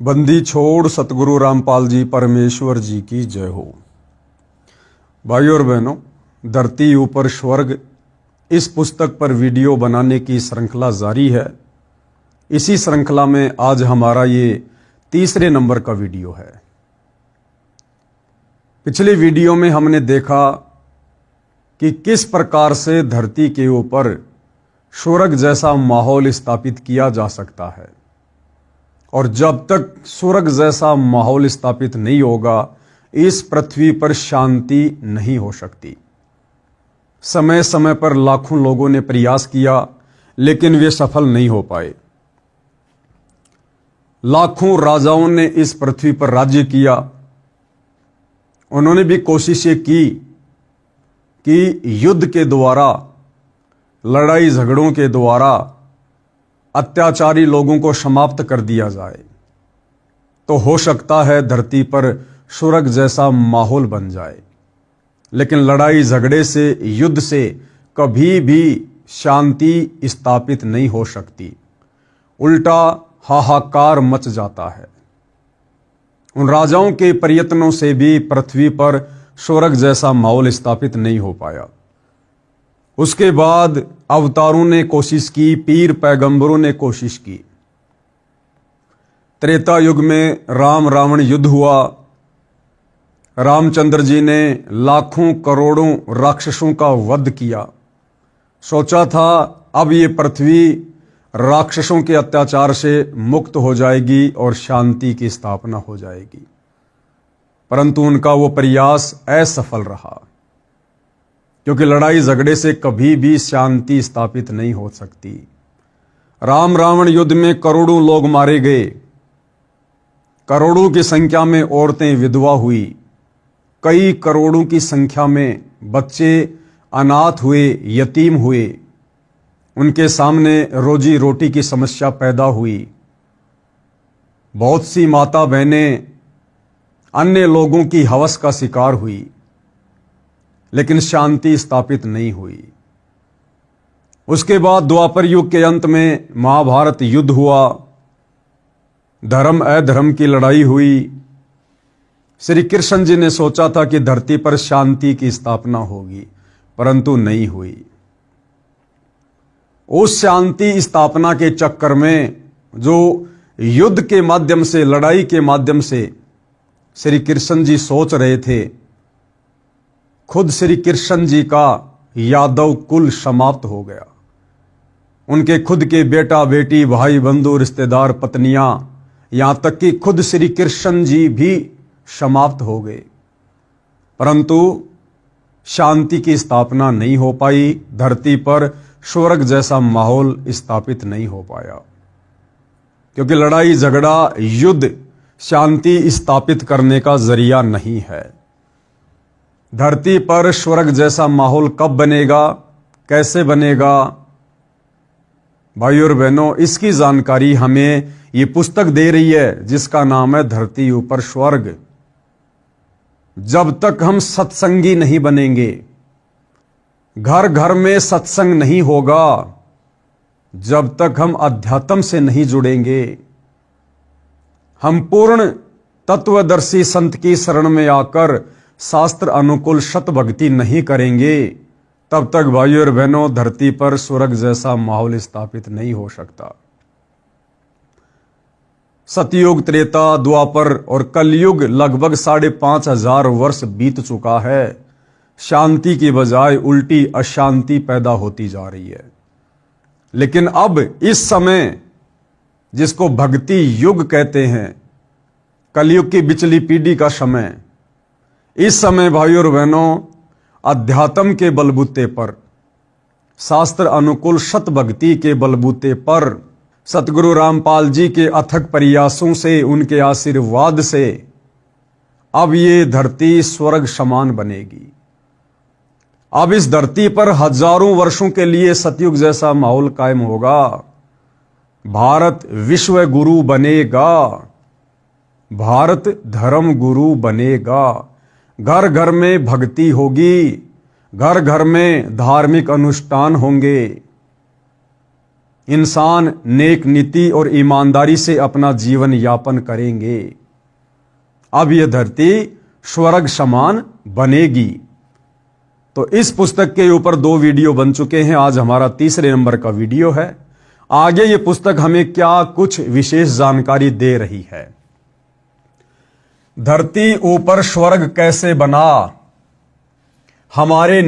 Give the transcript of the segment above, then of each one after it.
बंदी छोड़ सतगुरु रामपाल जी परमेश्वर जी की जय हो। भाइयों और बहनों, धरती ऊपर स्वर्ग इस पुस्तक पर वीडियो बनाने की श्रृंखला जारी है। इसी श्रृंखला में आज हमारा ये तीसरे नंबर का वीडियो है। पिछले वीडियो में हमने देखा कि किस प्रकार से धरती के ऊपर स्वर्ग जैसा माहौल स्थापित किया जा सकता है, और जब तक स्वर्ग जैसा माहौल स्थापित नहीं होगा इस पृथ्वी पर शांति नहीं हो सकती। समय समय पर लाखों लोगों ने प्रयास किया लेकिन वे सफल नहीं हो पाए। लाखों राजाओं ने इस पृथ्वी पर राज्य किया। उन्होंने भी कोशिशें की कि युद्ध के द्वारा, लड़ाई झगड़ों के द्वारा अत्याचारी लोगों को समाप्त कर दिया जाए, तो हो सकता है धरती पर स्वर्ग जैसा माहौल बन जाए। लेकिन लड़ाई झगड़े से, युद्ध से कभी भी शांति स्थापित नहीं हो सकती। उल्टा हाहाकार मच जाता है। उन राजाओं के प्रयत्नों से भी पृथ्वी पर स्वर्ग जैसा माहौल स्थापित नहीं हो पाया। उसके बाद अवतारों ने कोशिश की, पीर पैगंबरों ने कोशिश की। त्रेता युग में राम रावण युद्ध हुआ। रामचंद्र जी ने लाखों करोड़ों राक्षसों का वध किया। सोचा था अब ये पृथ्वी राक्षसों के अत्याचार से मुक्त हो जाएगी और शांति की स्थापना हो जाएगी, परंतु उनका वो प्रयास असफल रहा, क्योंकि लड़ाई झगड़े से कभी भी शांति स्थापित नहीं हो सकती। राम रावण युद्ध में करोड़ों लोग मारे गए, करोड़ों की संख्या में औरतें विधवा हुई, कई करोड़ों की संख्या में बच्चे अनाथ हुए, यतीम हुए। उनके सामने रोजी रोटी की समस्या पैदा हुई। बहुत सी माता बहनें अन्य लोगों की हवस का शिकार हुई, लेकिन शांति स्थापित नहीं हुई। उसके बाद द्वापर युग के अंत में महाभारत युद्ध हुआ। धर्म अधर्म की लड़ाई हुई। श्री कृष्ण जी ने सोचा था कि धरती पर शांति की स्थापना होगी, परंतु नहीं हुई। उस शांति स्थापना के चक्कर में जो युद्ध के माध्यम से, लड़ाई के माध्यम से श्री कृष्ण जी सोच रहे थे, खुद श्री कृष्ण जी का यादव कुल समाप्त हो गया। उनके खुद के बेटा बेटी, भाई बंधु, रिश्तेदार, पत्नियां, यहां तक कि खुद श्री कृष्ण जी भी समाप्त हो गए, परंतु शांति की स्थापना नहीं हो पाई। धरती पर स्वर्ग जैसा माहौल स्थापित नहीं हो पाया, क्योंकि लड़ाई झगड़ा, युद्ध शांति स्थापित करने का जरिया नहीं है। धरती पर स्वर्ग जैसा माहौल कब बनेगा, कैसे बनेगा? भाइयों और बहनों, इसकी जानकारी हमें ये पुस्तक दे रही है जिसका नाम है धरती ऊपर स्वर्ग। जब तक हम सत्संगी नहीं बनेंगे, घर घर में सत्संग नहीं होगा, जब तक हम अध्यात्म से नहीं जुड़ेंगे, हम पूर्ण तत्वदर्शी संत की शरण में आकर शास्त्र अनुकूल सत भक्ति नहीं करेंगे, तब तक भाइयों और बहनों धरती पर स्वर्ग जैसा माहौल स्थापित नहीं हो सकता। सतयुग, त्रेता, द्वापर और कलयुग लगभग 5,500 वर्ष बीत चुका है। शांति की बजाय उल्टी अशांति पैदा होती जा रही है। लेकिन अब इस समय, जिसको भक्ति युग कहते हैं, कलयुग की बिचली पीढ़ी का समय, इस समय भाइयों और बहनों अध्यात्म के बलबूते पर, शास्त्र अनुकूल सत भक्ति के बलबूते पर, सतगुरु रामपाल जी के अथक प्रयासों से, उनके आशीर्वाद से अब ये धरती स्वर्ग समान बनेगी। अब इस धरती पर हजारों वर्षों के लिए सतयुग जैसा माहौल कायम होगा। भारत विश्व गुरु बनेगा, भारत धर्म गुरु बनेगा। घर घर में भक्ति होगी, घर घर में धार्मिक अनुष्ठान होंगे। इंसान नेक नीति और ईमानदारी से अपना जीवन यापन करेंगे, अब यह धरती स्वर्ग समान बनेगी। तो इस पुस्तक के ऊपर 2 वीडियो बन चुके हैं। आज हमारा 3रे नंबर का वीडियो है। आगे ये पुस्तक हमें क्या कुछ विशेष जानकारी दे रही है। धरती ऊपर स्वर्ग कैसे बना। हमारे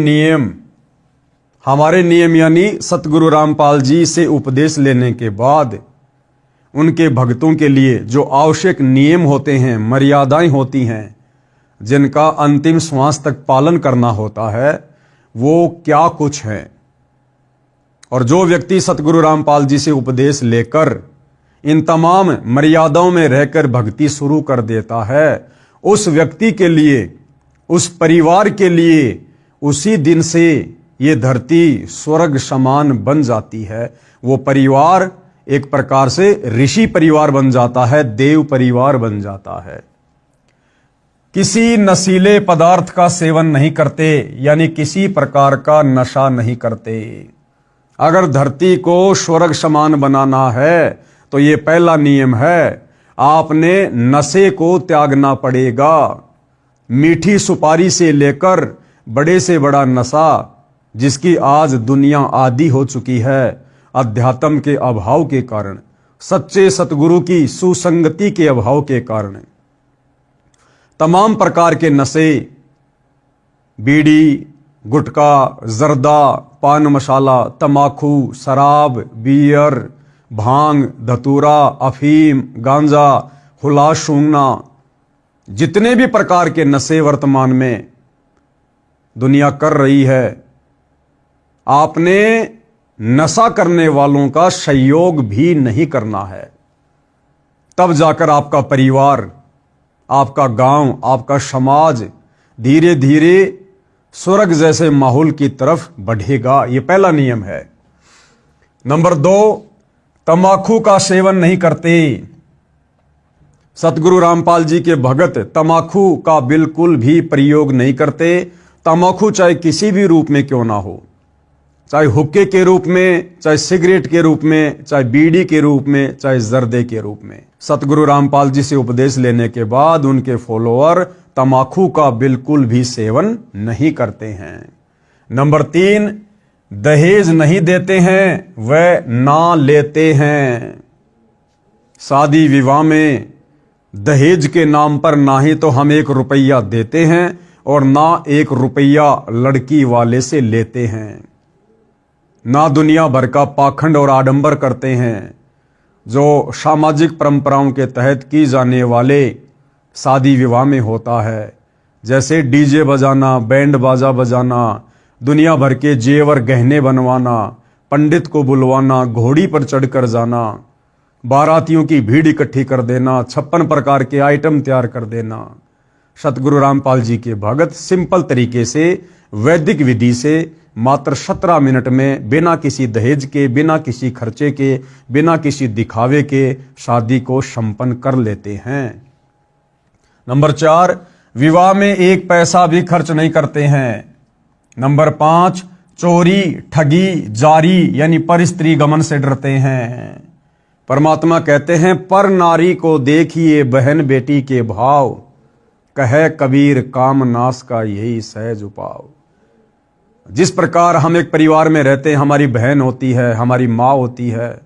नियम यानी सतगुरु रामपाल जी से उपदेश लेने के बाद उनके भक्तों के लिए जो आवश्यक नियम होते हैं, मर्यादाएं होती हैं, जिनका अंतिम श्वास तक पालन करना होता है, वो क्या कुछ है। और जो व्यक्ति सतगुरु रामपाल जी से उपदेश लेकर इन तमाम मर्यादाओं में रहकर भक्ति शुरू कर देता है, उस व्यक्ति के लिए, उस परिवार के लिए उसी दिन से ये धरती स्वर्ग समान बन जाती है। वो परिवार एक प्रकार से ऋषि परिवार बन जाता है, देव परिवार बन जाता है। किसी नशीले पदार्थ का सेवन नहीं करते, यानी किसी प्रकार का नशा नहीं करते। अगर धरती को स्वर्ग समान बनाना है तो ये पहला नियम है, आपने नशे को त्यागना पड़ेगा। मीठी सुपारी से लेकर बड़े से बड़ा नशा, जिसकी आज दुनिया आदी हो चुकी है अध्यात्म के अभाव के कारण, सच्चे सतगुरु की सुसंगति के अभाव के कारण। तमाम प्रकार के नशे, बीड़ी, गुटखा, जर्दा, पान मसाला, तमाकू, शराब, बियर, भांग, धतूरा, अफीम, गांजा, हुला सूंघना, जितने भी प्रकार के नशे वर्तमान में दुनिया कर रही है, आपने नशा करने वालों का सहयोग भी नहीं करना है। तब जाकर आपका परिवार, आपका गांव, आपका समाज धीरे धीरे स्वर्ग जैसे माहौल की तरफ बढ़ेगा। यह पहला नियम है। नंबर 2, तंबाकू का सेवन नहीं करते। सतगुरु रामपाल जी के भगत तंबाकू का बिल्कुल भी प्रयोग नहीं करते। तंबाकू चाहे किसी भी रूप में क्यों ना हो, चाहे हुक्के के रूप में, चाहे सिगरेट के रूप में, चाहे बीड़ी के रूप में, चाहे जर्दे के रूप में। सतगुरु रामपाल जी से उपदेश लेने के बाद उनके फॉलोअर तंबाकू का बिल्कुल भी सेवन नहीं करते हैं। नंबर 3, दहेज नहीं देते हैं, वह ना लेते हैं। शादी विवाह में दहेज के नाम पर ना ही तो हम 1 रुपया देते हैं और ना 1 रुपया लड़की वाले से लेते हैं। ना दुनिया भर का पाखंड और आडंबर करते हैं जो सामाजिक परंपराओं के तहत की जाने वाले शादी विवाह में होता है, जैसे डीजे बजाना, बैंड बाजा बजाना, दुनिया भर के जेवर गहने बनवाना, पंडित को बुलवाना, घोड़ी पर चढ़कर जाना, बारातियों की भीड़ इकट्ठी कर देना, 56 प्रकार के आइटम तैयार कर देना। सतगुरु रामपाल जी के भगत सिंपल तरीके से वैदिक विधि से मात्र 17 मिनट में बिना किसी दहेज के, बिना किसी खर्चे के, बिना किसी दिखावे के शादी को संपन्न कर लेते हैं। नंबर 4, विवाह में 1 पैसा भी खर्च नहीं करते हैं। नंबर 5, चोरी, ठगी, जारी यानी पर स्त्री गमन से डरते हैं। परमात्मा कहते हैं, पर नारी को देखिए बहन बेटी के भाव, कहे कबीर काम नाश का यही सहज उपाव। जिस प्रकार हम एक परिवार में रहते हैं, हमारी बहन होती है, हमारी माँ होती है,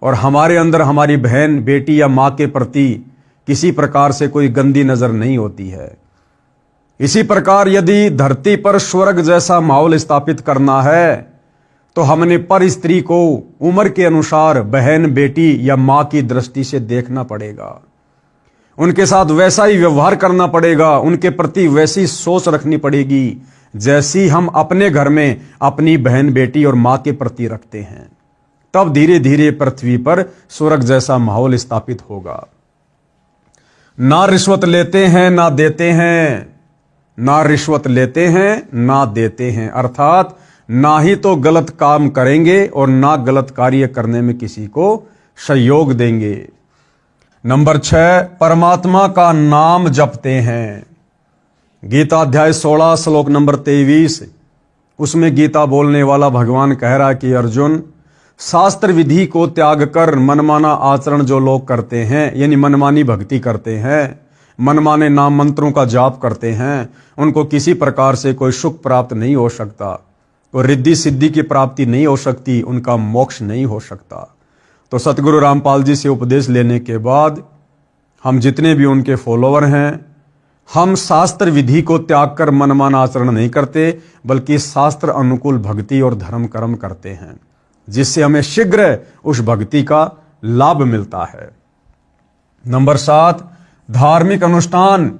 और हमारे अंदर हमारी बहन, बेटी या माँ के प्रति किसी प्रकार से कोई गंदी नजर नहीं होती है। इसी प्रकार यदि धरती पर स्वर्ग जैसा माहौल स्थापित करना है तो हमने पर स्त्री को उम्र के अनुसार बहन, बेटी या माँ की दृष्टि से देखना पड़ेगा। उनके साथ वैसा ही व्यवहार करना पड़ेगा, उनके प्रति वैसी सोच रखनी पड़ेगी जैसी हम अपने घर में अपनी बहन, बेटी और माँ के प्रति रखते हैं। तब धीरे धीरे पृथ्वी पर स्वर्ग जैसा माहौल स्थापित होगा। ना रिश्वत लेते हैं ना देते हैं, ना रिश्वत लेते हैं ना देते हैं, अर्थात ना ही तो गलत काम करेंगे और ना गलत कार्य करने में किसी को सहयोग देंगे। नंबर 6, परमात्मा का नाम जपते हैं। गीता अध्याय 16 श्लोक नंबर 23, उसमें गीता बोलने वाला भगवान कह रहा कि अर्जुन, शास्त्र विधि को त्याग कर मनमाना आचरण जो लोग करते हैं, यानी मनमानी भक्ति करते हैं, मनमाने नाम मंत्रों का जाप करते हैं, उनको किसी प्रकार से कोई सुख प्राप्त नहीं हो सकता, कोई रिद्धि सिद्धि की प्राप्ति नहीं हो सकती, उनका मोक्ष नहीं हो सकता। तो सतगुरु रामपाल जी से उपदेश लेने के बाद हम जितने भी उनके फॉलोअर हैं, हम शास्त्र विधि को त्याग कर मनमाना आचरण नहीं करते, बल्कि शास्त्र अनुकूल भक्ति और धर्म कर्म करते हैं, जिससे हमें शीघ्र उस भक्ति का लाभ मिलता है। नंबर 7, धार्मिक अनुष्ठान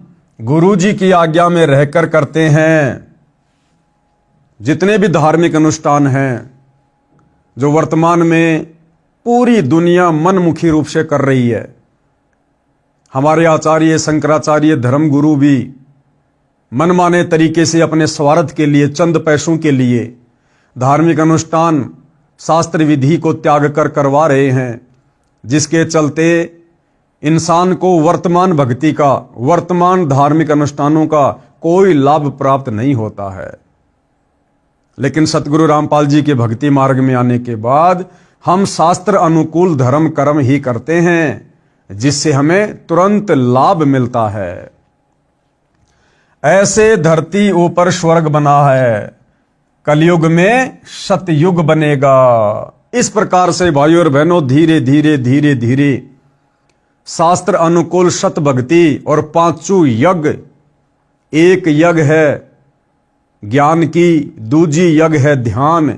गुरु जी की आज्ञा में रहकर करते हैं। जितने भी धार्मिक अनुष्ठान हैं जो वर्तमान में पूरी दुनिया मनमुखी रूप से कर रही है, हमारे आचार्य शंकराचार्य धर्म गुरु भी मनमाने तरीके से अपने स्वार्थ के लिए, चंद पैसों के लिए धार्मिक अनुष्ठान शास्त्र विधि को त्याग कर करवा रहे हैं, जिसके चलते इंसान को वर्तमान भक्ति का, वर्तमान धार्मिक अनुष्ठानों का कोई लाभ प्राप्त नहीं होता है। लेकिन सतगुरु रामपाल जी के भक्ति मार्ग में आने के बाद हम शास्त्र अनुकूल धर्म कर्म ही करते हैं, जिससे हमें तुरंत लाभ मिलता है। ऐसे धरती ऊपर स्वर्ग बना है, कलयुग में सतयुग बनेगा। इस प्रकार से भाइयों और बहनों धीरे धीरे धीरे धीरे शास्त्र अनुकूल सत भक्ति और पांचों यज्ञ, एक यज्ञ है ज्ञान की, दूजी यज्ञ है ध्यान,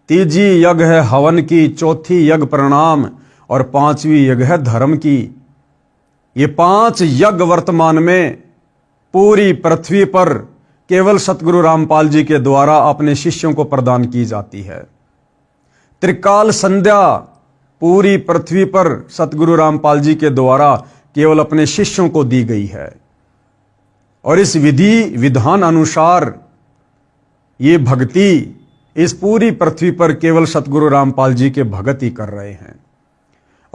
तीजी यज्ञ है हवन की, चौथी यज्ञ प्रणाम और पांचवी यज्ञ है धर्म की। ये 5 यज्ञ वर्तमान में पूरी पृथ्वी पर केवल सतगुरु रामपाल जी के द्वारा अपने शिष्यों को प्रदान की जाती है। त्रिकाल संध्या पूरी पृथ्वी पर सतगुरु रामपाल जी के द्वारा केवल अपने शिष्यों को दी गई है, और इस विधि विधान अनुसार ये भक्ति इस पूरी पृथ्वी पर केवल सतगुरु रामपाल जी के भगत ही कर रहे हैं।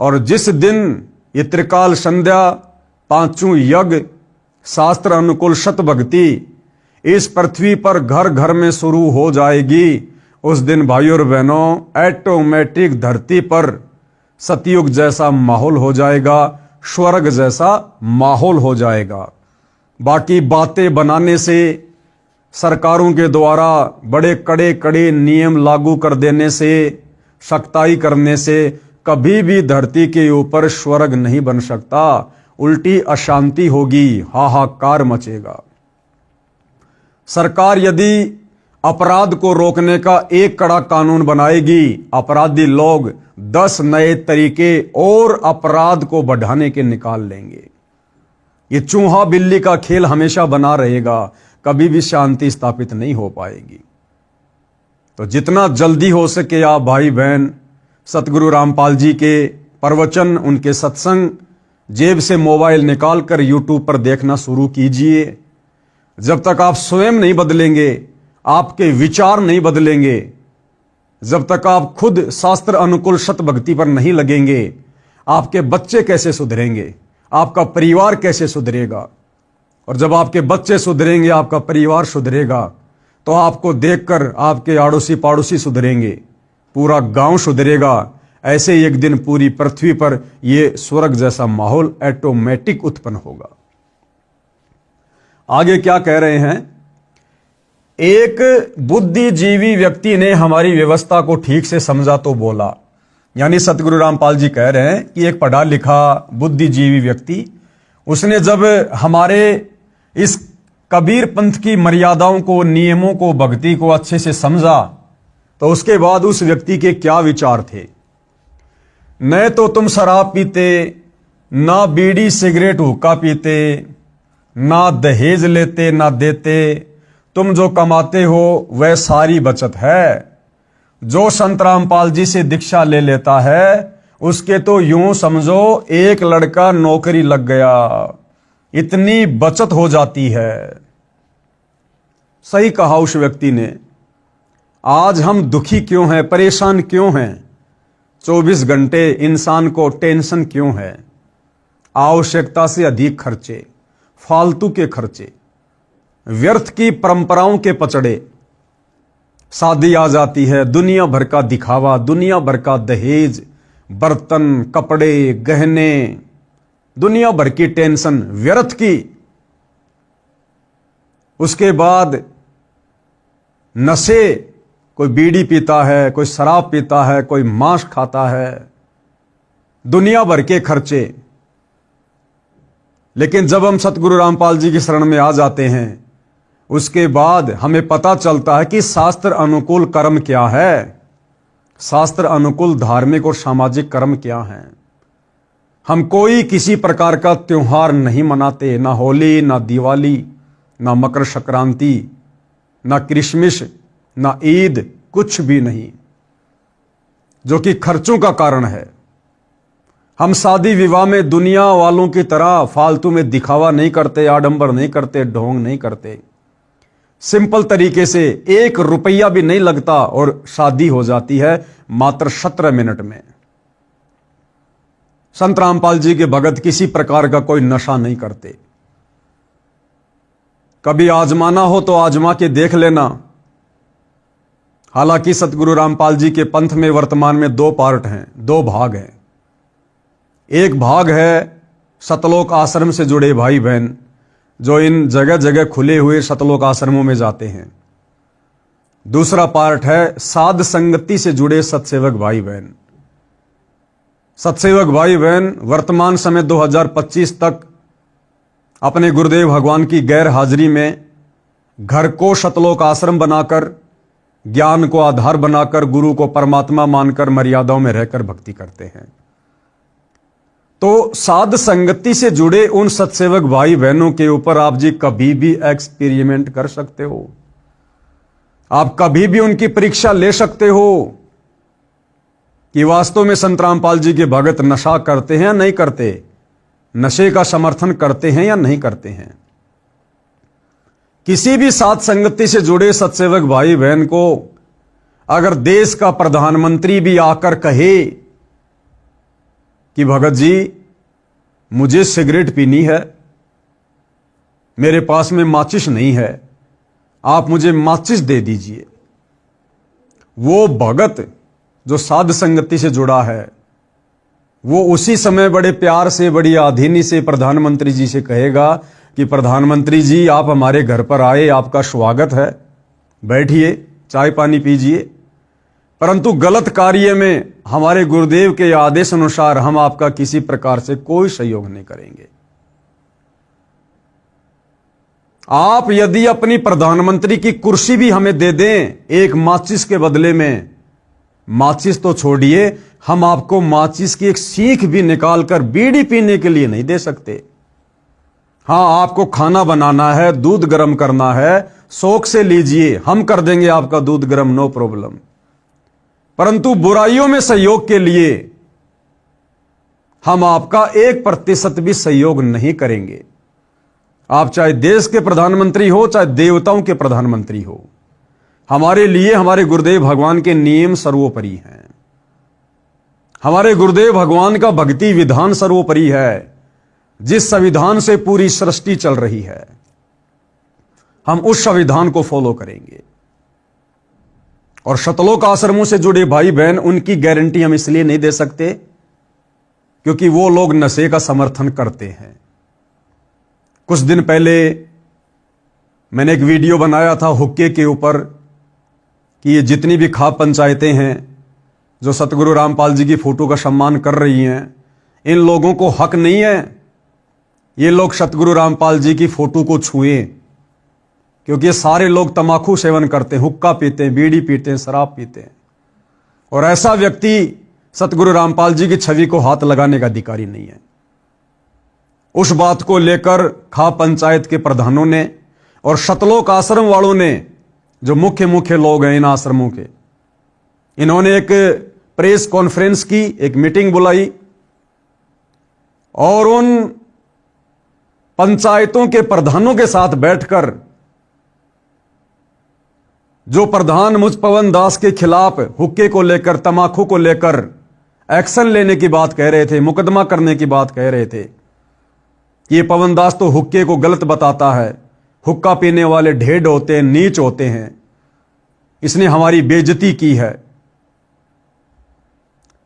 और जिस दिन ये त्रिकाल संध्या, पांचों यज्ञ, शास्त्र अनुकूल सत भक्ति इस पृथ्वी पर घर घर में शुरू हो जाएगी, उस दिन भाइयों और बहनों ऑटोमेटिक धरती पर सतयुग जैसा माहौल हो जाएगा, स्वर्ग जैसा माहौल हो जाएगा। बाकी बातें बनाने से, सरकारों के द्वारा बड़े कड़े कड़े नियम लागू कर देने से, सख्ताई करने से कभी भी धरती के ऊपर स्वर्ग नहीं बन सकता। उल्टी अशांति होगी, हाहाकार मचेगा। सरकार यदि अपराध को रोकने का एक कड़ा कानून बनाएगी, अपराधी लोग 10 नए तरीके और अपराध को बढ़ाने के निकाल लेंगे। ये चूहा बिल्ली का खेल हमेशा बना रहेगा, कभी भी शांति स्थापित नहीं हो पाएगी। तो जितना जल्दी हो सके आप भाई बहन सतगुरु रामपाल जी के प्रवचन, उनके सत्संग जेब से मोबाइल निकालकर यूट्यूब पर देखना शुरू कीजिए। जब तक आप स्वयं नहीं बदलेंगे, आपके विचार नहीं बदलेंगे, जब तक आप खुद शास्त्र अनुकूल सत भक्ति पर नहीं लगेंगे, आपके बच्चे कैसे सुधरेंगे, आपका परिवार कैसे सुधरेगा। और जब आपके बच्चे सुधरेंगे, आपका परिवार सुधरेगा, तो आपको देखकर आपके आड़ोसी पाड़ोसी सुधरेंगे, पूरा गांव सुधरेगा। ऐसे ही एक दिन पूरी पृथ्वी पर यह स्वर्ग जैसा माहौल ऑटोमेटिक उत्पन्न होगा। आगे क्या कह रहे हैं? एक बुद्धिजीवी व्यक्ति ने हमारी व्यवस्था को ठीक से समझा तो बोला। यानी सतगुरु रामपाल जी कह रहे हैं कि एक पढ़ा लिखा बुद्धिजीवी व्यक्ति, उसने जब हमारे इस कबीर पंथ की मर्यादाओं को, नियमों को, भक्ति को अच्छे से समझा, तो उसके बाद उस व्यक्ति के क्या विचार थे। न तो तुम शराब पीते, ना बीड़ी सिगरेट हुक्का पीते, ना दहेज लेते ना देते, तुम जो कमाते हो वह सारी बचत है। जो संत रामपाल जी से दीक्षा ले लेता है उसके तो यूं समझो एक लड़का नौकरी लग गया, इतनी बचत हो जाती है। सही कहा उस व्यक्ति ने। आज हम दुखी क्यों हैं, परेशान क्यों हैं? 24 घंटे इंसान को टेंशन क्यों है? आवश्यकता से अधिक खर्चे, फालतू के खर्चे, व्यर्थ की परंपराओं के पचड़े, शादी आ जाती है, दुनिया भर का दिखावा, दुनिया भर का दहेज, बर्तन, कपड़े, गहने, दुनिया भर की टेंशन व्यर्थ की। उसके बाद नशे, कोई बीड़ी पीता है, कोई शराब पीता है, कोई मांस खाता है, दुनिया भर के खर्चे। लेकिन जब हम सतगुरु रामपाल जी की शरण में आ जाते हैं, उसके बाद हमें पता चलता है कि शास्त्र अनुकूल कर्म क्या है, शास्त्र अनुकूल धार्मिक और सामाजिक कर्म क्या है। हम कोई किसी प्रकार का त्योहार नहीं मनाते, ना होली, ना दिवाली, ना मकर संक्रांति, ना क्रिसमस, ना ईद, कुछ भी नहीं, जो कि खर्चों का कारण है। हम शादी विवाह में दुनिया वालों की तरह फालतू में दिखावा नहीं करते, आडंबर नहीं करते, ढोंग नहीं करते। सिंपल तरीके से 1 रुपया भी नहीं लगता और शादी हो जाती है मात्र 17 मिनट में। संत रामपाल जी के भगत किसी प्रकार का कोई नशा नहीं करते। कभी आजमाना हो तो आजमा के देख लेना। हालांकि सतगुरु रामपाल जी के पंथ में वर्तमान में 2 पार्ट हैं, 2 भाग हैं। एक भाग है सतलोक आश्रम से जुड़े भाई बहन, जो इन जगह जगह खुले हुए सतलोक आश्रमों में जाते हैं। दूसरा पार्ट है साध संगति से जुड़े सत्सेवक भाई बहन। सत्सेवक भाई बहन वर्तमान समय 2025 तक अपने गुरुदेव भगवान की गैर हाजिरी में घर को सतलोक आश्रम बनाकर, ज्ञान को आधार बनाकर, गुरु को परमात्मा मानकर मर्यादाओं में रहकर भक्ति करते हैं। तो साध संगति से जुड़े उन सत्सेवक भाई बहनों के ऊपर आप जी कभी भी एक्सपेरिमेंट कर सकते हो। आप कभी भी उनकी परीक्षा ले सकते हो कि वास्तव में संत रामपाल जी के भगत नशा करते हैं या नहीं करते, नशे का समर्थन करते हैं या नहीं करते हैं। किसी भी साध संगति से जुड़े सत्सेवक भाई बहन को अगर देश का प्रधानमंत्री भी आकर कहे कि भगत जी मुझे सिगरेट पीनी है, मेरे पास में माचिस नहीं है, आप मुझे माचिस दे दीजिए, वो भगत जो साध संगति से जुड़ा है वो उसी समय बड़े प्यार से, बड़ी आधीनी से प्रधानमंत्री जी से कहेगा कि प्रधानमंत्री जी आप हमारे घर पर आए, आपका स्वागत है, बैठिए, चाय पानी पीजिए। परंतु गलत कार्य में हमारे गुरुदेव के आदेश अनुसार हम आपका किसी प्रकार से कोई सहयोग नहीं करेंगे। आप यदि अपनी प्रधानमंत्री की कुर्सी भी हमें दे दें एक माचिस के बदले में, माचिस तो छोड़िए, हम आपको माचिस की एक सीख भी निकालकर बीड़ी पीने के लिए नहीं दे सकते। हां, आपको खाना बनाना है, दूध गर्म करना है, शौक से लीजिए, हम कर देंगे आपका दूध गर्म, नो प्रॉब्लम। परंतु बुराइयों में सहयोग के लिए हम आपका 1% भी सहयोग नहीं करेंगे। आप चाहे देश के प्रधानमंत्री हो, चाहे देवताओं के प्रधानमंत्री हो, हमारे लिए हमारे गुरुदेव भगवान के नियम सर्वोपरि हैं। हमारे गुरुदेव भगवान का भक्ति विधान सर्वोपरि है। जिस संविधान से पूरी सृष्टि चल रही है, हम उस संविधान को फॉलो करेंगे। और सतलोक आश्रमों से जुड़े भाई बहन, उनकी गारंटी हम इसलिए नहीं दे सकते क्योंकि वो लोग नशे का समर्थन करते हैं। कुछ दिन पहले मैंने एक वीडियो बनाया था हुक्के के ऊपर कि ये जितनी भी खाप पंचायतें हैं जो सतगुरु रामपाल जी की फोटो का सम्मान कर रही हैं, इन लोगों को हक नहीं है ये लोग सतगुरु रामपाल जी की फोटो को छुएं, क्योंकि ये सारे लोग तमाकू सेवन करते हैं, हुक्का पीते हैं, बीड़ी पीते हैं, शराब पीते हैं। और ऐसा व्यक्ति सतगुरु रामपाल जी की छवि को हाथ लगाने का अधिकारी नहीं है। उस बात को लेकर खाप पंचायत के प्रधानों ने और सतलोक आश्रम वालों ने, जो मुख्य लोग हैं इन आश्रमों के, इन्होंने एक प्रेस कॉन्फ्रेंस की, एक मीटिंग बुलाई और उन पंचायतों के प्रधानों के साथ बैठकर जो प्रधान मुझ पवन दास के खिलाफ हुक्के को लेकर, तमाकू को लेकर एक्शन लेने की बात कह रहे थे, मुकदमा करने की बात कह रहे थे कि ये पवन दास तो हुक्के को गलत बताता है, हुक्का पीने वाले ढेड होते हैं, नीच होते हैं, इसने हमारी बेइज्जती की है।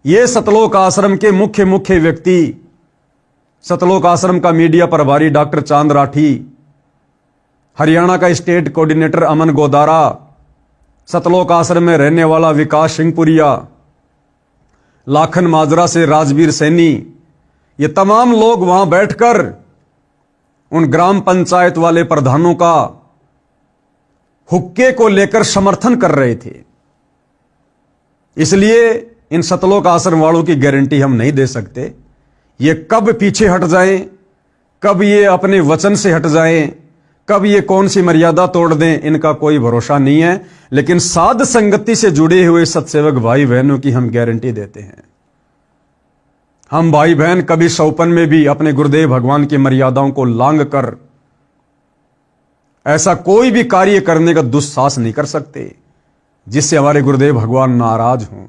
ये सतलोक आश्रम के मुख्य व्यक्ति, सतलोक आश्रम का मीडिया प्रभारी डॉक्टर चांद राठी, हरियाणा का स्टेट कोऑर्डिनेटर अमन गोदारा, सतलोक आश्रम में रहने वाला विकास सिंहपुरिया, लाखन माजरा से राजवीर सैनी, ये तमाम लोग वहां बैठकर उन ग्राम पंचायत वाले प्रधानों का हुक्के को लेकर समर्थन कर रहे थे। इसलिए इन सतलोक आश्रम वालों की गारंटी हम नहीं दे सकते। ये कब पीछे हट जाएं, कब ये अपने वचन से हट जाएं, कब ये कौन सी मर्यादा तोड़ दें, इनका कोई भरोसा नहीं है। लेकिन साध संगति से जुड़े हुए सत्सेवक भाई बहनों की हम गारंटी देते हैं। हम भाई बहन कभी सौपन में भी अपने गुरुदेव भगवान की मर्यादाओं को लांघ कर ऐसा कोई भी कार्य करने का दुस्साहस नहीं कर सकते जिससे हमारे गुरुदेव भगवान नाराज हों।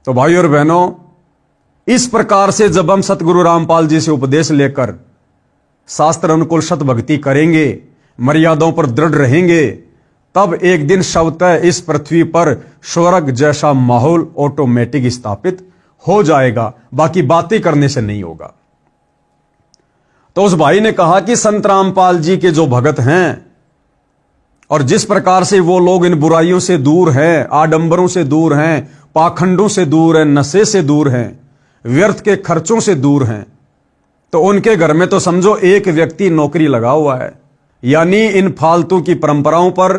तो भाई और बहनों, इस प्रकार से जब हम सतगुरु रामपाल जी से उपदेश लेकर शास्त्र अनुकूल सत भक्ति करेंगे, मर्यादाओं पर दृढ़ रहेंगे, तब एक दिन स्वतः इस पृथ्वी पर स्वर्ग जैसा माहौल ऑटोमेटिक स्थापित हो जाएगा। बाकी बातें करने से नहीं होगा। तो उस भाई ने कहा कि संत रामपाल जी के जो भगत हैं और जिस प्रकार से वो लोग इन बुराइयों से दूर हैं, आडंबरों से दूर हैं, पाखंडों से दूर हैं, नशे से दूर हैं, व्यर्थ के खर्चों से दूर हैं, तो उनके घर में तो समझो एक व्यक्ति नौकरी लगा हुआ है। यानी इन फालतू की परंपराओं पर,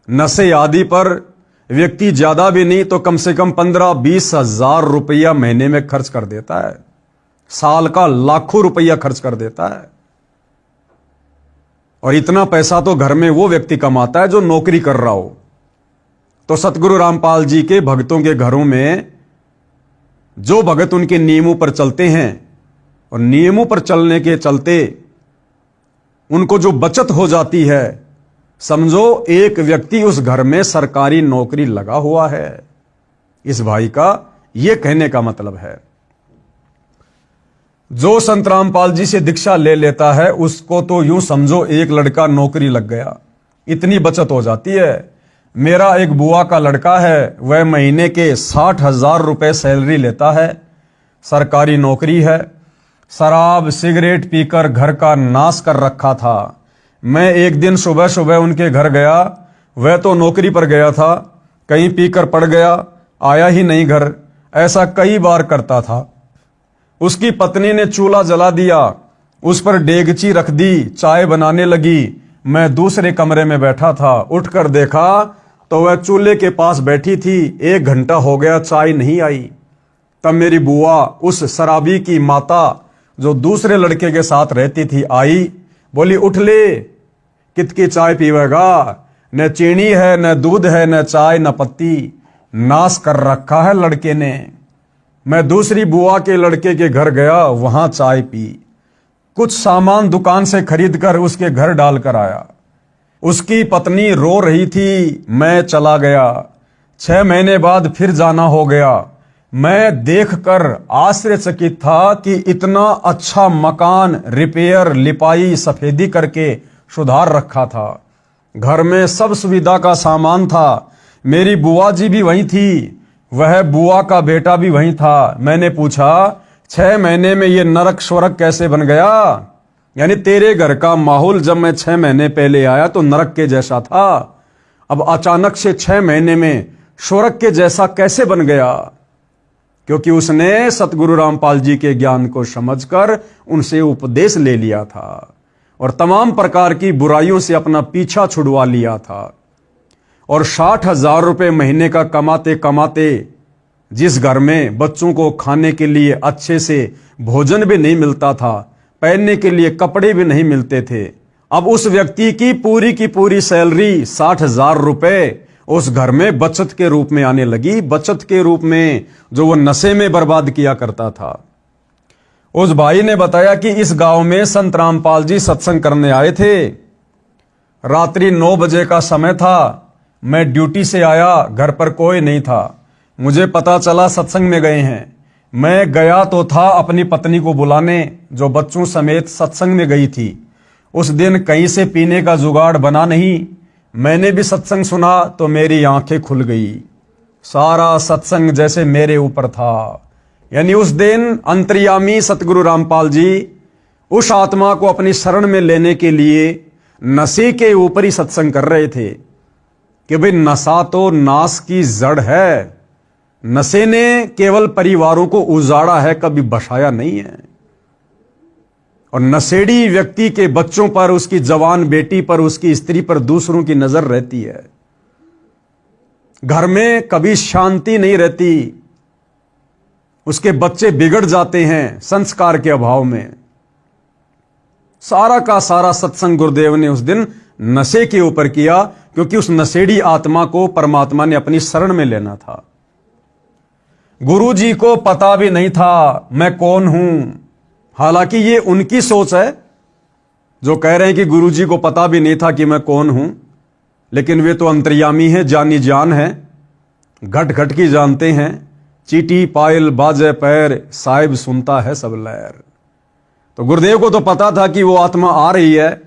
नशे आदि पर व्यक्ति ज्यादा भी नहीं तो कम से कम 15-20 हजार रुपया महीने में खर्च कर देता है। साल का लाखों रुपया खर्च कर देता है। और इतना पैसा तो घर में वो व्यक्ति कमाता है जो नौकरी कर रहा हो। तो सतगुरु रामपाल जी के भक्तों के घरों में जो भगत उनके नियमों पर चलते हैं और नियमों पर चलने के चलते उनको जो बचत हो जाती है, समझो एक व्यक्ति उस घर में सरकारी नौकरी लगा हुआ है। इस भाई का यह कहने का मतलब है, जो संत रामपाल जी से दीक्षा ले लेता है उसको तो यूं समझो एक लड़का नौकरी लग गया, इतनी बचत हो जाती है। मेरा एक बुआ का लड़का है, वह महीने के 60,000 रुपए सैलरी लेता है, सरकारी नौकरी है, शराब सिगरेट पीकर घर का नाश कर रखा था। मैं एक दिन सुबह सुबह उनके घर गया, वह तो नौकरी पर गया था, कहीं पीकर पड़ गया, आया ही नहीं घर। ऐसा कई बार करता था। उसकी पत्नी ने चूल्हा जला दिया, उस पर डेगची रख दी, चाय बनाने लगी। मैं दूसरे कमरे में बैठा था, उठकर देखा तो वह चूल्हे के पास बैठी थी। 1 घंटा हो गया, चाय नहीं आई। तब मेरी बुआ, उस शराबी की माता जो दूसरे लड़के के साथ रहती थी, आई, बोली उठ ले, कितकी चाय पीवेगा, न चीनी है, न दूध है, न चाय, न पत्ती, नाश कर रखा है लड़के ने। मैं दूसरी बुआ के लड़के के घर गया, वहां चाय पी, कुछ सामान दुकान से खरीद कर उसके घर डालकर आया। उसकी पत्नी रो रही थी, मैं चला गया। 6 महीने बाद फिर जाना हो गया। मैं देखकर आश्चर्यचकित था कि इतना अच्छा मकान रिपेयर, लिपाई, सफेदी करके सुधार रखा था। घर में सब सुविधा का सामान था। मेरी बुआ जी भी वहीं थी, वह बुआ का बेटा भी वहीं था। मैंने पूछा, 6 महीने में ये नरक स्वर्ग कैसे बन गया? यानी तेरे घर का माहौल जब मैं 6 महीने पहले आया तो नरक के जैसा था, अब अचानक से 6 महीने में स्वर्ग के जैसा कैसे बन गया? क्योंकि उसने सतगुरु रामपाल जी के ज्ञान को समझकर उनसे उपदेश ले लिया था और तमाम प्रकार की बुराइयों से अपना पीछा छुड़वा लिया था। और 60,000 रुपए महीने का कमाते कमाते जिस घर में बच्चों को खाने के लिए अच्छे से भोजन भी नहीं मिलता था, पहनने के लिए कपड़े भी नहीं मिलते थे, अब उस व्यक्ति की पूरी सैलरी 60,000 रुपए उस घर में बचत के रूप में आने लगी। बचत के रूप में जो वो नशे में बर्बाद किया करता था। उस भाई ने बताया कि इस गांव में संत रामपाल जी सत्संग करने आए थे। रात्रि 9 बजे का समय था। मैं ड्यूटी से आया, घर पर कोई नहीं था। मुझे पता चला सत्संग में गए हैं। मैं गया तो था अपनी पत्नी को बुलाने, जो बच्चों समेत सत्संग में गई थी। उस दिन कहीं से पीने का जुगाड़ बना नहीं। मैंने भी सत्संग सुना तो मेरी आंखें खुल गई, सारा सत्संग जैसे मेरे ऊपर था। यानी उस दिन अंतर्यामी सतगुरु रामपाल जी उस आत्मा को अपनी शरण में लेने के लिए नशे के ऊपर ही सत्संग कर रहे थे कि भाई नशा तो नाश की जड़ है। नशे ने केवल परिवारों को उजाड़ा है, कभी बसाया नहीं है। और नशेड़ी व्यक्ति के बच्चों पर, उसकी जवान बेटी पर, उसकी स्त्री पर दूसरों की नजर रहती है। घर में कभी शांति नहीं रहती, उसके बच्चे बिगड़ जाते हैं संस्कार के अभाव में। सारा का सारा सत्संग गुरुदेव ने उस दिन नशे के ऊपर किया, क्योंकि उस नशेड़ी आत्मा को परमात्मा ने अपनी शरण में लेना था। गुरु जी को पता भी नहीं था मैं कौन हूं। हालांकि ये उनकी सोच है जो कह रहे हैं कि गुरु जी को पता भी नहीं था कि मैं कौन हूं, लेकिन वे तो अंतर्यामी है, जानी जान है, घट घट की जानते हैं। चीटी पायल बाजे पैर, साहिब सुनता है सब लहर। तो गुरुदेव को तो पता था कि वो आत्मा आ रही है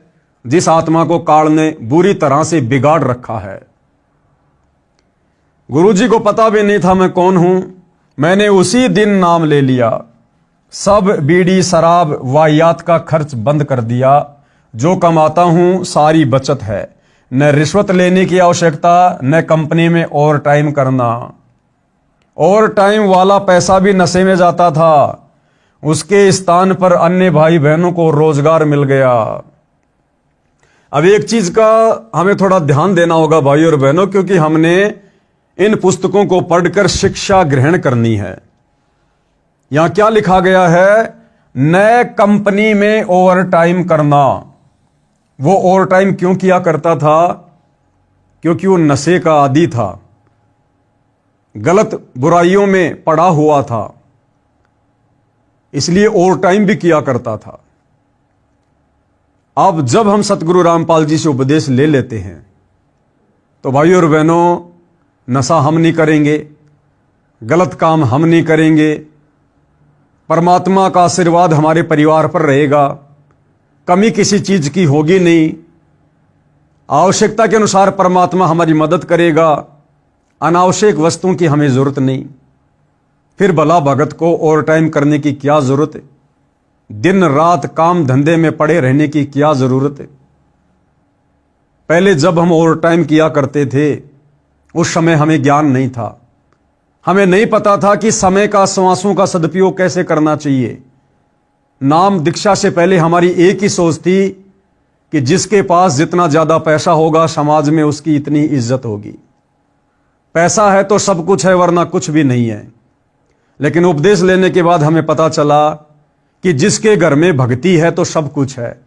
जिस आत्मा को काल ने बुरी तरह से बिगाड़ रखा है। गुरु जी को पता भी नहीं था मैं कौन हूं। मैंने उसी दिन नाम ले लिया, सब बीड़ी शराब वाहियात का खर्च बंद कर दिया। जो कमाता हूं सारी बचत है, न रिश्वत लेने की आवश्यकता, न कंपनी में ओवर टाइम करना। ओवर टाइम वाला पैसा भी नशे में जाता था, उसके स्थान पर अन्य भाई बहनों को रोजगार मिल गया। अब एक चीज का हमें थोड़ा ध्यान देना होगा भाई और बहनों, क्योंकि हमने इन पुस्तकों को पढ़कर शिक्षा ग्रहण करनी है। यहां क्या लिखा गया है? नए कंपनी में ओवर टाइम करना। वो ओवर टाइम क्यों किया करता था? क्योंकि वो नशे का आदी था, गलत बुराइयों में पड़ा हुआ था, इसलिए ओवर टाइम भी किया करता था। अब जब हम सतगुरु रामपाल जी से उपदेश ले लेते हैं तो भाई और बहनों, नशा हम नहीं करेंगे, गलत काम हम नहीं करेंगे, परमात्मा का आशीर्वाद हमारे परिवार पर रहेगा, कमी किसी चीज की होगी नहीं, आवश्यकता के अनुसार परमात्मा हमारी मदद करेगा, अनावश्यक वस्तुओं की हमें जरूरत नहीं। फिर भला भगत को ओवर टाइम करने की क्या जरूरत है? दिन रात काम धंधे में पड़े रहने की क्या जरूरत है? पहले जब हम ओवर टाइम किया करते थे उस समय हमें ज्ञान नहीं था, हमें नहीं पता था कि समय का, श्वासों का सदुपयोग कैसे करना चाहिए। नाम दीक्षा से पहले हमारी एक ही सोच थी कि जिसके पास जितना ज्यादा पैसा होगा समाज में उसकी इतनी इज्जत होगी। पैसा है तो सब कुछ है, वरना कुछ भी नहीं है। लेकिन उपदेश लेने के बाद हमें पता चला कि जिसके घर में भक्ति है तो सब कुछ है,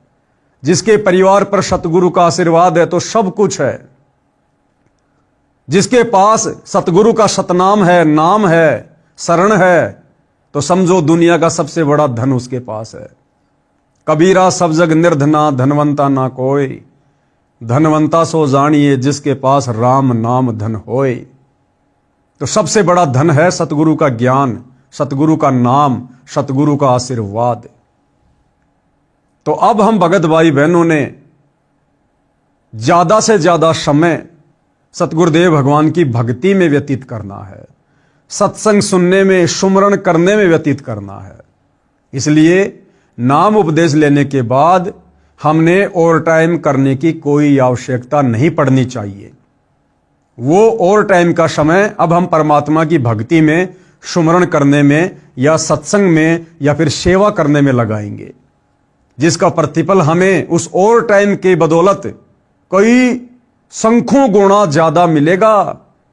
जिसके परिवार पर सतगुरु का आशीर्वाद है तो सब कुछ है, जिसके पास सतगुरु का सतनाम है, नाम है, शरण है, तो समझो दुनिया का सबसे बड़ा धन उसके पास है। कबीरा सब जग निर्धना, धनवंता ना कोई, धनवंता सो जानिए जिसके पास राम नाम धन होए। तो सबसे बड़ा धन है सतगुरु का ज्ञान, सतगुरु का नाम, सतगुरु का आशीर्वाद। तो अब हम भगत भाई बहनों ने ज्यादा से ज्यादा समय सतगुरुदेव भगवान की भक्ति में व्यतीत करना है, सत्संग सुनने में, सुमरण करने में व्यतीत करना है। इसलिए नाम उपदेश लेने के बाद हमने ओवर टाइम करने की कोई आवश्यकता नहीं पड़नी चाहिए। वो ओवर टाइम का समय अब हम परमात्मा की भक्ति में, सुमरण करने में, या सत्संग में, या फिर सेवा करने में लगाएंगे, जिसका प्रतिफल हमें उस ओवर टाइम के बदौलत कई संख्यों गुणा ज्यादा मिलेगा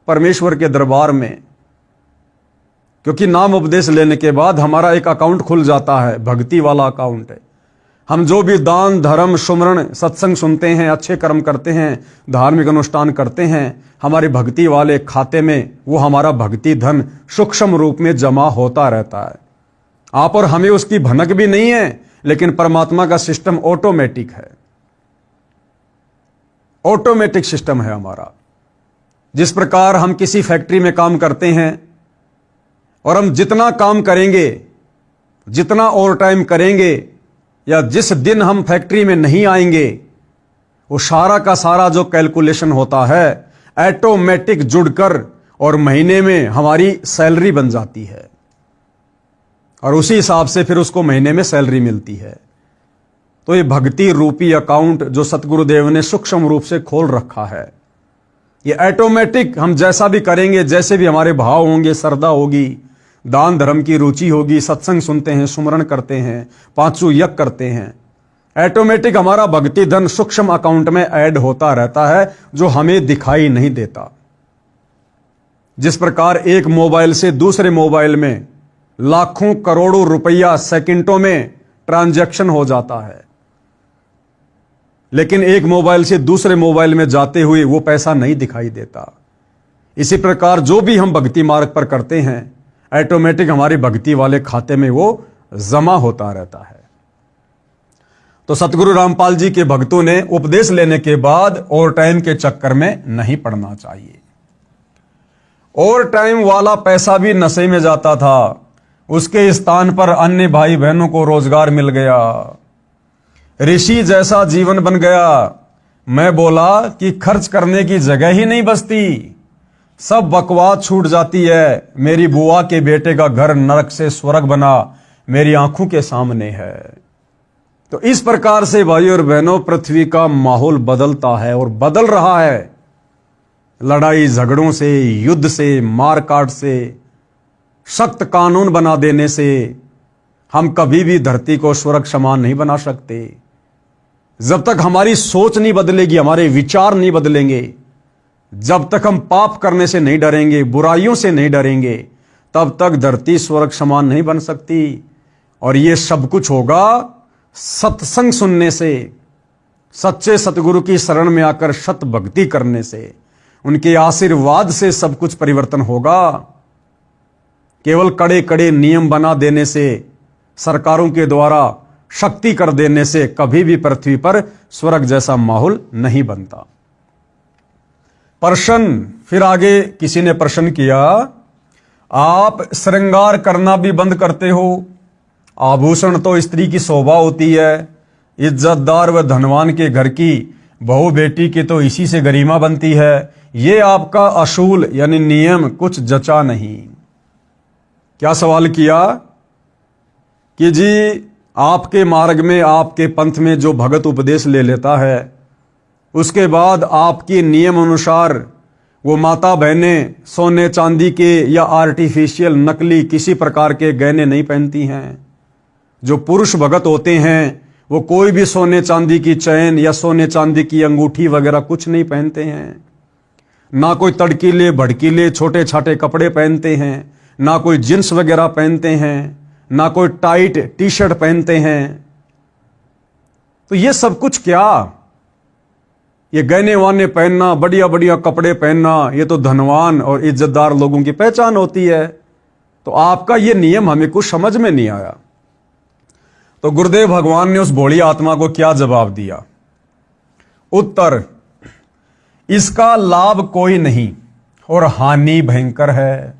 परमेश्वर के दरबार में। क्योंकि नाम उपदेश लेने के बाद हमारा एक अकाउंट खुल जाता है, भक्ति वाला अकाउंट है। हम जो भी दान धर्म सुमरण सत्संग सुनते हैं, अच्छे कर्म करते हैं, धार्मिक अनुष्ठान करते हैं, हमारे भक्ति वाले खाते में वो हमारा भक्ति धन सूक्ष्म रूप में जमा होता रहता है। आप और हमें उसकी भनक भी नहीं है, लेकिन परमात्मा का सिस्टम ऑटोमेटिक है, ऑटोमेटिक सिस्टम है हमारा। जिस प्रकार हम किसी फैक्ट्री में काम करते हैं और हम जितना काम करेंगे, जितना ओवर टाइम करेंगे, या जिस दिन हम फैक्ट्री में नहीं आएंगे वो सारा का सारा जो कैलकुलेशन होता है ऑटोमेटिक जुड़कर और महीने में हमारी सैलरी बन जाती है और उसी हिसाब से फिर उसको महीने में सैलरी मिलती है। तो ये भक्ति रूपी अकाउंट जो सतगुरुदेव ने सूक्ष्म रूप से खोल रखा है, ये ऑटोमेटिक हम जैसा भी करेंगे, जैसे भी हमारे भाव होंगे, श्रद्धा होगी, दान धर्म की रुचि होगी, सत्संग सुनते हैं, सुमरण करते हैं, पांचों यज्ञ करते हैं, ऑटोमेटिक हमारा भक्ति धन सूक्ष्म अकाउंट में ऐड होता रहता है जो हमें दिखाई नहीं देता। जिस प्रकार एक मोबाइल से दूसरे मोबाइल में लाखों करोड़ों रुपया सेकंडों में ट्रांजैक्शन हो जाता है, लेकिन एक मोबाइल से दूसरे मोबाइल में जाते हुए वो पैसा नहीं दिखाई देता। इसी प्रकार जो भी हम भक्ति मार्ग पर करते हैं ऑटोमेटिक हमारी भक्ति वाले खाते में वो जमा होता रहता है। तो सतगुरु रामपाल जी के भक्तों ने उपदेश लेने के बाद ओवर टाइम के चक्कर में नहीं पड़ना चाहिए। ओवर टाइम वाला पैसा भी नशे में जाता था, उसके स्थान पर अन्य भाई बहनों को रोजगार मिल गया, ऋषि जैसा जीवन बन गया। मैं बोला कि खर्च करने की जगह ही नहीं बचती, सब बकवास छूट जाती है। मेरी बुआ के बेटे का घर नरक से स्वर्ग बना मेरी आंखों के सामने है। तो इस प्रकार से भाई और बहनों पृथ्वी का माहौल बदलता है और बदल रहा है। लड़ाई झगड़ों से, युद्ध से, मारकाट से, सख्त कानून बना देने से हम कभी भी धरती को स्वर्ग समान नहीं बना सकते। जब तक हमारी सोच नहीं बदलेगी, हमारे विचार नहीं बदलेंगे, जब तक हम पाप करने से नहीं डरेंगे, बुराइयों से नहीं डरेंगे, तब तक धरती स्वर्ग समान नहीं बन सकती। और ये सब कुछ होगा सत्संग सुनने से, सच्चे सतगुरु की शरण में आकर सत भक्ति करने से, उनके आशीर्वाद से सब कुछ परिवर्तन होगा। केवल कड़े कड़े नियम बना देने से, सरकारों के द्वारा शक्ति कर देने से कभी भी पृथ्वी पर स्वर्ग जैसा माहौल नहीं बनता। प्रश्न फिर आगे किसी ने प्रश्न किया, आप श्रृंगार करना भी बंद करते हो? आभूषण तो स्त्री की शोभा होती है, इज्जतदार व धनवान के घर की बहू बेटी की तो इसी से गरिमा बनती है। ये आपका असूल यानी नियम कुछ जचा नहीं। क्या सवाल किया कि जी आपके मार्ग में, आपके पंथ में जो भगत उपदेश ले लेता है, उसके बाद आपके नियम अनुसार वो माता बहनें सोने चांदी के या आर्टिफिशियल नकली किसी प्रकार के गहने नहीं पहनती हैं। जो पुरुष भगत होते हैं वो कोई भी सोने चांदी की चैन या सोने चांदी की अंगूठी वगैरह कुछ नहीं पहनते हैं, ना कोई तड़कीले भड़कीले छोटे छाटे कपड़े पहनते हैं, ना कोई जींस वगैरह पहनते हैं, ना कोई टाइट टी शर्ट पहनते हैं। तो ये सब कुछ क्या, ये गहने वाने पहनना, बढ़िया बढ़िया कपड़े पहनना, ये तो धनवान और इज्जतदार लोगों की पहचान होती है। तो आपका ये नियम हमें कुछ समझ में नहीं आया। तो गुरुदेव भगवान ने उस भोली आत्मा को क्या जवाब दिया? उत्तर, इसका लाभ कोई नहीं और हानि भयंकर है।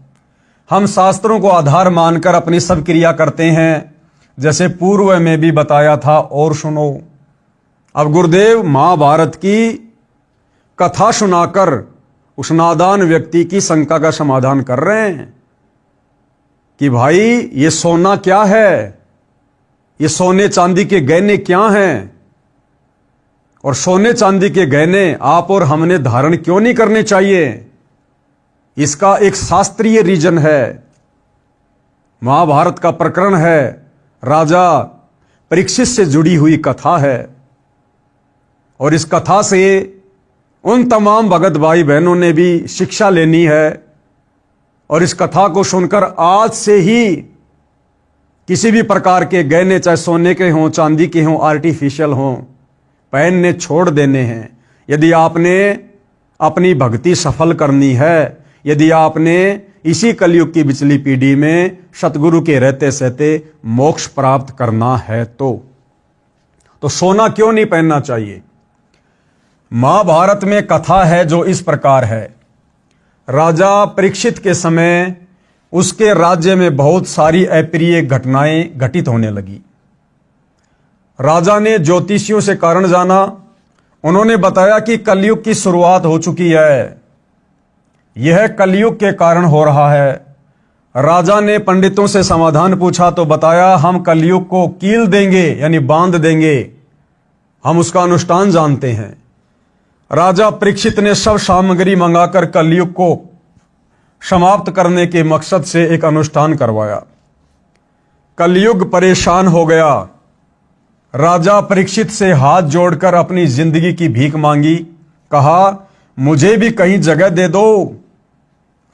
हम शास्त्रों को आधार मानकर अपनी सब क्रिया करते हैं, जैसे पूर्व में भी बताया था। और सुनो, अब गुरुदेव महाभारत की कथा सुनाकर उस नादान व्यक्ति की शंका का समाधान कर रहे हैं कि भाई ये सोना क्या है, ये सोने चांदी के गहने क्या हैं, और सोने चांदी के गहने आप और हमने धारण क्यों नहीं करने चाहिए। इसका एक शास्त्रीय रीजन है। महाभारत का प्रकरण है, राजा परीक्षित से जुड़ी हुई कथा है। और इस कथा से उन तमाम भगत भाई बहनों ने भी शिक्षा लेनी है। और इस कथा को सुनकर आज से ही किसी भी प्रकार के गहने, चाहे सोने के हों, चांदी के हों, आर्टिफिशियल हों, पहनने छोड़ देने हैं। यदि आपने अपनी भक्ति सफल करनी है, यदि आपने इसी कलयुग की पिछली पीढ़ी में सतगुरु के रहते सहते मोक्ष प्राप्त करना है तो सोना क्यों नहीं पहनना चाहिए। महाभारत में कथा है जो इस प्रकार है। राजा परीक्षित के समय उसके राज्य में बहुत सारी अप्रिय घटनाएं घटित होने लगी। राजा ने ज्योतिषियों से कारण जाना उन्होंने बताया कि कलयुग की शुरुआत हो चुकी है, यह कलयुग के कारण हो रहा है। राजा ने पंडितों से समाधान पूछा तो बताया, हम कलयुग को कील देंगे यानी बांध देंगे, हम उसका अनुष्ठान जानते हैं। राजा परीक्षित ने सब सामग्री मंगाकर कलयुग को समाप्त करने के मकसद से एक अनुष्ठान करवाया। कलयुग परेशान हो गया। राजा परीक्षित से हाथ जोड़कर अपनी जिंदगी की भीख मांगी, कहा मुझे भी कहीं जगह दे दो।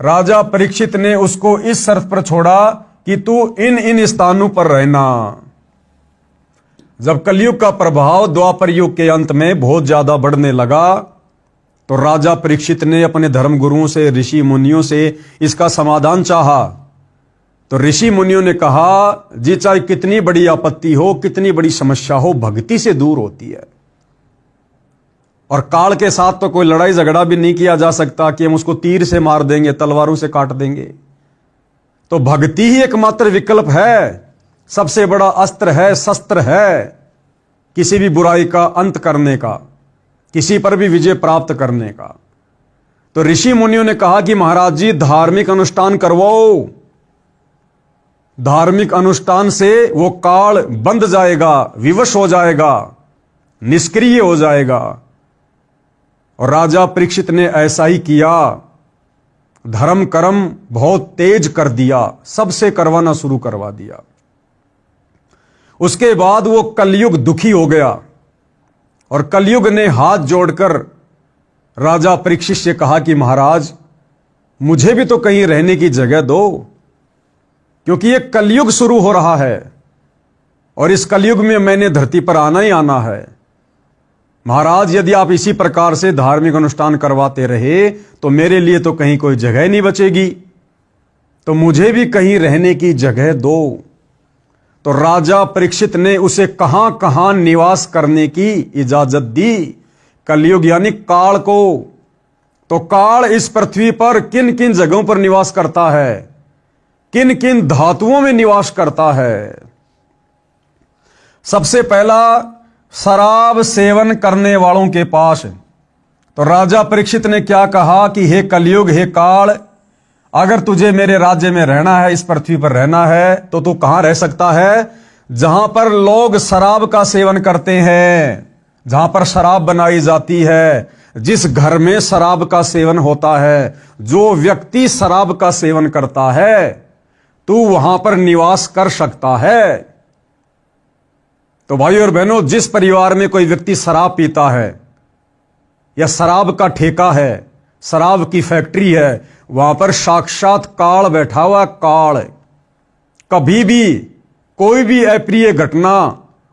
राजा परीक्षित ने उसको इस शर्त पर छोड़ा कि तू इन इन स्थानों पर रहना। जब कलयुग का प्रभाव द्वापर युग के अंत में बहुत ज्यादा बढ़ने लगा तो राजा परीक्षित ने अपने धर्म गुरुओं से, ऋषि मुनियों से इसका समाधान चाहा। तो ऋषि मुनियों ने कहा, जी चाहे कितनी बड़ी आपत्ति हो, कितनी बड़ी समस्या हो, भक्ति से दूर होती है। और काल के साथ तो कोई लड़ाई झगड़ा भी नहीं किया जा सकता कि हम उसको तीर से मार देंगे, तलवारों से काट देंगे। तो भक्ति ही एकमात्र विकल्प है, सबसे बड़ा अस्त्र है, शस्त्र है किसी भी बुराई का अंत करने का, किसी पर भी विजय प्राप्त करने का। तो ऋषि मुनियों ने कहा कि महाराज जी धार्मिक अनुष्ठान करवाओ, धार्मिक अनुष्ठान से वो काल बंध जाएगा, विवश हो जाएगा, निष्क्रिय हो जाएगा। और राजा परीक्षित ने ऐसा ही किया, धर्म कर्म बहुत तेज कर दिया, सबसे करवाना शुरू करवा दिया। उसके बाद वो कलयुग दुखी हो गया और कलयुग ने हाथ जोड़कर राजा परीक्षित से कहा कि महाराज मुझे भी तो कहीं रहने की जगह दो, क्योंकि ये कलयुग शुरू हो रहा है और इस कलयुग में मैंने धरती पर आना ही आना है। महाराज यदि आप इसी प्रकार से धार्मिक अनुष्ठान करवाते रहे तो मेरे लिए तो कहीं कोई जगह नहीं बचेगी, तो मुझे भी कहीं रहने की जगह दो। तो राजा परीक्षित ने उसे कहां कहां निवास करने की इजाजत दी, कलयुग यानी काल को। तो काल इस पृथ्वी पर किन किन जगहों पर निवास करता है, किन किन धातुओं में निवास करता है। सबसे पहला शराब सेवन करने वालों के पास। तो राजा परीक्षित ने क्या कहा कि हे कलयुग, हे काल, अगर तुझे मेरे राज्य में रहना है, इस पृथ्वी पर रहना है, तो तू कहां रह सकता है? जहां पर लोग शराब का सेवन करते हैं, जहां पर शराब बनाई जाती है, जिस घर में शराब का सेवन होता है, जो व्यक्ति शराब का सेवन करता है, तू वहां पर निवास कर सकता है। तो भाई और बहनों, जिस परिवार में कोई व्यक्ति शराब पीता है या शराब का ठेका है, शराब की फैक्ट्री है, वहां पर साक्षात काल बैठा हुआ। काल कभी भी कोई भी अप्रिय घटना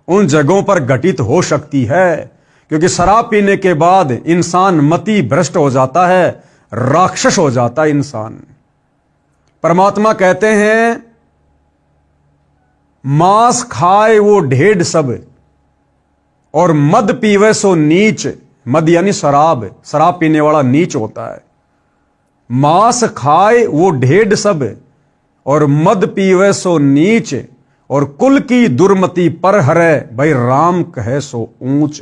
उन जगहों पर घटित हो सकती है, क्योंकि शराब पीने के बाद इंसान मति भ्रष्ट हो जाता है, राक्षस हो जाता है इंसान। परमात्मा कहते हैं, मांस खाए वो ढेढ़ सब और मद पीवे सो नीच। मद यानी शराब, शराब पीने वाला नीच होता है। मांस खाए वो ढेढ़ सब और मद पीवे सो नीच, और कुल की दुर्मति पर हरे भाई राम कहे सो ऊंच।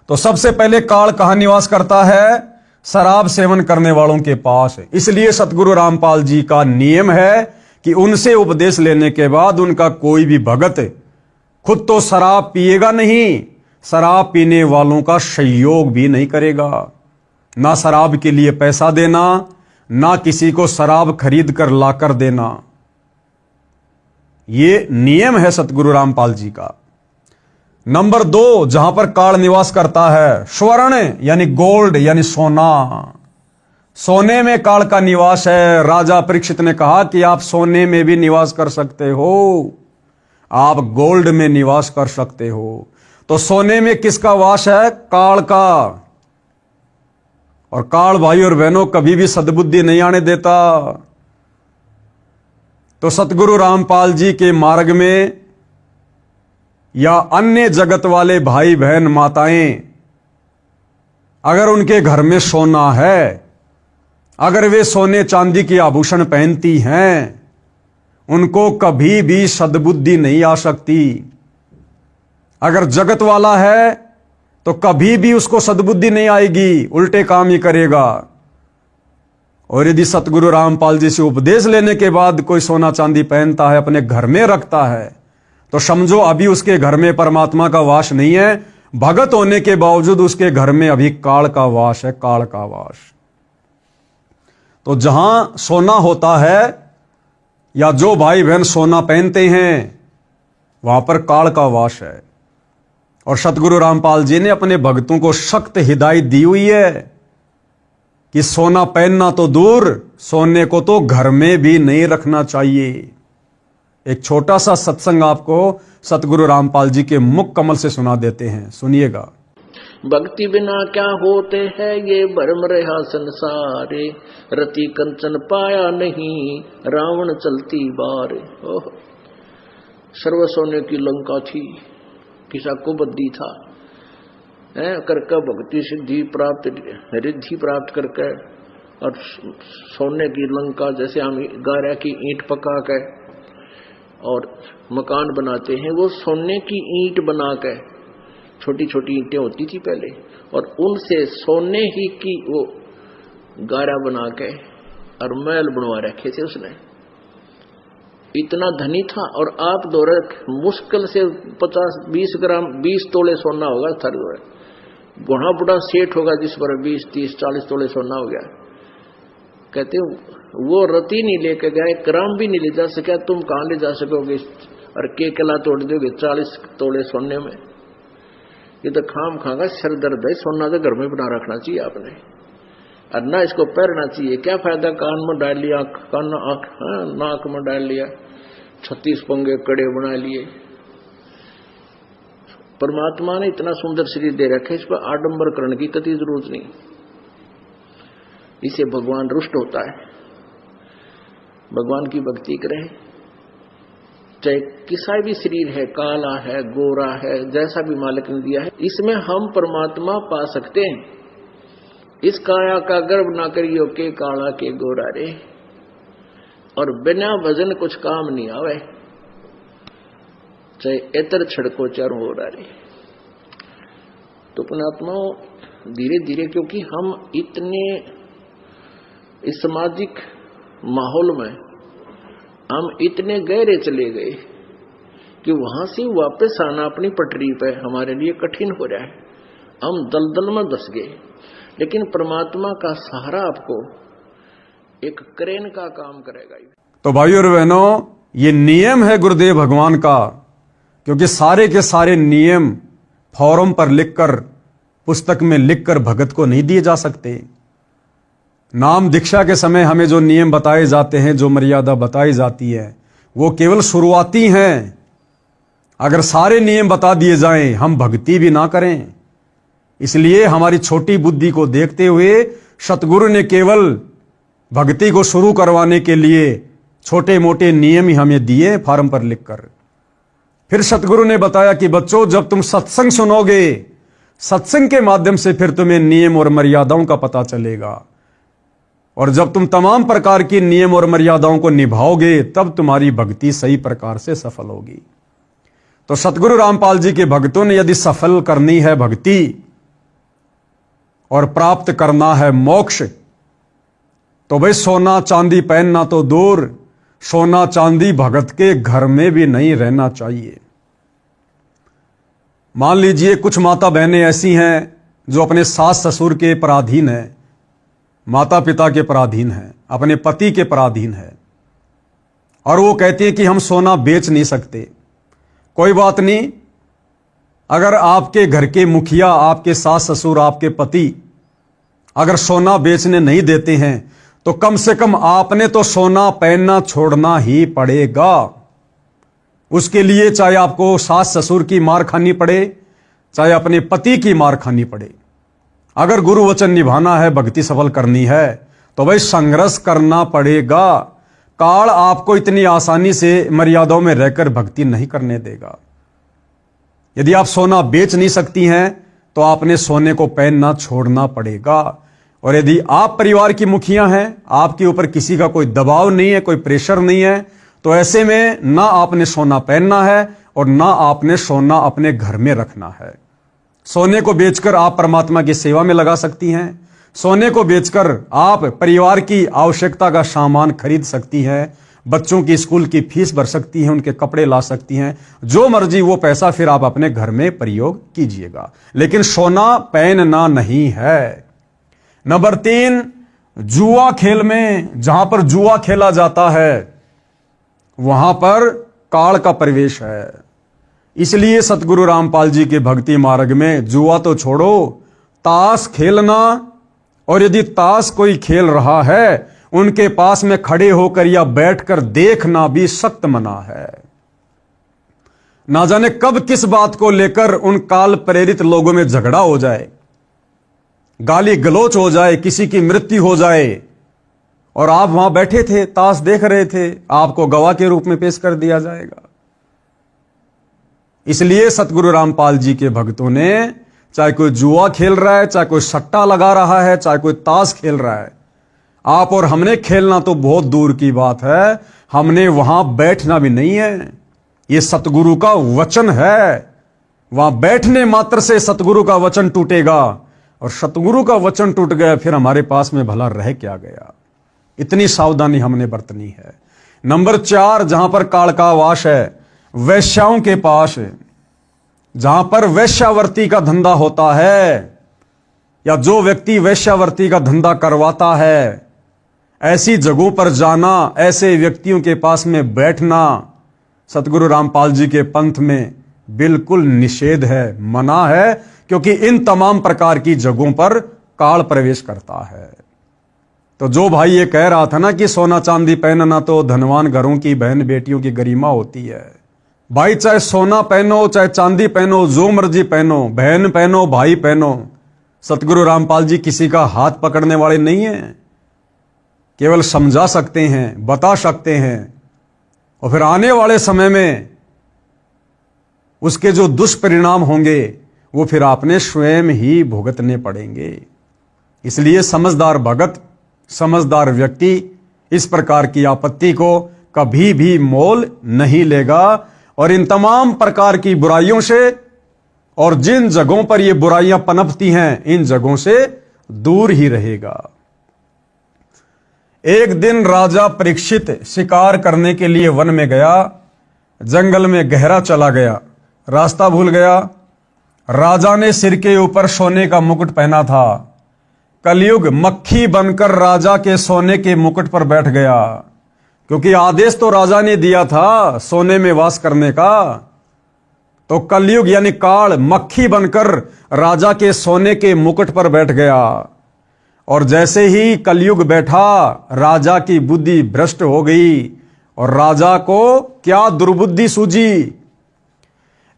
तो सबसे पहले काल कहां निवास करता है? शराब सेवन करने वालों के पास। इसलिए सतगुरु रामपाल जी का नियम है कि उनसे उपदेश लेने के बाद उनका कोई भी भगत खुद तो शराब पिएगा नहीं, शराब पीने वालों का सहयोग भी नहीं करेगा। ना शराब के लिए पैसा देना, ना किसी को शराब खरीद कर लाकर देना। ये नियम है सतगुरु रामपाल जी का। नंबर 2, जहां पर काल निवास करता है, स्वर्ण यानी गोल्ड यानी सोना। सोने में काल का निवास है। राजा परीक्षित ने कहा कि आप सोने में भी निवास कर सकते हो, आप गोल्ड में निवास कर सकते हो। तो सोने में किसका वास है? काल का। और काल भाई और बहनों कभी भी सद्बुद्धि नहीं आने देता। तो सतगुरु रामपाल जी के मार्ग में या अन्य जगत वाले भाई बहन माताएं, अगर उनके घर में सोना है, अगर वे सोने चांदी के आभूषण पहनती हैं, उनको कभी भी सद्बुद्धि नहीं आ सकती। अगर जगत वाला है तो कभी भी उसको सद्बुद्धि नहीं आएगी, उल्टे काम ही करेगा। और यदि सतगुरु रामपाल जी से उपदेश लेने के बाद कोई सोना चांदी पहनता है, अपने घर में रखता है, तो समझो अभी उसके घर में परमात्मा का वास नहीं है। भगत होने के बावजूद उसके घर में अभी काल का वास है, काल का वास। तो जहां सोना होता है या जो भाई बहन सोना पहनते हैं, वहां पर काल का वास है। और सतगुरु रामपाल जी ने अपने भक्तों को सख्त हिदायत दी हुई है कि सोना पहनना तो दूर, सोने को तो घर में भी नहीं रखना चाहिए। एक छोटा सा सत्संग आपको सतगुरु रामपाल जी के मुख कमल से सुना देते हैं, सुनिएगा। भक्ति बिना क्या होते हैं ये भरम रहा संसारे, रति कंचन पाया नहीं रावण चलती बार। सर्व सोने की लंका थी, किसा को बद्दी था करके भक्ति सिद्धि प्राप्त रिद्धि प्राप्त करके, और सोने की लंका जैसे हम गारा की ईंट पका के और मकान बनाते हैं, वो सोने की ईंट बना के, छोटी छोटी ईंटें होती थी पहले, और उनसे सोने ही की वो गारा बना के और महल बनवा रखे थे उसने। इतना धनी था। और आप दौरे मुश्किल से 50-20 ग्राम 20 तोले सोना होगा थर दौरे, बड़ा बड़ा सेठ होगा जिस पर 20-30-40 तोले सोना हो गया। कहते वो रति नहीं लेके गया, एक ग्राम भी नहीं ले जा सका, तुम कहां ले जा सकोगे और के कला तोड़ दोगे 40 तोले सोने में। ये तो खाम खागा सर दर्द है। सोना तो घर में बना रखना चाहिए आपने, और ना इसको पहनना चाहिए। क्या फायदा, कान में डाल लिया, कान नाक में डाल लिया, 36 पंगे कड़े बना लिए। परमात्मा ने इतना सुंदर शरीर दे रखे, इस पर आडंबर करने की कति जरूरत नहीं। इसे भगवान रुष्ट होता है। भगवान की भक्ति करें, चाहे किसा भी शरीर है, काला है, गोरा है, जैसा भी मालिक ने दिया है, इसमें हम परमात्मा पा सकते हैं। इस काया का गर्व ना करियो के काला के गोरा रे, और बिना भजन कुछ काम नहीं आवे, चाहे एतर छड़को चारों हो रहे। तो पुणात्माओं धीरे धीरे, क्योंकि हम इतने इस सामाजिक माहौल में हम इतने गहरे चले गए कि वहां से वापस आना अपनी पटरी पे हमारे लिए कठिन हो रहा है। हम दलदल में धस गए। लेकिन परमात्मा का सहारा आपको एक क्रेन का काम करेगा। तो भाइयों और बहनों, ये नियम है गुरुदेव भगवान का, क्योंकि सारे के सारे नियम फॉर्म पर लिखकर, पुस्तक में लिखकर भगत को नहीं दिए जा सकते। नाम दीक्षा के समय हमें जो नियम बताए जाते हैं, जो मर्यादा बताई जाती है, वो केवल शुरुआती हैं। अगर सारे नियम बता दिए जाएं, हम भक्ति भी ना करें। इसलिए हमारी छोटी बुद्धि को देखते हुए सतगुरु ने केवल भक्ति को शुरू करवाने के लिए छोटे मोटे नियम ही हमें दिए फॉर्म पर लिखकर। फिर सतगुरु ने बताया कि बच्चों, जब तुम सत्संग सुनोगे, सत्संग के माध्यम से फिर तुम्हें नियम और मर्यादाओं का पता चलेगा, और जब तुम तमाम प्रकार की नियम और मर्यादाओं को निभाओगे, तब तुम्हारी भक्ति सही प्रकार से सफल होगी। तो सतगुरु रामपाल जी के भक्तों ने यदि सफल करनी है भक्ति और प्राप्त करना है मोक्ष, तो भाई सोना चांदी पहनना तो दूर, सोना चांदी भगत के घर में भी नहीं रहना चाहिए। मान लीजिए कुछ माता बहनें ऐसी हैं जो अपने सास ससुर के पराधीन है, माता पिता के पराधीन है, अपने पति के पराधीन है, और वो कहती है कि हम सोना बेच नहीं सकते। कोई बात नहीं, अगर आपके घर के मुखिया, आपके सास ससुर, आपके पति अगर सोना बेचने नहीं देते हैं, तो कम से कम आपने तो सोना पहनना छोड़ना ही पड़ेगा। उसके लिए चाहे आपको सास ससुर की मार खानी पड़े, चाहे अपने पति की मार खानी पड़े। अगर गुरु वचन निभाना है, भक्ति सफल करनी है, तो भाई संघर्ष करना पड़ेगा। काल आपको इतनी आसानी से मर्यादाओं में रहकर भक्ति नहीं करने देगा। यदि आप सोना बेच नहीं सकती हैं, तो आपने सोने को पहनना छोड़ना पड़ेगा। और यदि आप परिवार की मुखिया हैं, आपके ऊपर किसी का कोई दबाव नहीं है, कोई प्रेशर नहीं है, तो ऐसे में ना आपने सोना पहनना है और ना आपने सोना अपने घर में रखना है। सोने को बेचकर आप परमात्मा की सेवा में लगा सकती हैं। सोने को बेचकर आप परिवार की आवश्यकता का सामान खरीद सकती हैं, बच्चों की स्कूल की फीस भर सकती हैं, उनके कपड़े ला सकती हैं, जो मर्जी वो पैसा फिर आप अपने घर में प्रयोग कीजिएगा, लेकिन सोना पहनना नहीं है। नंबर 3, जुआ खेल में जहां पर जुआ खेला जाता है वहां पर काल का प्रवेश है। इसलिए सतगुरु रामपाल जी के भक्ति मार्ग में जुआ तो छोड़ो, ताश खेलना, और यदि ताश कोई खेल रहा है उनके पास में खड़े होकर या बैठकर देखना भी सख्त मना है। ना जाने कब किस बात को लेकर उन काल प्रेरित लोगों में झगड़ा हो जाए, गाली गलोच हो जाए, किसी की मृत्यु हो जाए, और आप वहां बैठे थे, ताश देख रहे थे, आपको गवाह के रूप में पेश कर दिया जाएगा। इसलिए सतगुरु रामपाल जी के भक्तों ने, चाहे कोई जुआ खेल रहा है, चाहे कोई सट्टा लगा रहा है, चाहे कोई ताश खेल रहा है, आप और हमने खेलना तो बहुत दूर की बात है, हमने वहां बैठना भी नहीं है। यह सतगुरु का वचन है, वहां बैठने मात्र से सतगुरु का वचन टूटेगा, और सतगुरु का वचन टूट गया फिर हमारे पास में भला रह क्या गया। इतनी सावधानी हमने बरतनी है। नंबर 4, जहां पर काल का वास है, वैश्याओं के पास, जहां पर वैश्यावर्ती का धंधा होता है या जो व्यक्ति वैश्यावर्ती का धंधा करवाता है, ऐसी जगहों पर जाना, ऐसे व्यक्तियों के पास में बैठना सतगुरु रामपाल जी के पंथ में बिल्कुल निषेध है, मना है, क्योंकि इन तमाम प्रकार की जगहों पर काल प्रवेश करता है। तो जो भाई ये कह रहा था ना कि सोना चांदी पहनना तो धनवान घरों की बहन बेटियों की गरिमा होती है, भाई चाहे सोना पहनो, चाहे चांदी पहनो, जो मर्जी पहनो, बहन पहनो, भाई पहनो, सतगुरु रामपाल जी किसी का हाथ पकड़ने वाले नहीं हैं, केवल समझा सकते हैं, बता सकते हैं, और फिर आने वाले समय में उसके जो दुष्परिणाम होंगे वो फिर आपने स्वयं ही भुगतने पड़ेंगे। इसलिए समझदार भगत, समझदार व्यक्ति इस प्रकार की आपत्ति को कभी भी मोल नहीं लेगा, और इन तमाम प्रकार की बुराइयों से और जिन जगहों पर ये बुराइयां पनपती हैं, इन जगहों से दूर ही रहेगा। एक दिन राजा परीक्षित शिकार करने के लिए वन में गया, जंगल में गहरा चला गया, रास्ता भूल गया। राजा ने सिर के ऊपर सोने का मुकुट पहना था। कलयुग मक्खी बनकर राजा के सोने के मुकुट पर बैठ गया, क्योंकि आदेश तो राजा ने दिया था सोने में वास करने का। तो कलयुग यानी काल मक्खी बनकर राजा के सोने के मुकुट पर बैठ गया, और जैसे ही कलयुग बैठा राजा की बुद्धि भ्रष्ट हो गई, और राजा को क्या दुर्बुद्धि सूझी।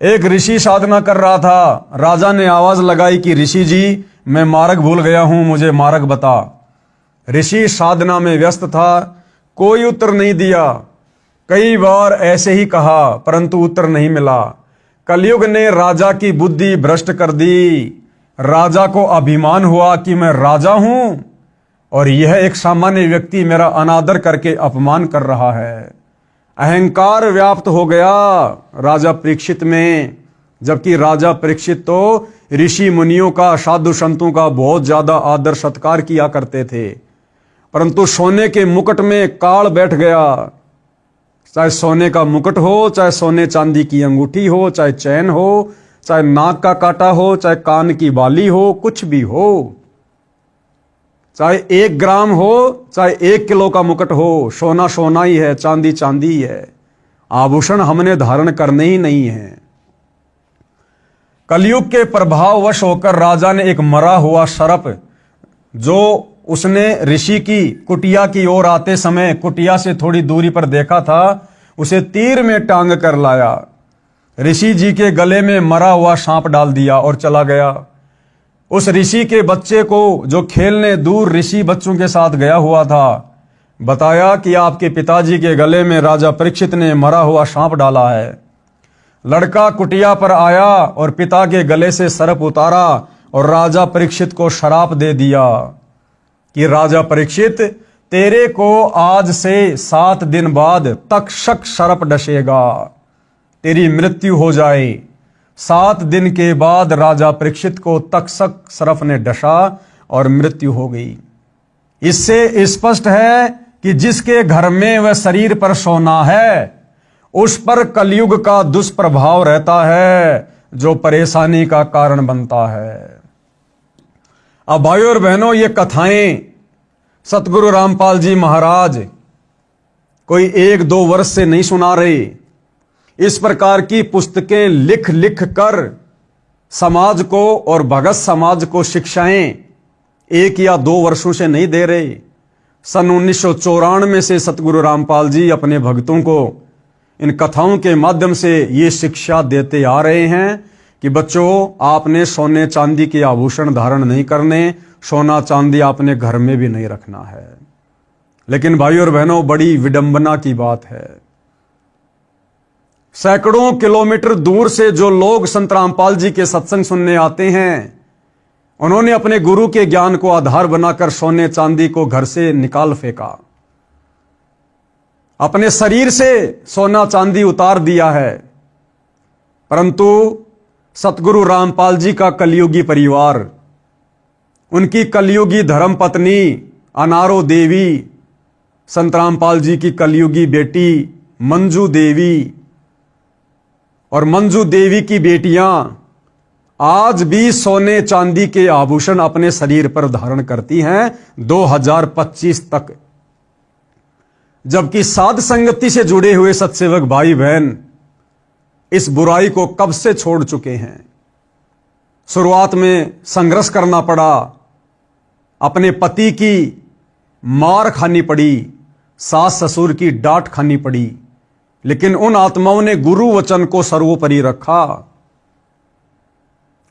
एक ऋषि साधना कर रहा था, राजा ने आवाज लगाई कि ऋषि जी मैं मार्ग भूल गया हूं, मुझे मार्ग बता। ऋषि साधना में व्यस्त था, कोई उत्तर नहीं दिया। कई बार ऐसे ही कहा परंतु उत्तर नहीं मिला। कलयुग ने राजा की बुद्धि भ्रष्ट कर दी। राजा को अभिमान हुआ कि मैं राजा हूं और यह एक सामान्य व्यक्ति मेरा अनादर करके अपमान कर रहा है। अहंकार व्याप्त हो गया राजा परीक्षित में, जबकि राजा परीक्षित तो ऋषि मुनियों का, साधु संतों का बहुत ज्यादा आदर सत्कार किया करते थे, परंतु सोने के मुकुट में काल बैठ गया। चाहे सोने का मुकुट हो, चाहे सोने चांदी की अंगूठी हो, चाहे चैन हो, चाहे नाक का कांटा हो, चाहे कान की बाली हो, कुछ भी हो, चाहे 1 ग्राम हो, चाहे 1 किलो का मुकुट हो, सोना सोना ही है, चांदी चांदी ही है। आभूषण हमने धारण करने ही नहीं है। कलयुग के प्रभाववश होकर राजा ने एक मरा हुआ सर्प, जो उसने ऋषि की कुटिया की ओर आते समय कुटिया से थोड़ी दूरी पर देखा था, उसे तीर में टांग कर लाया, ऋषि जी के गले में मरा हुआ सांप डाल दिया और चला गया। उस ऋषि के बच्चे को, जो खेलने दूर ऋषि बच्चों के साथ गया हुआ था, बताया कि आपके पिताजी के गले में राजा परीक्षित ने मरा हुआ सांप डाला है। लड़का कुटिया पर आया और पिता के गले से सर्प उतारा और राजा परीक्षित को श्राप दे दिया कि राजा परीक्षित, तेरे को आज से 7 दिन बाद तक्षक सर्प डसेगा, तेरी मृत्यु हो जाए। 7 दिन के बाद राजा परीक्षित को तक्षक सर्प ने डसा और मृत्यु हो गई। इससे स्पष्ट है कि जिसके घर में वह शरीर पर सोना है उस पर कलयुग का दुष्प्रभाव रहता है, जो परेशानी का कारण बनता है। अब भाइयों और बहनों, ये कथाएं सतगुरु रामपाल जी महाराज कोई 1-2 वर्ष से नहीं सुना रहे। इस प्रकार की पुस्तकें लिख लिख कर समाज को और भगत समाज को शिक्षाएं 1 या 2 वर्षों से नहीं दे रहे। सन 1994 से सतगुरु रामपाल जी अपने भक्तों को इन कथाओं के माध्यम से ये शिक्षा देते आ रहे हैं कि बच्चों, आपने सोने चांदी के आभूषण धारण नहीं करने, सोना चांदी आपने घर में भी नहीं रखना है। लेकिन भाइयों और बहनों, बड़ी विडंबना की बात है, सैकड़ों किलोमीटर दूर से जो लोग संत रामपाल जी के सत्संग सुनने आते हैं, उन्होंने अपने गुरु के ज्ञान को आधार बनाकर सोने चांदी को घर से निकाल फेंका, अपने शरीर से सोना चांदी उतार दिया है। परंतु सतगुरु रामपाल जी का कलयुगी परिवार, उनकी कलयुगी धर्मपत्नी अनारो देवी, संत रामपाल जी की कलयुगी बेटी मंजू देवी और मंजू देवी की बेटियां आज भी सोने चांदी के आभूषण अपने शरीर पर धारण करती हैं 2025 तक। जबकि साध संगति से जुड़े हुए सत्सेवक भाई बहन इस बुराई को कब से छोड़ चुके हैं। शुरुआत में संघर्ष करना पड़ा, अपने पति की मार खानी पड़ी, सास ससुर की डांट खानी पड़ी, लेकिन उन आत्माओं ने गुरु वचन को सर्वोपरि रखा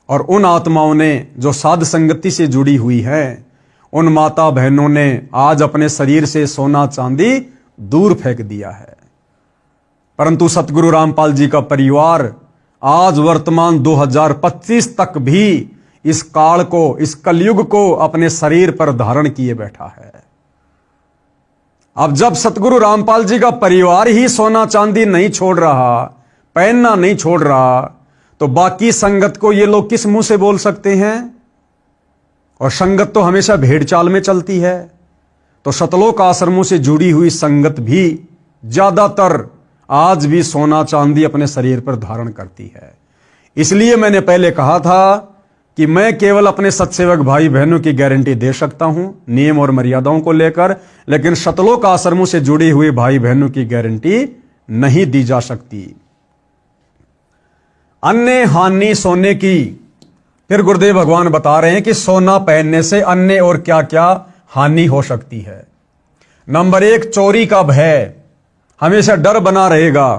और उन आत्माओं ने जो साध संगति से जुड़ी हुई है, उन माता बहनों ने आज अपने शरीर से सोना चांदी दूर फेंक दिया है। परंतु सतगुरु रामपाल जी का परिवार आज वर्तमान 2025 तक भी इस काल को, इस कलयुग को अपने शरीर पर धारण किए बैठा है। अब जब सतगुरु रामपाल जी का परिवार ही सोना चांदी नहीं छोड़ रहा, पहनना नहीं छोड़ रहा, तो बाकी संगत को ये लोग किस मुंह से बोल सकते हैं। और संगत तो हमेशा भेड़ चाल में चलती है, तो सतलोक आश्रमों से जुड़ी हुई संगत भी ज्यादातर आज भी सोना चांदी अपने शरीर पर धारण करती है। इसलिए मैंने पहले कहा था कि मैं केवल अपने सत्सेवक भाई बहनों की गारंटी दे सकता हूं नियम और मर्यादाओं को लेकर, लेकिन सतलोक आश्रमों से जुड़े हुए भाई बहनों की गारंटी नहीं दी जा सकती। अन्य हानि सोने की, फिर गुरुदेव भगवान बता रहे हैं कि सोना पहनने से अन्य और क्या क्या हानि हो सकती है। नंबर 1, चोरी का भय, हमेशा डर बना रहेगा,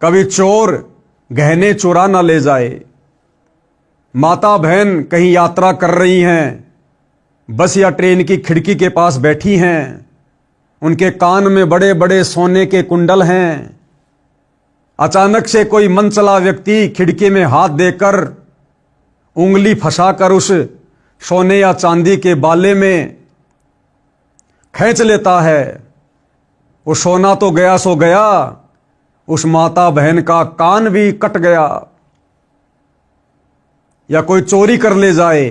कभी चोर गहने चुरा ना ले जाए। माता बहन कहीं यात्रा कर रही हैं, बस या ट्रेन की खिड़की के पास बैठी हैं, उनके कान में बड़े बड़े सोने के कुंडल हैं, अचानक से कोई मनचला व्यक्ति खिड़की में हाथ देकर उंगली फंसाकर उस सोने या चांदी के बाले में खींच लेता है। वो सोना तो गया सो गया, उस माता बहन का कान भी कट गया। या कोई चोरी कर ले जाए,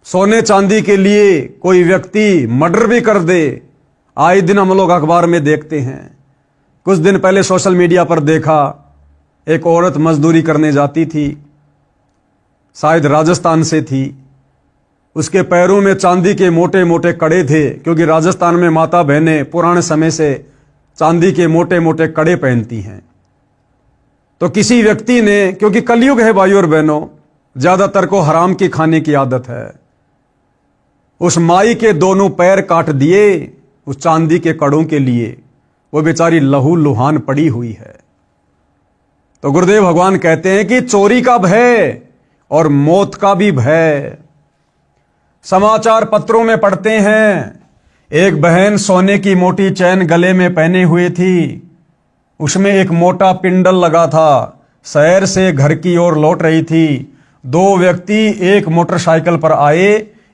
सोने चांदी के लिए कोई व्यक्ति मर्डर भी कर दे। आए दिन हम लोग अखबार में देखते हैं। कुछ दिन पहले सोशल मीडिया पर देखा, एक औरत मजदूरी करने जाती थी, शायद राजस्थान से थी, उसके पैरों में चांदी के मोटे मोटे कड़े थे, क्योंकि राजस्थान में माता बहनें पुराने समय से चांदी के मोटे मोटे कड़े पहनती हैं। तो किसी व्यक्ति ने, क्योंकि कलयुग है भाइयों और बहनों, ज्यादातर को हराम की खाने की आदत है, उस माई के दोनों पैर काट दिए उस चांदी के कड़ों के लिए। वो बेचारी लहू लुहान पड़ी हुई है। तो गुरुदेव भगवान कहते हैं कि चोरी का भय और मौत का भी भय। समाचार पत्रों में पढ़ते हैं, एक बहन सोने की मोटी चैन गले में पहने हुए थी, उसमें एक मोटा पिंडल लगा था, शहर से घर की ओर लौट रही थी। 2 व्यक्ति एक मोटरसाइकिल पर आए,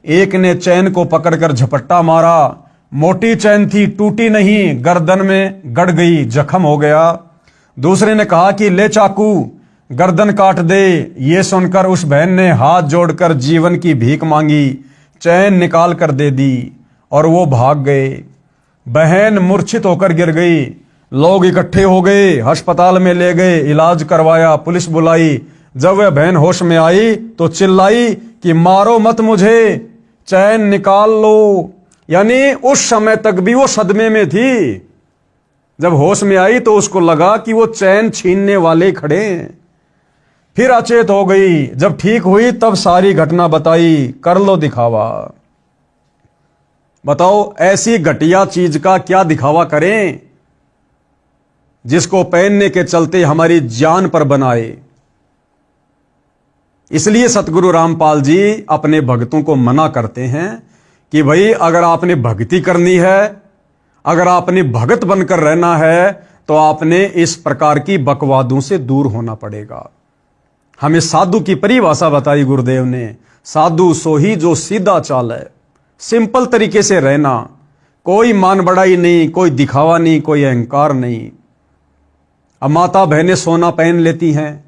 एक ने चैन को पकड़कर झपट्टा मारा, मोटी चैन थी, टूटी नहीं, गर्दन में गड़ गई, जख्म हो गया। दूसरे ने कहा कि ले चाकू, गर्दन काट दे। ये सुनकर उस बहन ने हाथ जोड़कर जीवन की भीख मांगी, चैन निकाल कर दे दी और वो भाग गए। बहन मूर्छित होकर गिर गई। लोग इकट्ठे हो गए, अस्पताल में ले गए, इलाज करवाया, पुलिस बुलाई। जब वह बहन होश में आई तो चिल्लाई कि मारो मत मुझे, चैन निकाल लो। यानी उस समय तक भी वो सदमे में थी। जब होश में आई तो उसको लगा कि वो चैन छीनने वाले खड़े हैं। फिर अचेत हो गई। जब ठीक हुई तब सारी घटना बताई। कर लो दिखावा। बताओ ऐसी घटिया चीज का क्या दिखावा करें जिसको पहनने के चलते हमारी जान पर बनाए। इसलिए सतगुरु रामपाल जी अपने भक्तों को मना करते हैं कि भाई अगर आपने भक्ति करनी है, अगर आपने भगत बनकर रहना है तो आपने इस प्रकार की बकवादों से दूर होना पड़ेगा। हमें साधु की परिभाषा बताई गुरुदेव ने। साधु सोही जो सीधा चाल है, सिंपल तरीके से रहना, कोई मान बढ़ाई नहीं, कोई दिखावा नहीं, कोई अहंकार नहीं। अब माता बहनें सोना पहन लेती हैं,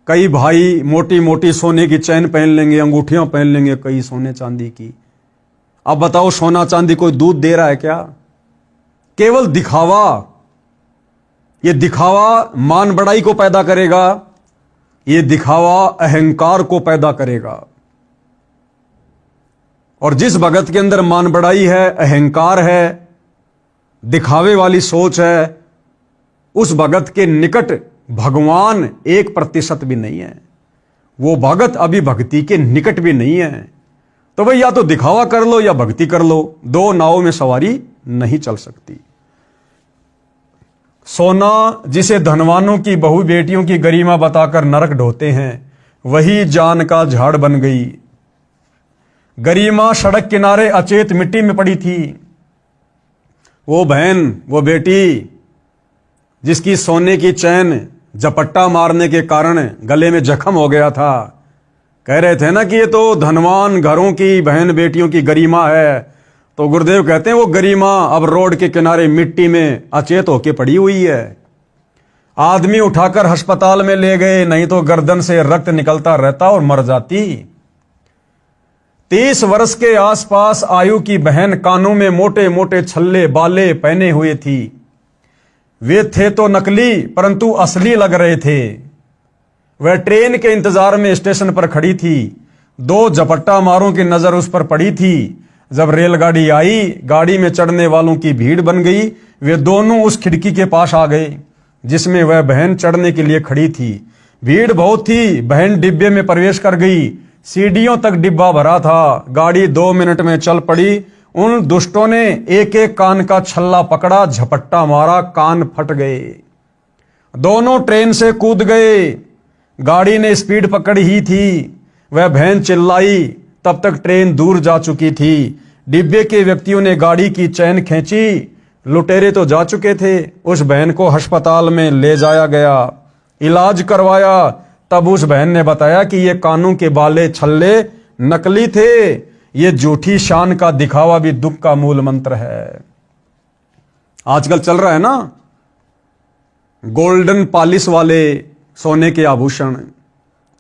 कई भाई मोटी मोटी सोने की चैन पहन लेंगे, अंगूठियां पहन लेंगे कई सोने चांदी की। अब बताओ सोना चांदी कोई दूध दे रहा है क्या? केवल दिखावा। ये दिखावा मान बढ़ाई को पैदा करेगा, ये दिखावा अहंकार को पैदा करेगा। और जिस भगत के अंदर मान बढ़ाई है, अहंकार है, दिखावे वाली सोच है, उस भगत के निकट भगवान 1% भी नहीं है। वो भगत अभी भक्ति के निकट भी नहीं है। तो भाई या तो दिखावा कर लो या भक्ति कर लो, दो नावों में सवारी नहीं चल सकती। सोना जिसे धनवानों की बहु बेटियों की गरिमा बताकर नरक ढोते हैं, वही जान का झाड़ बन गई। गरिमा सड़क किनारे अचेत मिट्टी में पड़ी थी। वो बहन, वो बेटी जिसकी सोने की चैन झपट्टा मारने के कारण गले में जख्म हो गया था, कह रहे थे ना कि ये तो धनवान घरों की बहन बेटियों की गरिमा है। तो गुरुदेव कहते हैं वो गरिमा अब रोड के किनारे मिट्टी में अचेत होके पड़ी हुई है। आदमी उठाकर अस्पताल में ले गए, नहीं तो गर्दन से रक्त निकलता रहता और मर जाती। 30 वर्ष के आसपास आयु की बहन कानों में मोटे मोटे छल्ले बाले पहने हुए थी। वे थे तो नकली परंतु असली लग रहे थे। वह ट्रेन के इंतजार में स्टेशन पर खड़ी थी। 2 झपट्टा मारों की नजर उस पर पड़ी थी। जब रेलगाड़ी आई, गाड़ी में चढ़ने वालों की भीड़ बन गई। वे दोनों उस खिड़की के पास आ गए जिसमें वह बहन चढ़ने के लिए खड़ी थी। भीड़ बहुत थी। बहन डिब्बे में प्रवेश कर गई। सीढ़ियों तक डिब्बा भरा था। गाड़ी 2 मिनट में चल पड़ी। उन दुष्टों ने एक एक कान का छल्ला पकड़ा, झपट्टा मारा, कान फट गए। दोनों ट्रेन से कूद गए। गाड़ी ने स्पीड पकड़ी ही थी। वह बहन चिल्लाई, तब तक ट्रेन दूर जा चुकी थी। डिब्बे के व्यक्तियों ने गाड़ी की चैन खींची। लुटेरे तो जा चुके थे। उस बहन को अस्पताल में ले जाया गया, इलाज करवाया। तब उस बहन ने बताया कि ये कानों के बाले छल्ले नकली थे। ये झूठी शान का दिखावा भी दुख का मूल मंत्र है। आजकल चल रहा है ना गोल्डन पॉलिश वाले सोने के आभूषण,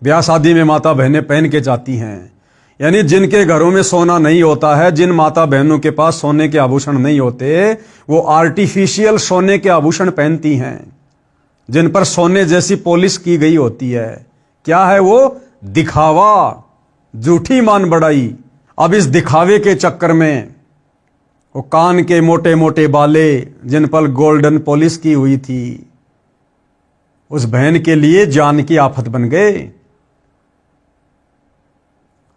ब्याह शादी में माता बहनें पहन के जाती हैं। यानी जिनके घरों में सोना नहीं होता है, जिन माता बहनों के पास सोने के आभूषण नहीं होते, वो आर्टिफिशियल सोने के आभूषण पहनती हैं जिन पर सोने जैसी पॉलिश की गई होती है। क्या है वो? दिखावा, झूठी मान बढ़ाई। अब इस दिखावे के चक्कर में वो कान के मोटे मोटे बाले जिन पर गोल्डन पॉलिश की हुई थी, उस बहन के लिए जान की आफत बन गए।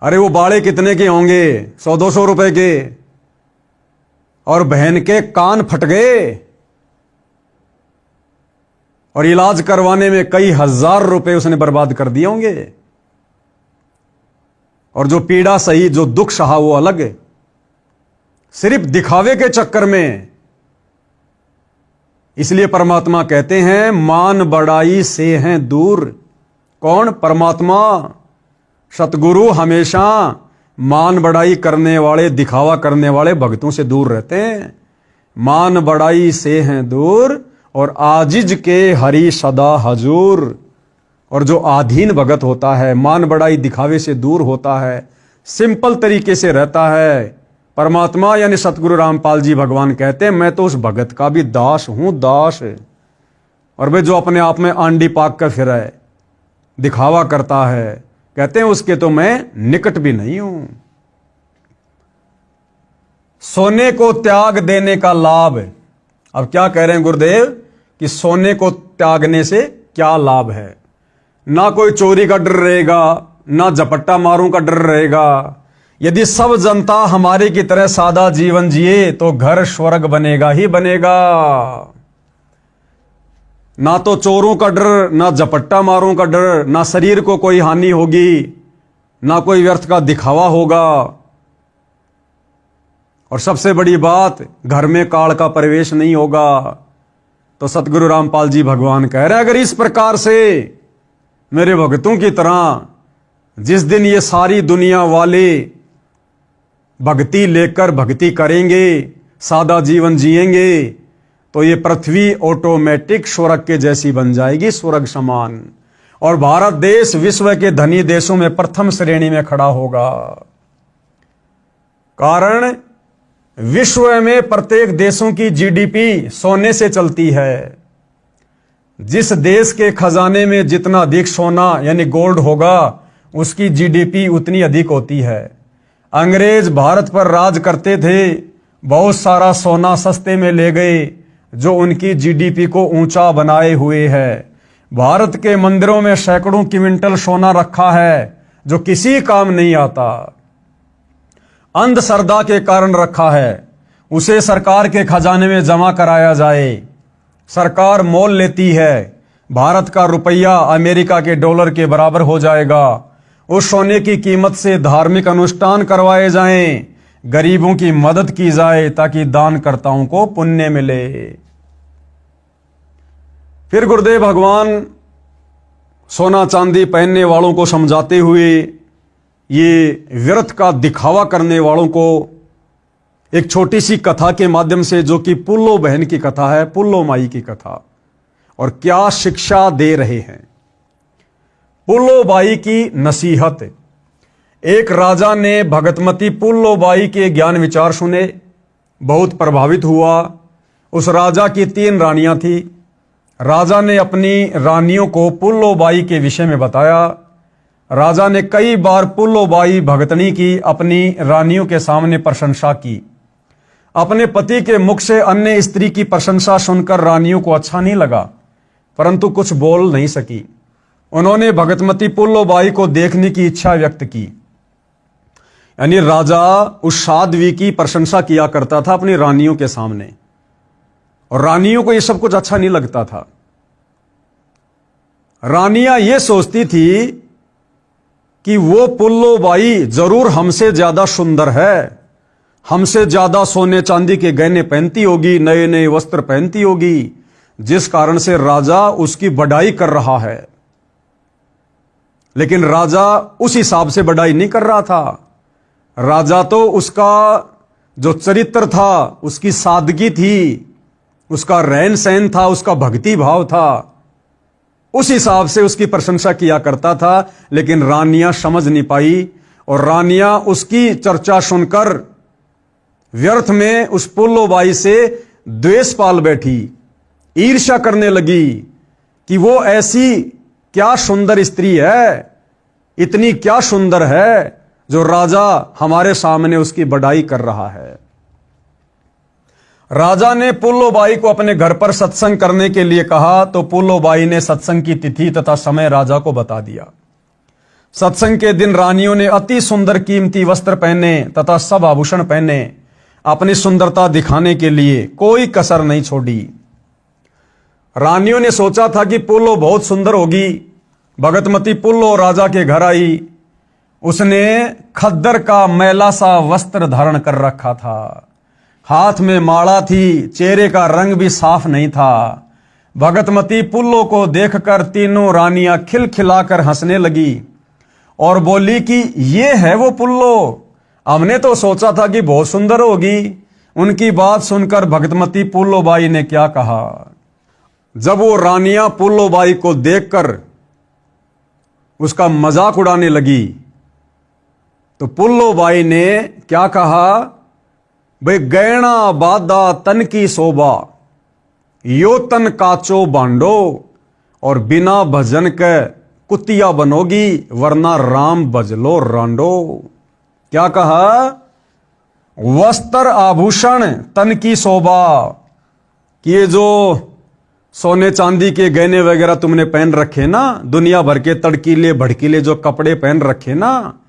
अरे वो बाड़े कितने के होंगे? 100-200 रुपए के। और बहन के कान फट गए और इलाज करवाने में कई हजार रुपए उसने बर्बाद कर दिए होंगे। और जो पीड़ा सही, जो दुख सहा, वो अलग है। सिर्फ दिखावे के चक्कर में। इसलिए परमात्मा कहते हैं मान बढ़ाई से हैं दूर। कौन? परमात्मा। सतगुरु हमेशा मान बढ़ाई करने वाले, दिखावा करने वाले भक्तों से दूर रहते हैं। मान बढ़ाई से हैं दूर और आजिज के हरि सदा हजूर। और जो आधीन भगत होता है, मान बड़ाई दिखावे से दूर होता है, सिंपल तरीके से रहता है, परमात्मा यानी सतगुरु रामपाल जी भगवान कहते हैं मैं तो उस भगत का भी दास हूं, दास। और वे जो अपने आप में आंडी पाक कर फिर है, दिखावा करता है, कहते हैं उसके तो मैं निकट भी नहीं हूं। सोने को त्याग देने का लाभ। अब क्या कह रहे हैं गुरुदेव कि सोने को त्यागने से क्या लाभ है? ना कोई चोरी का डर रहेगा, ना झपट्टा मारूं का डर रहेगा। यदि सब जनता हमारे की तरह सादा जीवन जिए तो घर स्वर्ग बनेगा ही बनेगा। ना तो चोरों का डर, ना झपट्टा मारों का डर, ना शरीर को कोई हानि होगी, ना कोई व्यर्थ का दिखावा होगा। और सबसे बड़ी बात, घर में काल का प्रवेश नहीं होगा। तो सतगुरु रामपाल जी भगवान कह रहे हैं अगर इस प्रकार से मेरे भक्तों की तरह जिस दिन ये सारी दुनिया वाले भक्ति लेकर भक्ति करेंगे, सादा जीवन जिएंगे, तो ये पृथ्वी ऑटोमेटिक स्वर्ग के जैसी बन जाएगी, स्वर्ग समान। और भारत देश विश्व के धनी देशों में प्रथम श्रेणी में खड़ा होगा। कारण विश्व में प्रत्येक देशों की जीडीपी सोने से चलती है। जिस देश के खजाने में जितना अधिक सोना यानी गोल्ड होगा उसकी जीडीपी उतनी अधिक होती है। अंग्रेज भारत पर राज करते थे, बहुत सारा सोना सस्ते में ले गए जो उनकी जीडीपी को ऊंचा बनाए हुए है। भारत के मंदिरों में सैकड़ों क्विंटल सोना रखा है जो किसी काम नहीं आता, अंधश्रद्धा के कारण रखा है। उसे सरकार के खजाने में जमा कराया जाए, सरकार मोल लेती है, भारत का रुपया अमेरिका के डॉलर के बराबर हो जाएगा। उस सोने की कीमत से धार्मिक अनुष्ठान करवाए जाएं, गरीबों की मदद की जाए ताकि दानकर्ताओं को पुण्य मिले। फिर गुरुदेव भगवान सोना चांदी पहनने वालों को समझाते हुए ये व्यर्थ का दिखावा करने वालों को एक छोटी सी कथा के माध्यम से, जो कि पुल्लो बहन की कथा है, पुल्लो माई की कथा, और क्या शिक्षा दे रहे हैं। पुल्लो बाई की नसीहत। एक राजा ने भगतमती पुल्लो बाई के ज्ञान विचार सुने, बहुत प्रभावित हुआ। उस राजा की 3 रानियां थी। राजा ने अपनी रानियों को पुल्लो बाई के विषय में बताया। राजा ने कई बार पुल्लो बाई भगतनी की अपनी रानियों के सामने प्रशंसा की। अपने पति के मुख से अन्य स्त्री की प्रशंसा सुनकर रानियों को अच्छा नहीं लगा, परंतु कुछ बोल नहीं सकी। उन्होंने भगतमती पुल्लो बाई को देखने की इच्छा व्यक्त की। यानी राजा उस साध्वी की प्रशंसा किया करता था अपनी रानियों के सामने, और रानियों को यह सब कुछ अच्छा नहीं लगता था। रानियां यह सोचती थी कि वो पुल्लो बाई जरूर हमसे ज्यादा सुंदर है, हमसे ज्यादा सोने चांदी के गहने पहनती होगी, नए नए वस्त्र पहनती होगी, जिस कारण से राजा उसकी बढ़ाई कर रहा है। लेकिन राजा उस हिसाब से बढ़ाई नहीं कर रहा था। राजा तो उसका जो चरित्र था, उसकी सादगी थी, उसका रहन सहन था, उसका भक्ति भाव था, उस हिसाब से उसकी प्रशंसा किया करता था। लेकिन रानियां समझ नहीं पाई, और रानियां उसकी चर्चा सुनकर व्यर्थ में उस पुल्लो बाई से द्वेष पाल बैठी, ईर्ष्या करने लगी कि वो ऐसी क्या सुंदर स्त्री है, इतनी क्या सुंदर है जो राजा हमारे सामने उसकी बढ़ाई कर रहा है। राजा ने पुल्लो बाई को अपने घर पर सत्संग करने के लिए कहा, तो पुल्लो बाई ने सत्संग की तिथि तथा समय राजा को बता दिया। सत्संग के दिन रानियों ने अति सुंदर कीमती वस्त्र पहने तथा सब आभूषण पहने, अपनी सुंदरता दिखाने के लिए कोई कसर नहीं छोड़ी। रानियों ने सोचा था कि पुल्लो बहुत सुंदर होगी। भगतमती पुल्लो राजा के घर आई। उसने खद्दर का मैला सा वस्त्र धारण कर रखा था, हाथ में माला थी, चेहरे का रंग भी साफ नहीं था। भगतमती पुल्लो को देखकर तीनों रानियां खिलखिलाकर हंसने लगी और बोली कि ये है वो पुल्लो, हमने तो सोचा था कि बहुत सुंदर होगी। उनकी बात सुनकर भगतमती पुल्लो बाई ने क्या कहा, जब वो रानियां पुल्लो बाई को देखकर उसका मजाक उड़ाने लगी। तो पुल्लो बाई ने क्या कहा, भाई गैणा बादा तन की शोभा, यो तन काचो बांडो, और बिना भजन के कुतिया बनोगी, वरना राम भजलो रांडो। क्या कहा, वस्त्र आभूषण तन की शोभा, कि ये जो सोने चांदी के गहने वगैरह तुमने पहन रखे ना, दुनिया भर के तड़कीले भड़कीले जो कपड़े पहन रखे ना,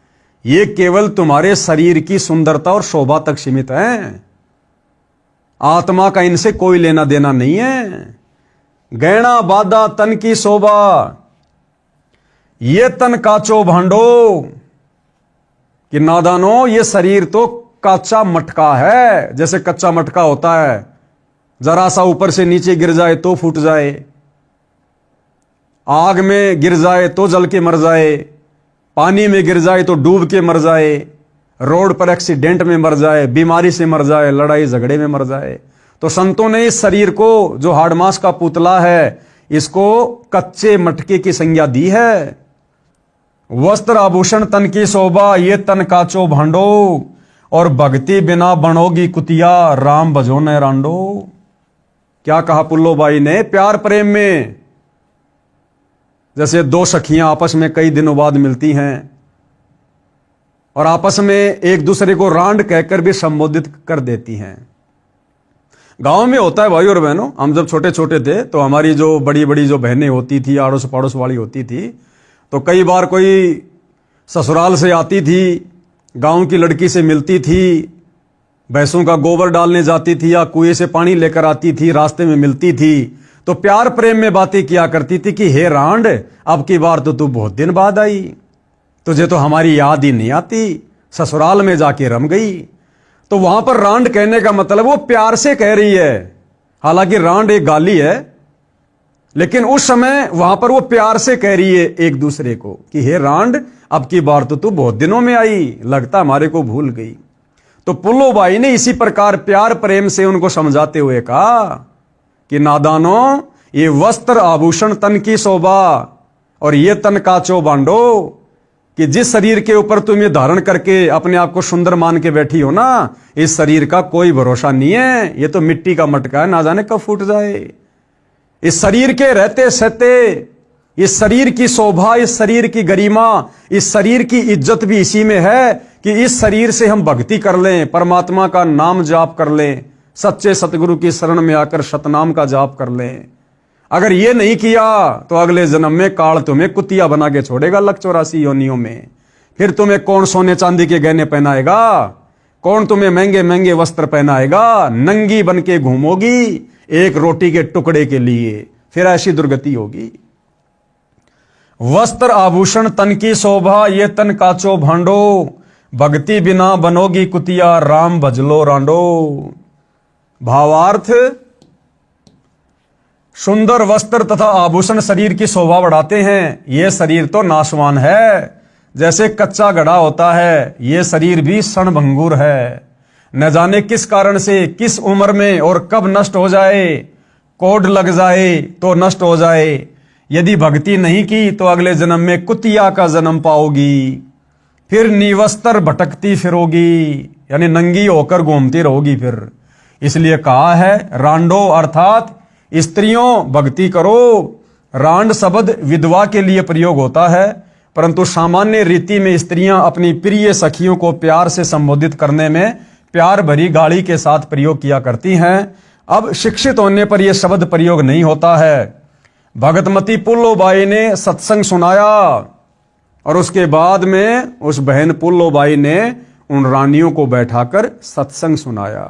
ये केवल तुम्हारे शरीर की सुंदरता और शोभा तक सीमित हैं। आत्मा का इनसे कोई लेना देना नहीं है। गहना बादा तन की शोभा, ये तन काचो भांडो, कि नादानो ये शरीर तो काचा मटका है। जैसे कच्चा मटका होता है, जरा सा ऊपर से नीचे गिर जाए तो फूट जाए, आग में गिर जाए तो जल के मर जाए, पानी में गिर जाए तो डूब के मर जाए, रोड पर एक्सीडेंट में मर जाए, बीमारी से मर जाए, लड़ाई झगड़े में मर जाए। तो संतों ने इस शरीर को, जो हाड़मास का पुतला है, इसको कच्चे मटके की संज्ञा दी है। वस्त्र आभूषण तन की शोभा, ये तन काचो भांडो, और भक्ति बिना बनोगी कुतिया, राम भजो न रांडो। क्या कहा पुल्लो बाई ने, प्यार प्रेम में जैसे दो सखियां आपस में कई दिनों बाद मिलती हैं और आपस में एक दूसरे को रांड कहकर भी संबोधित कर देती हैं। गांव में होता है भाई और बहनों, हम जब छोटे छोटे थे तो हमारी जो बड़ी बड़ी जो बहनें होती थी, आड़ोस पड़ोस वाली होती थी, तो कई बार कोई ससुराल से आती थी, गांव की लड़की से मिलती थी, भैंसों का गोबर डालने जाती थी या कुएं से पानी लेकर आती थी, रास्ते में मिलती थी, तो प्यार प्रेम में बातें किया करती थी कि हे रांड, अब की बार तो तू बहुत दिन बाद आई, तुझे तो हमारी याद ही नहीं आती, ससुराल में जाके रम गई। तो वहां पर रांड कहने का मतलब वो प्यार से कह रही है। हालांकि रांड एक गाली है, लेकिन उस समय वहां पर वो प्यार से कह रही है एक दूसरे को कि हे रांड, अब की बार तो तू बहुत दिनों में आई, लगता हमारे को भूल गई। तो पुल्लो बाई ने इसी प्रकार प्यार प्रेम से उनको समझाते हुए कहा कि नादानो, ये वस्त्र आभूषण तन की शोभा और ये तन काचो बांडो, कि जिस शरीर के ऊपर तुम ये धारण करके अपने आप को सुंदर मान के बैठी हो ना, इस शरीर का कोई भरोसा नहीं है, ये तो मिट्टी का मटका है, ना जाने कब फूट जाए। इस शरीर के रहते सहते, इस शरीर की शोभा, इस शरीर की गरिमा, इस शरीर की इज्जत भी इसी में है कि इस शरीर से हम भक्ति कर लें, परमात्मा का नाम जाप कर लें, सच्चे सतगुरु की शरण में आकर सतनाम का जाप कर लें। अगर ये नहीं किया तो अगले जन्म में काल तुम्हें कुतिया बना के छोड़ेगा 184 योनियों में। फिर तुम्हें कौन सोने चांदी के गहने पहनाएगा, कौन तुम्हें महंगे महंगे वस्त्र पहनाएगा, नंगी बन के घूमोगी एक रोटी के टुकड़े के लिए, फिर ऐसी दुर्गति होगी। वस्त्र आभूषण तन की शोभा, ये तन काचो भांडो, भक्ति बिना बनोगी कुतिया, राम भजलो रांडो। भावार्थ, सुंदर वस्त्र तथा आभूषण शरीर की शोभा बढ़ाते हैं। यह शरीर तो नाशवान है, जैसे कच्चा घड़ा होता है, यह शरीर भी क्षणभंगुर है। न जाने किस कारण से, किस उम्र में और कब नष्ट हो जाए, कोड लग जाए तो नष्ट हो जाए। यदि भक्ति नहीं की तो अगले जन्म में कुतिया का जन्म पाओगी, फिर निवस्त्र भटकती फिरोगी, यानी नंगी होकर घूमती रहोगी फिर। इसलिए कहा है रांडो, अर्थात स्त्रियों भक्ति करो। रांड शब्द विधवा के लिए प्रयोग होता है, परंतु सामान्य रीति में स्त्रियां अपनी प्रिय सखियों को प्यार से संबोधित करने में प्यार भरी गाली के साथ प्रयोग किया करती हैं। अब शिक्षित होने पर यह शब्द प्रयोग नहीं होता है। भगतमती पुल्लो बाई ने सत्संग सुनाया और उसके बाद में उस बहन पुल्लो बाई ने उन रानियों को बैठाकर सत्संग सुनाया।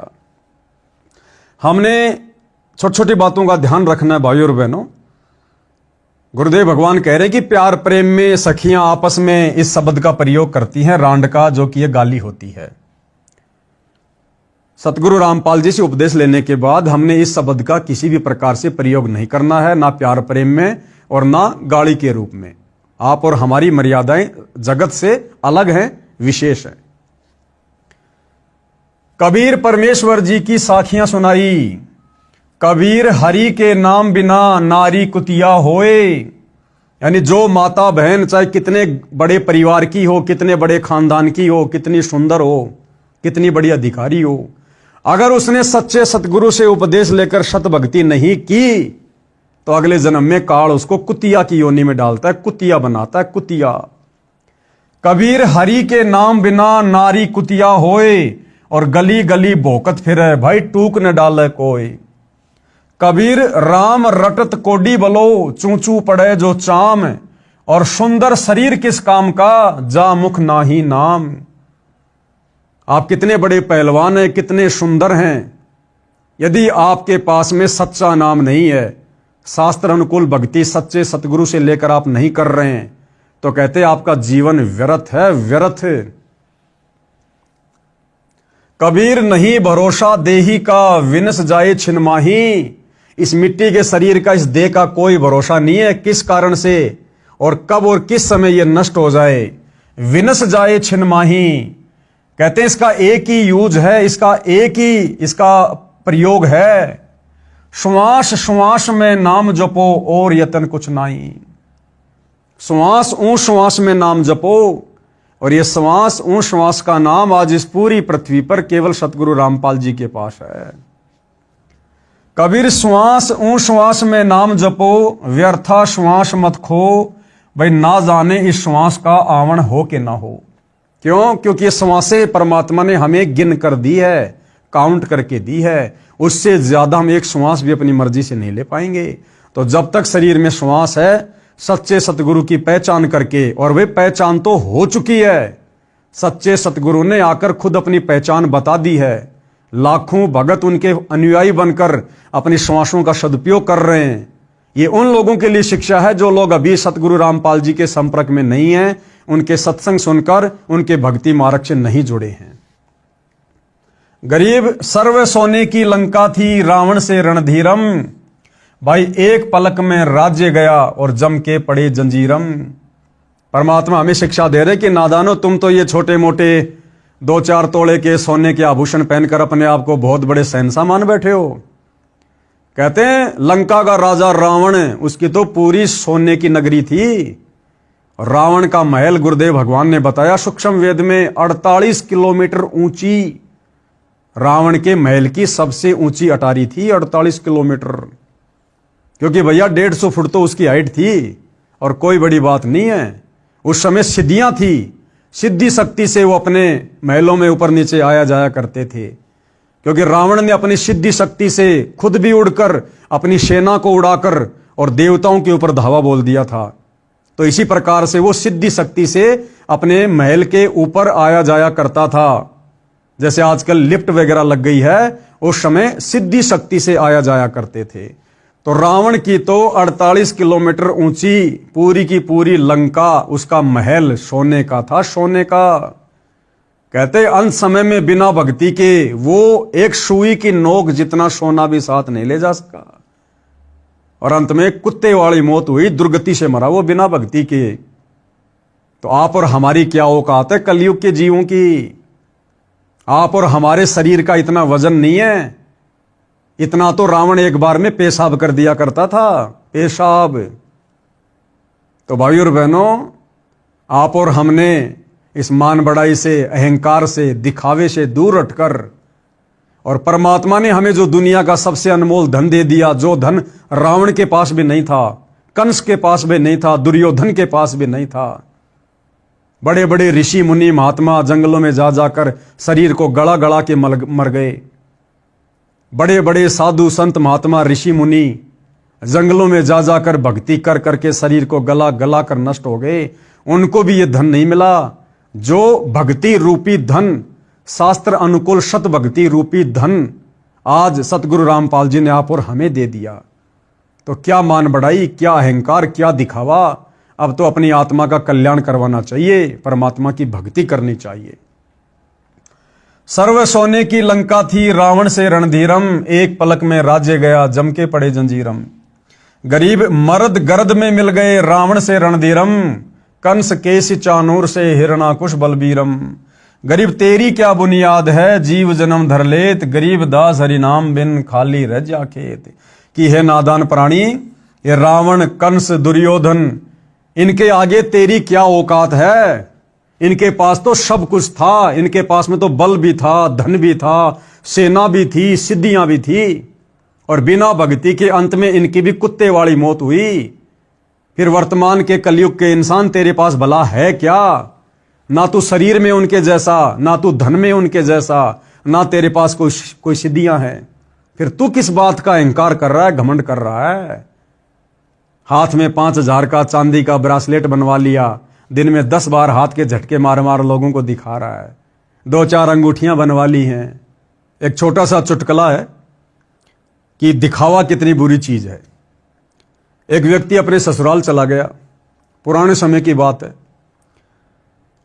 हमने छोटी छोटी बातों का ध्यान रखना है भाइयों और बहनों। गुरुदेव भगवान कह रहे कि प्यार प्रेम में सखियां आपस में इस शब्द का प्रयोग करती हैं, रांड का, जो कि यह गाली होती है। सतगुरु रामपाल जी से उपदेश लेने के बाद हमने इस शब्द का किसी भी प्रकार से प्रयोग नहीं करना है, ना प्यार प्रेम में और ना गाली के रूप में। आप और हमारी मर्यादाएं जगत से अलग हैं, विशेष हैं। कबीर परमेश्वर जी की साखियां सुनाई। कबीर हरि के नाम बिना नारी कुतिया होए, यानी जो माता बहन चाहे कितने बड़े परिवार की हो, कितने बड़े खानदान की हो, कितनी सुंदर हो, कितनी बड़ी अधिकारी हो, अगर उसने सच्चे सतगुरु से उपदेश लेकर सत भक्ति नहीं की तो अगले जन्म में काल उसको कुतिया की योनि में डालता है, कुतिया बनाता है, कुतिया। कबीर हरि के नाम बिना नारी कुतिया होए, और गली गली भोकत फिरे भाई टूक न डाले कोई। कबीर राम रटत कोडी बलो, चूचू पड़े जो चाम, और सुंदर शरीर किस काम का, जा मुख नाही नाम। आप कितने बड़े पहलवान हैं, कितने सुंदर हैं, यदि आपके पास में सच्चा नाम नहीं है, शास्त्र अनुकूल भक्ति सच्चे सतगुरु से लेकर आप नहीं कर रहे हैं, तो कहते आपका जीवन व्यर्थ है, व्यर्थ। कबीर नहीं भरोसा देही का, विनस जाए छिनमाही। इस मिट्टी के शरीर का, इस देह का कोई भरोसा नहीं है, किस कारण से और कब और किस समय यह नष्ट हो जाए। विनस जाए छिनमाही, कहते हैं इसका एक ही यूज है, इसका एक ही इसका प्रयोग है। श्वास श्वास में नाम जपो और यतन कुछ नहीं। श्वास ऊ श्वास में नाम जपो, और ये श्वास ऊ श्वास का नाम आज इस पूरी पृथ्वी पर केवल सतगुरु रामपाल जी के पास है। कबीर श्वास ऊ श्वास में नाम जपो, व्यर्था श्वास मत खो, भाई ना जाने इस श्वास का आवन हो कि ना हो। क्यों? क्योंकि ये श्वासें परमात्मा ने हमें गिन कर दी है, काउंट करके दी है, उससे ज्यादा हम एक श्वास भी अपनी मर्जी से नहीं ले पाएंगे। तो जब तक शरीर में श्वास है, सच्चे सतगुरु की पहचान करके, और वे पहचान तो हो चुकी है, सच्चे सतगुरु ने आकर खुद अपनी पहचान बता दी है। लाखों भगत उनके अनुयायी बनकर अपनी श्वासों का सदुपयोग कर रहे हैं। ये उन लोगों के लिए शिक्षा है जो लोग अभी सतगुरु रामपाल जी के संपर्क में नहीं हैं, उनके सत्संग सुनकर उनके भक्ति मार्ग से नहीं जुड़े हैं। गरीब सर्व सोने की लंका थी, रावण से रणधीरम। भाई एक पलक में राज्य गया और जम के पड़े जंजीरम। परमात्मा हमें शिक्षा दे रहे कि नादानो, तुम तो ये छोटे मोटे 2-4 तोले के सोने के आभूषण पहनकर अपने आप को बहुत बड़े शहंशाह मान बैठे हो। कहते हैं लंका का राजा रावण, उसकी तो पूरी सोने की नगरी थी। रावण का महल गुरुदेव भगवान ने बताया सूक्ष्म वेद में 48 किलोमीटर ऊंची रावण के महल की सबसे ऊंची अटारी थी, 48 किलोमीटर। क्योंकि भैया 150 फुट तो उसकी हाइट थी, और कोई बड़ी बात नहीं है। उस समय सिद्धियां थी, सिद्धि शक्ति से वो अपने महलों में ऊपर नीचे आया जाया करते थे। क्योंकि रावण ने अपनी सिद्धि शक्ति से खुद भी उड़कर अपनी सेना को उड़ाकर और देवताओं के ऊपर धावा बोल दिया था। तो इसी प्रकार से वो सिद्धि शक्ति से अपने महल के ऊपर आया जाया करता था। जैसे आजकल लिफ्ट वगैरह लग गई है, उस समय सिद्धि शक्ति से आया जाया करते थे। तो रावण की तो 48 किलोमीटर ऊंची पूरी की पूरी लंका, उसका महल सोने का था, सोने का। कहते अंत समय में बिना भक्ति के वो एक सुई की नोक जितना सोना भी साथ नहीं ले जा सका, और अंत में कुत्ते वाली मौत हुई, दुर्गति से मरा वो बिना भक्ति के। तो आप और हमारी क्या औकात है कलयुग के जीवों की? आप और हमारे शरीर का इतना वजन नहीं है। इतना तो रावण एक बार में पेशाब कर दिया करता था, पेशाब। तो भाई और बहनों, आप और हमने इस मान बढ़ाई से, अहंकार से, दिखावे से दूर हटकर, और परमात्मा ने हमें जो दुनिया का सबसे अनमोल धन दे दिया, जो धन रावण के पास भी नहीं था, कंस के पास भी नहीं था, दुर्योधन के पास भी नहीं था। बड़े बड़े ऋषि मुनि महात्मा जंगलों में जा जाकर शरीर को गला गला के मर गए। बड़े बड़े साधु संत महात्मा ऋषि मुनि जंगलों में जा जाकर भक्ति कर करके शरीर को गला गला कर नष्ट हो गए। उनको भी ये धन नहीं मिला जो भक्ति रूपी धन, शास्त्र अनुकूल सत भक्ति रूपी धन आज सतगुरु रामपाल जी ने आप और हमें दे दिया। तो क्या मान बढ़ाई, क्या अहंकार, क्या दिखावा। अब तो अपनी आत्मा का कल्याण करवाना चाहिए, परमात्मा की भक्ति करनी चाहिए। सर्व सोने की लंका थी, रावण से रणधीरम। एक पलक में राज्य गया, जम के पड़े जंजीरम। गरीब मर्द गर्द में मिल गए, रावण से रणधीरम। कंस केसी चानूर से हिरणाकुश बलबीरम। गरीब तेरी क्या बुनियाद है, जीव जन्म धर लेत। गरीब दास हरिनाम बिन खाली रह जा खेत। कि है नादान प्राणी, ये रावण, कंस, दुर्योधन, इनके आगे तेरी क्या औकात है? इनके पास तो सब कुछ था, इनके पास में तो बल भी था, धन भी था, सेना भी थी, सिद्धियां भी थी, और बिना भक्ति के अंत में इनकी भी कुत्ते वाली मौत हुई। फिर वर्तमान के कलयुग के इंसान तेरे पास भला है क्या? ना तू शरीर में उनके जैसा, ना तू धन में उनके जैसा, ना तेरे पास कोई सिद्धियां हैं। फिर तू किस बात का अहंकार कर रहा है, घमंड कर रहा है? हाथ में 5,000 का चांदी का ब्रासलेट बनवा लिया, दिन में 10 बार हाथ के झटके मार मार लोगों को दिखा रहा है, 2-4 अंगूठियां बनवा ली हैं। एक छोटा सा चुटकुला है कि दिखावा कितनी बुरी चीज है। एक व्यक्ति अपने ससुराल चला गया, पुराने समय की बात है,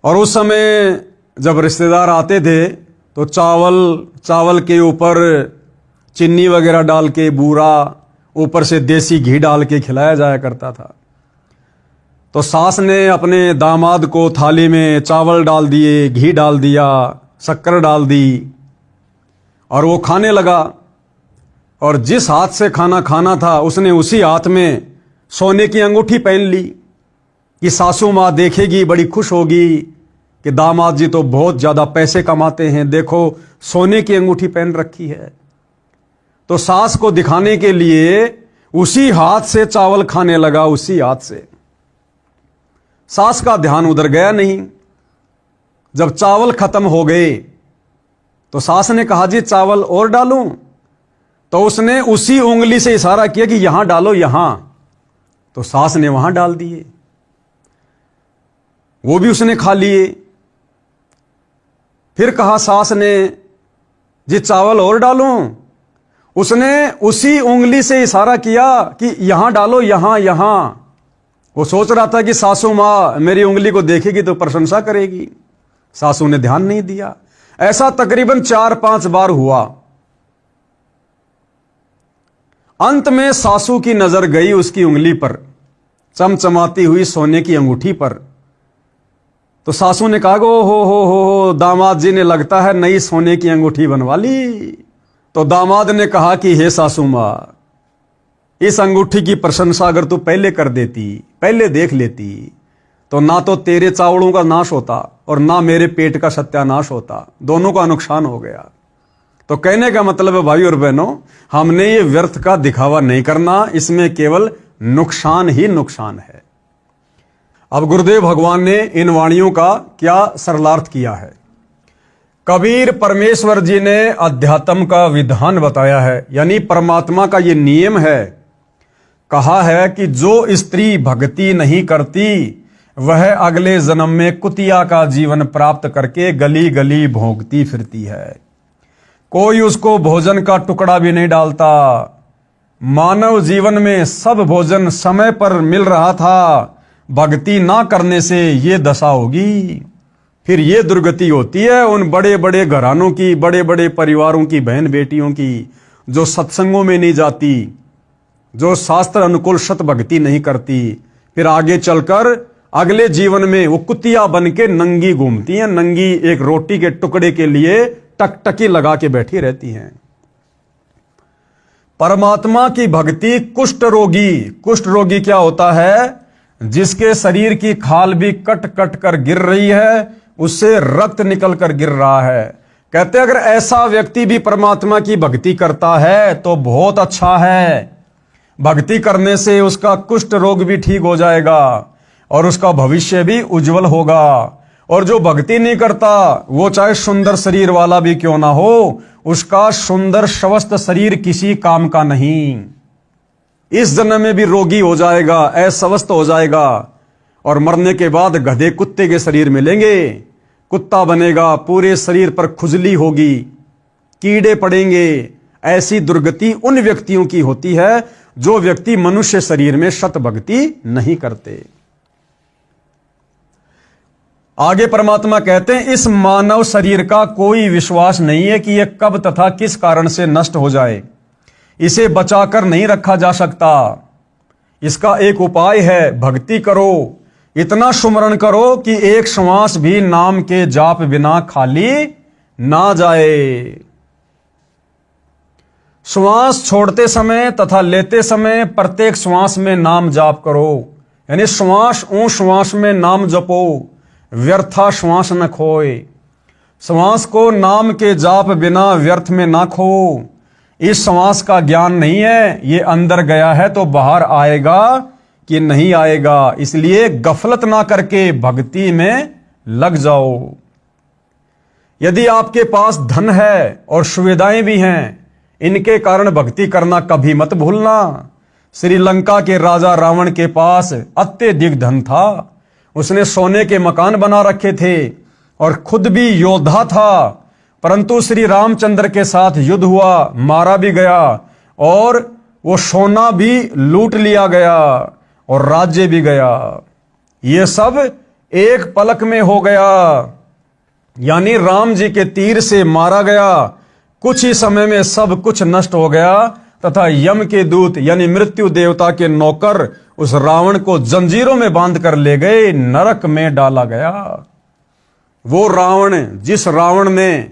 और उस समय जब रिश्तेदार आते थे तो चावल के ऊपर चीनी वगैरह डाल के, बूरा ऊपर से देसी घी डाल के खिलाया जाया करता था। तो सास ने अपने दामाद को थाली में चावल डाल दिए, घी डाल दिया, शक्कर डाल दी, और वो खाने लगा। और जिस हाथ से खाना खाना था उसने उसी हाथ में सोने की अंगूठी पहन ली कि सासू माँ देखेगी, बड़ी खुश होगी कि दामाद जी तो बहुत ज्यादा पैसे कमाते हैं, देखो सोने की अंगूठी पहन रखी है। तो सास को दिखाने के लिए उसी हाथ से चावल खाने लगा, उसी हाथ से। सास का ध्यान उधर गया नहीं। जब चावल खत्म हो गए तो सास ने कहा, जी चावल और डालूं? तो उसने उसी उंगली से इशारा किया कि यहां डालो, यहां। तो सास ने वहां डाल दिए, वो भी उसने खा लिए। फिर कहा सास ने, जी चावल और डालूं? उसने उसी उंगली से इशारा किया कि यहां डालो, यहां यहां। वो सोच रहा था कि सासू मां मेरी उंगली को देखेगी तो प्रशंसा करेगी। सासू ने ध्यान नहीं दिया। ऐसा तकरीबन 4-5 बार हुआ। अंत में सासू की नजर गई उसकी उंगली पर, चमचमाती हुई सोने की अंगूठी पर। तो सासू ने कहा, हो दामाद जी ने लगता है नई सोने की अंगूठी बनवा ली। तो दामाद ने कहा कि हे सासू मां, इस अंगूठी की प्रशंसा अगर तू पहले कर देती, पहले देख लेती, तो ना तो तेरे चावलों का नाश होता और ना मेरे पेट का सत्यानाश होता, दोनों का नुकसान हो गया। तो कहने का मतलब है भाई और बहनों, हमने ये व्यर्थ का दिखावा नहीं करना, इसमें केवल नुकसान ही नुकसान है। अब गुरुदेव भगवान ने इन वाणियों का क्या सरलार्थ किया है? कबीर परमेश्वर जी ने अध्यात्म का विधान बताया है, यानी परमात्मा का ये नियम है। कहा है कि जो स्त्री भक्ति नहीं करती वह अगले जन्म में कुतिया का जीवन प्राप्त करके गली गली भोंकती फिरती है। कोई उसको भोजन का टुकड़ा भी नहीं डालता। मानव जीवन में सब भोजन समय पर मिल रहा था, भक्ति ना करने से ये दशा होगी। फिर ये दुर्गति होती है उन बड़े बड़े घरानों की, बड़े बड़े परिवारों की बहन बेटियों की, जो सत्संगों में नहीं जाती, जो शास्त्र अनुकूल सत भक्ति नहीं करती। फिर आगे चलकर अगले जीवन में वो कुतिया बन के नंगी घूमती हैं, नंगी एक रोटी के टुकड़े के लिए टकटकी लगा के बैठी रहती हैं। परमात्मा की भक्ति कुष्ठ रोगी क्या होता है? जिसके शरीर की खाल भी कट कट कर गिर रही है, उससे रक्त निकल कर गिर रहा है। कहते अगर ऐसा व्यक्ति भी परमात्मा की भक्ति करता है तो बहुत अच्छा है। भक्ति करने से उसका कुष्ठ रोग भी ठीक हो जाएगा और उसका भविष्य भी उज्जवल होगा। और जो भक्ति नहीं करता वो चाहे सुंदर शरीर वाला भी क्यों ना हो, उसका सुंदर स्वस्थ शरीर किसी काम का नहीं। इस जन्म में भी रोगी हो जाएगा, अस्वस्थ हो जाएगा, और मरने के बाद गधे कुत्ते के शरीर मिलेंगे, कुत्ता बनेगा, पूरे शरीर पर खुजली होगी, कीड़े पड़ेंगे। ऐसी दुर्गति उन व्यक्तियों की होती है जो व्यक्ति मनुष्य शरीर में सत भक्ति नहीं करते। आगे परमात्मा कहते हैं इस मानव शरीर का कोई विश्वास नहीं है कि यह कब तथा किस कारण से नष्ट हो जाए। इसे बचाकर नहीं रखा जा सकता। इसका एक उपाय है, भक्ति करो, इतना सुमरण करो कि एक श्वास भी नाम के जाप बिना खाली ना जाए। श्वास छोड़ते समय तथा लेते समय प्रत्येक श्वास में नाम जाप करो। यानी श्वास ऊ श्वास में नाम जपो, व्यर्था श्वास न खोए। श्वास को नाम के जाप बिना व्यर्थ में ना खो। इस श्वास का ज्ञान नहीं है, ये अंदर गया है तो बाहर आएगा कि नहीं आएगा। इसलिए गफलत ना करके भक्ति में लग जाओ। यदि आपके पास धन है और सुविधाएं भी हैं, इनके कारण भक्ति करना कभी मत भूलना। श्रीलंका के राजा रावण के पास अत्यधिक धन था। उसने सोने के मकान बना रखे थे और खुद भी योद्धा था, परंतु श्री रामचंद्र के साथ युद्ध हुआ, मारा भी गया और वो सोना भी लूट लिया गया और राज्य भी गया। ये सब एक पलक में हो गया। यानी राम जी के तीर से मारा गया, कुछ ही समय में सब कुछ नष्ट हो गया तथा यम के दूत यानी मृत्यु देवता के नौकर उस रावण को जंजीरों में बांध कर ले गए, नरक में डाला गया। वो रावण, जिस रावण ने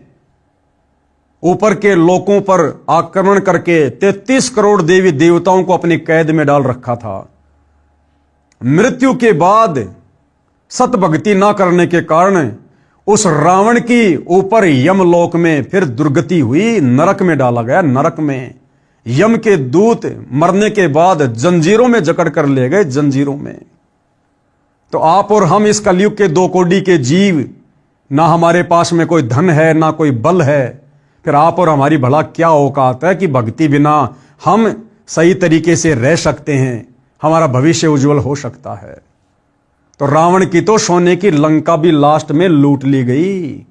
ऊपर के लोकों पर आक्रमण करके 33 करोड़ देवी देवताओं को अपनी कैद में डाल रखा था, मृत्यु के बाद सत भक्ति ना करने के कारण उस रावण की ऊपर यमलोक में फिर दुर्गति हुई, नरक में डाला गया। नरक में यम के दूत मरने के बाद जंजीरों में जकड़ कर ले गए, जंजीरों में। तो आप और हम इस कलयुग के दो कोटि के जीव, ना हमारे पास में कोई धन है ना कोई बल है, फिर आप और हमारी भला क्या औकात है कि भक्ति बिना हम सही तरीके से रह सकते हैं, हमारा भविष्य उज्जवल हो सकता है। तो रावण की तो सोने की लंका भी लास्ट में लूट ली गई।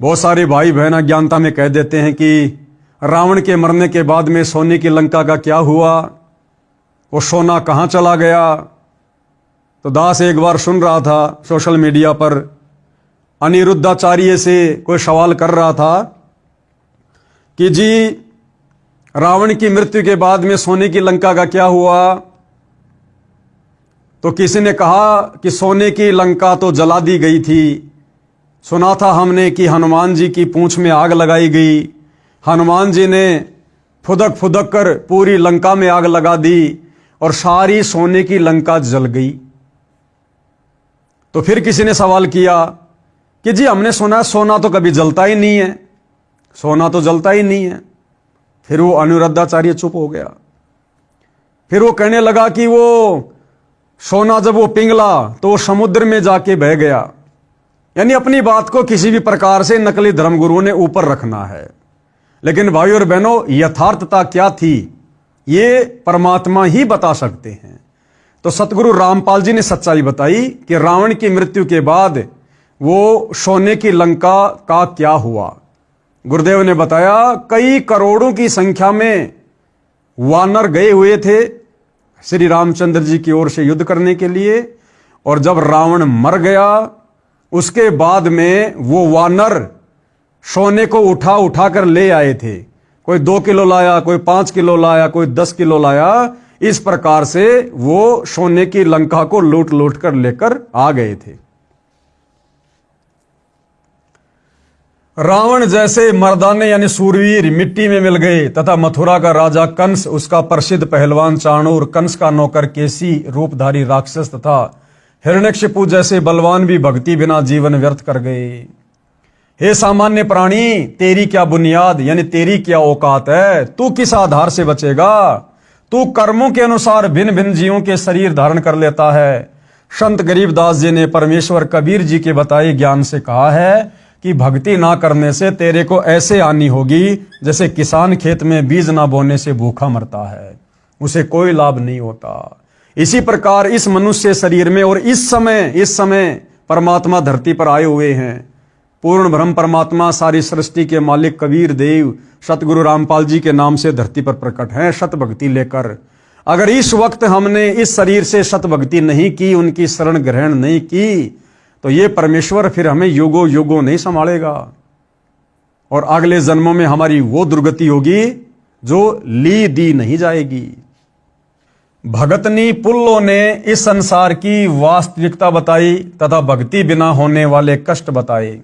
बहुत सारे भाई बहन अज्ञानता में कह देते हैं कि रावण के मरने के बाद में सोने की लंका का क्या हुआ, वो सोना कहां चला गया। तो दास एक बार सुन रहा था सोशल मीडिया पर, अनिरुद्धाचार्य से कोई सवाल कर रहा था कि जी रावण की मृत्यु के बाद में सोने की लंका का क्या हुआ। तो किसी ने कहा कि सोने की लंका तो जला दी गई थी। सुना था हमने कि हनुमान जी की पूंछ में आग लगाई गई, हनुमान जी ने फुदक फुदक कर पूरी लंका में आग लगा दी और सारी सोने की लंका जल गई। तो फिर किसी ने सवाल किया कि जी हमने सुना सोना तो कभी जलता ही नहीं है, सोना तो जलता ही नहीं है। फिर वो अनिरुद्धाचार्य चुप हो गया। फिर वो कहने लगा कि वो सोना जब वो पिघला तो वो समुद्र में जाके बह गया। यानी अपनी बात को किसी भी प्रकार से नकली धर्मगुरुओं ने ऊपर रखना है। लेकिन भाइयों और बहनों, यथार्थता क्या थी ये परमात्मा ही बता सकते हैं। तो सतगुरु रामपाल जी ने सच्चाई बताई कि रावण की मृत्यु के बाद वो सोने की लंका का क्या हुआ। गुरुदेव ने बताया कई करोड़ों की संख्या में वानर गए हुए थे श्री रामचंद्र जी की ओर से युद्ध करने के लिए, और जब रावण मर गया उसके बाद में वो वानर सोने को उठा उठा कर ले आए थे। कोई 2 किलो लाया, कोई 5 किलो लाया, कोई 10 किलो लाया। इस प्रकार से वो सोने की लंका को लूट लूट कर लेकर आ गए थे। रावण जैसे मर्दाने यानी सूरवीर मिट्टी में मिल गए तथा मथुरा का राजा कंस, उसका प्रसिद्ध पहलवान चाणूर, कंस का नौकर केसी रूपधारी राक्षस तथा हिरण्यकशिपु जैसे बलवान भी भक्ति बिना जीवन व्यर्थ कर गए। हे सामान्य प्राणी, तेरी क्या बुनियाद यानी तेरी क्या औकात है? तू किस आधार से बचेगा? तू कर्मों के अनुसार भिन्न भिन्न जीवों के शरीर धारण कर लेता है। संत गरीबदास जी ने परमेश्वर कबीर जी के बताए ज्ञान से कहा है कि भक्ति ना करने से तेरे को ऐसे हानि होगी जैसे किसान खेत में बीज ना बोने से भूखा मरता है, उसे कोई लाभ नहीं होता। इसी प्रकार इस मनुष्य शरीर में और इस समय परमात्मा धरती पर आए हुए हैं। पूर्ण ब्रह्म परमात्मा सारी सृष्टि के मालिक कबीर देव सतगुरु रामपाल जी के नाम से धरती पर प्रकट हैं सत भक्ति लेकर। अगर इस वक्त हमने इस शरीर से सत भक्ति नहीं की, उनकी शरण ग्रहण नहीं की, तो ये परमेश्वर फिर हमें युगों युगों नहीं संभालेगा और अगले जन्मों में हमारी वो दुर्गति होगी जो ली दी नहीं जाएगी। भगतनी पुल्लों ने इस संसार की वास्तविकता बताई तथा भक्ति बिना होने वाले कष्ट बताए।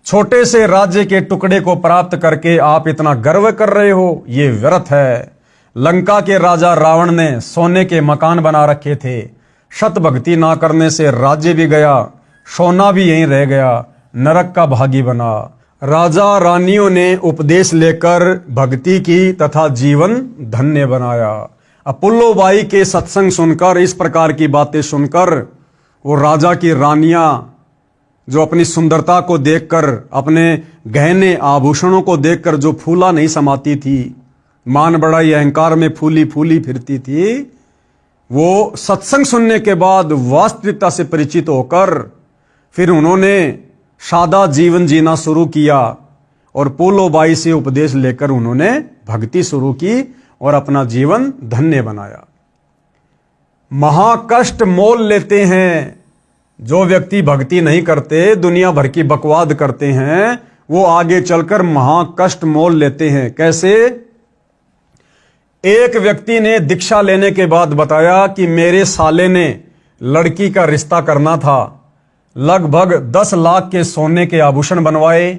छोटे से राज्य के टुकड़े को प्राप्त करके आप इतना गर्व कर रहे हो, ये व्यर्थ है। लंका के राजा रावण ने सोने के मकान बना रखे थे। शत भक्ति ना करने से राज्य भी गया, सोना भी यहीं रह गया, नरक का भागी बना। राजा रानियों ने उपदेश लेकर भक्ति की तथा जीवन धन्य बनाया। अपुल्लो बाई के सत्संग सुनकर, इस प्रकार की बातें सुनकर, वो राजा की रानियां जो अपनी सुंदरता को देखकर, अपने गहने आभूषणों को देखकर जो फूला नहीं समाती थी, मान बड़ाई अहंकार में फूली फूली फिरती थी, वो सत्संग सुनने के बाद वास्तविकता से परिचित होकर फिर उन्होंने सादा जीवन जीना शुरू किया और पोलो बाई से उपदेश लेकर उन्होंने भक्ति शुरू की और अपना जीवन धन्य बनाया। महाकष्ट मोल लेते हैं जो व्यक्ति भक्ति नहीं करते, दुनिया भर की बकवाद करते हैं, वो आगे चलकर महाकष्ट मोल लेते हैं। कैसे? एक व्यक्ति ने दीक्षा लेने के बाद बताया कि मेरे साले ने लड़की का रिश्ता करना था, लगभग 10 लाख के सोने के आभूषण बनवाए,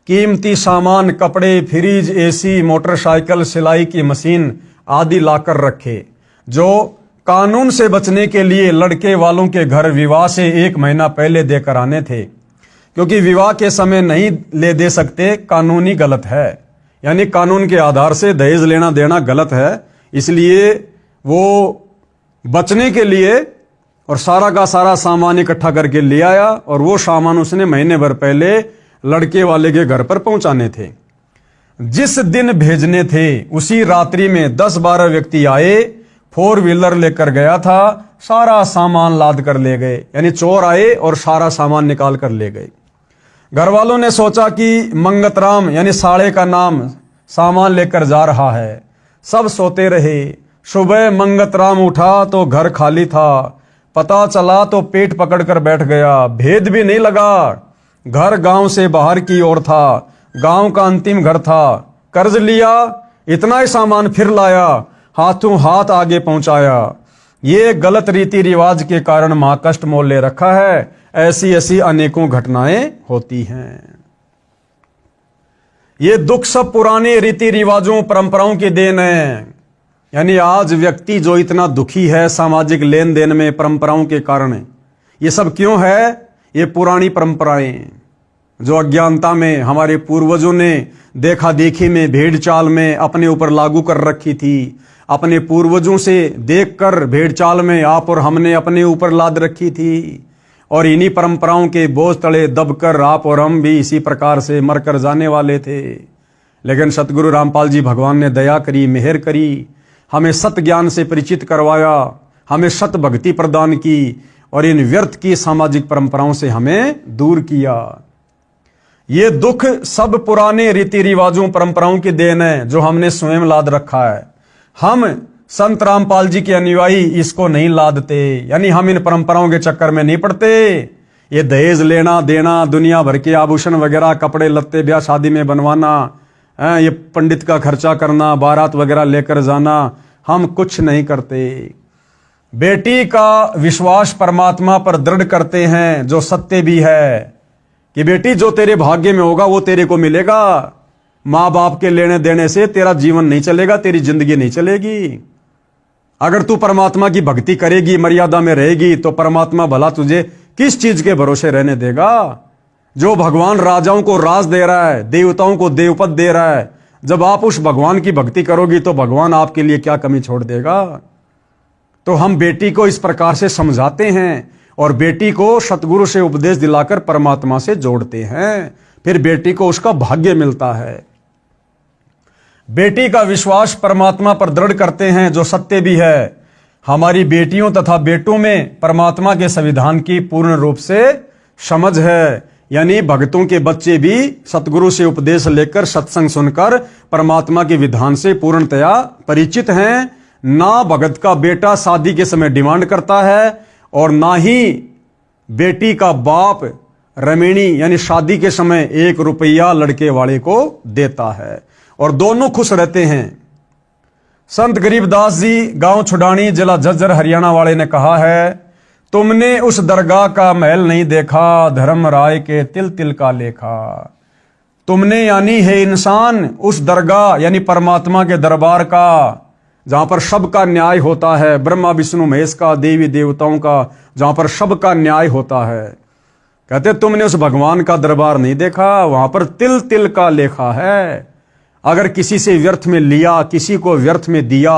कीमती सामान, कपड़े, फ्रिज, एसी, मोटरसाइकिल, सिलाई की मशीन आदि लाकर रखे, जो कानून से बचने के लिए लड़के वालों के घर विवाह से 1 महीना पहले देकर आने थे, क्योंकि विवाह के समय नहीं ले दे सकते, कानूनी गलत है, यानी कानून के आधार से दहेज लेना देना गलत है। इसलिए वो बचने के लिए और सारा का सारा सामान इकट्ठा करके ले आया और वो सामान उसने महीने भर पहले लड़के वाले के घर पर पहुंचाने थे। जिस दिन भेजने थे उसी रात्रि में 10-12 व्यक्ति आए, 4 व्हीलर लेकर गया था, सारा सामान लाद कर ले गए, यानी चोर आए और सारा सामान निकाल कर ले गए। घर वालों ने सोचा कि मंगतराम यानी साले का नाम सामान लेकर जा रहा है, सब सोते रहे। सुबह मंगतराम उठा तो घर खाली था, पता चला तो पेट पकड़कर बैठ गया, भेद भी नहीं लगा। घर गांव से बाहर की ओर था, गांव का अंतिम घर था, कर्ज लिया, इतना ही सामान फिर लाया, हाथों हाथ आगे पहुंचाया। ये गलत रीति रिवाज के कारण महाकष्ट मोल ले रखा है। ऐसी ऐसी अनेकों घटनाएं होती हैं। ये दुख सब पुराने रीति रिवाजों परंपराओं की देन है। यानी आज व्यक्ति जो इतना दुखी है सामाजिक लेन देन में परंपराओं के कारण, ये सब क्यों है? ये पुरानी परंपराएं जो अज्ञानता में हमारे पूर्वजों ने देखा देखी में, भेड़ चाल में अपने ऊपर लागू कर रखी थी। अपने पूर्वजों से देखकर भेड़ चाल में आप और हमने अपने ऊपर लाद रखी थी, और इन्हीं परंपराओं के बोझ तले दबकर आप और हम भी इसी प्रकार से मरकर जाने वाले थे। लेकिन सतगुरु रामपाल जी भगवान ने दया करी, मेहर करी, हमें सत ज्ञान से परिचित करवाया, हमें सत भक्ति प्रदान की और इन व्यर्थ की सामाजिक परंपराओं से हमें दूर किया। ये दुख सब पुराने रीति रिवाजों परंपराओं की देन है जो हमने स्वयं लाद रखा है। हम संत रामपाल जी के अनुयायी इसको नहीं लादते, यानी हम इन परंपराओं के चक्कर में नहीं पड़ते। ये दहेज लेना देना, दुनिया भर के आभूषण वगैरह, कपड़े लत्ते ब्याह शादी में बनवाना, ये पंडित का खर्चा करना, बारात वगैरह लेकर जाना, हम कुछ नहीं करते। बेटी का विश्वास परमात्मा पर दृढ़ करते हैं, जो सत्य भी है कि बेटी जो तेरे भाग्य में होगा वो तेरे को मिलेगा। माँ बाप के लेने देने से तेरा जीवन नहीं चलेगा, तेरी जिंदगी नहीं चलेगी। अगर तू परमात्मा की भक्ति करेगी, मर्यादा में रहेगी, तो परमात्मा भला तुझे किस चीज के भरोसे रहने देगा? जो भगवान राजाओं को राज दे रहा है, देवताओं को देवपद दे रहा है, जब आप उस भगवान की भक्ति करोगी तो भगवान आपके लिए क्या कमी छोड़ देगा? तो हम बेटी को इस प्रकार से समझाते हैं और बेटी को सतगुरु से उपदेश दिलाकर परमात्मा से जोड़ते हैं, फिर बेटी को उसका भाग्य मिलता है। बेटी का विश्वास परमात्मा पर दृढ़ करते हैं, जो सत्य भी है। हमारी बेटियों तथा बेटों में परमात्मा के संविधान की पूर्ण रूप से समझ है, यानी भक्तों के बच्चे भी सतगुरु से उपदेश लेकर सत्संग सुनकर परमात्मा के विधान से पूर्णतया परिचित हैं। ना भगत का बेटा शादी के समय डिमांड करता है और ना ही बेटी का बाप रमेणी यानी शादी के समय 1 रुपया लड़के वाले को देता है, और दोनों खुश रहते हैं। संत गरीबदास जी गांव छुडानी जिला झज्जर हरियाणा वाले ने कहा है, तुमने उस दरगाह का महल नहीं देखा, धर्म राय के तिल तिल का लेखा। तुमने यानी है इंसान उस दरगाह यानी परमात्मा के दरबार का जहां पर सबका न्याय होता है, ब्रह्मा विष्णु महेश का, देवी देवताओं का, जहां पर सबका न्याय होता है। कहते तुमने उस भगवान का दरबार नहीं देखा, वहां पर तिल तिल का लेखा है। अगर किसी से व्यर्थ में लिया, किसी को व्यर्थ में दिया,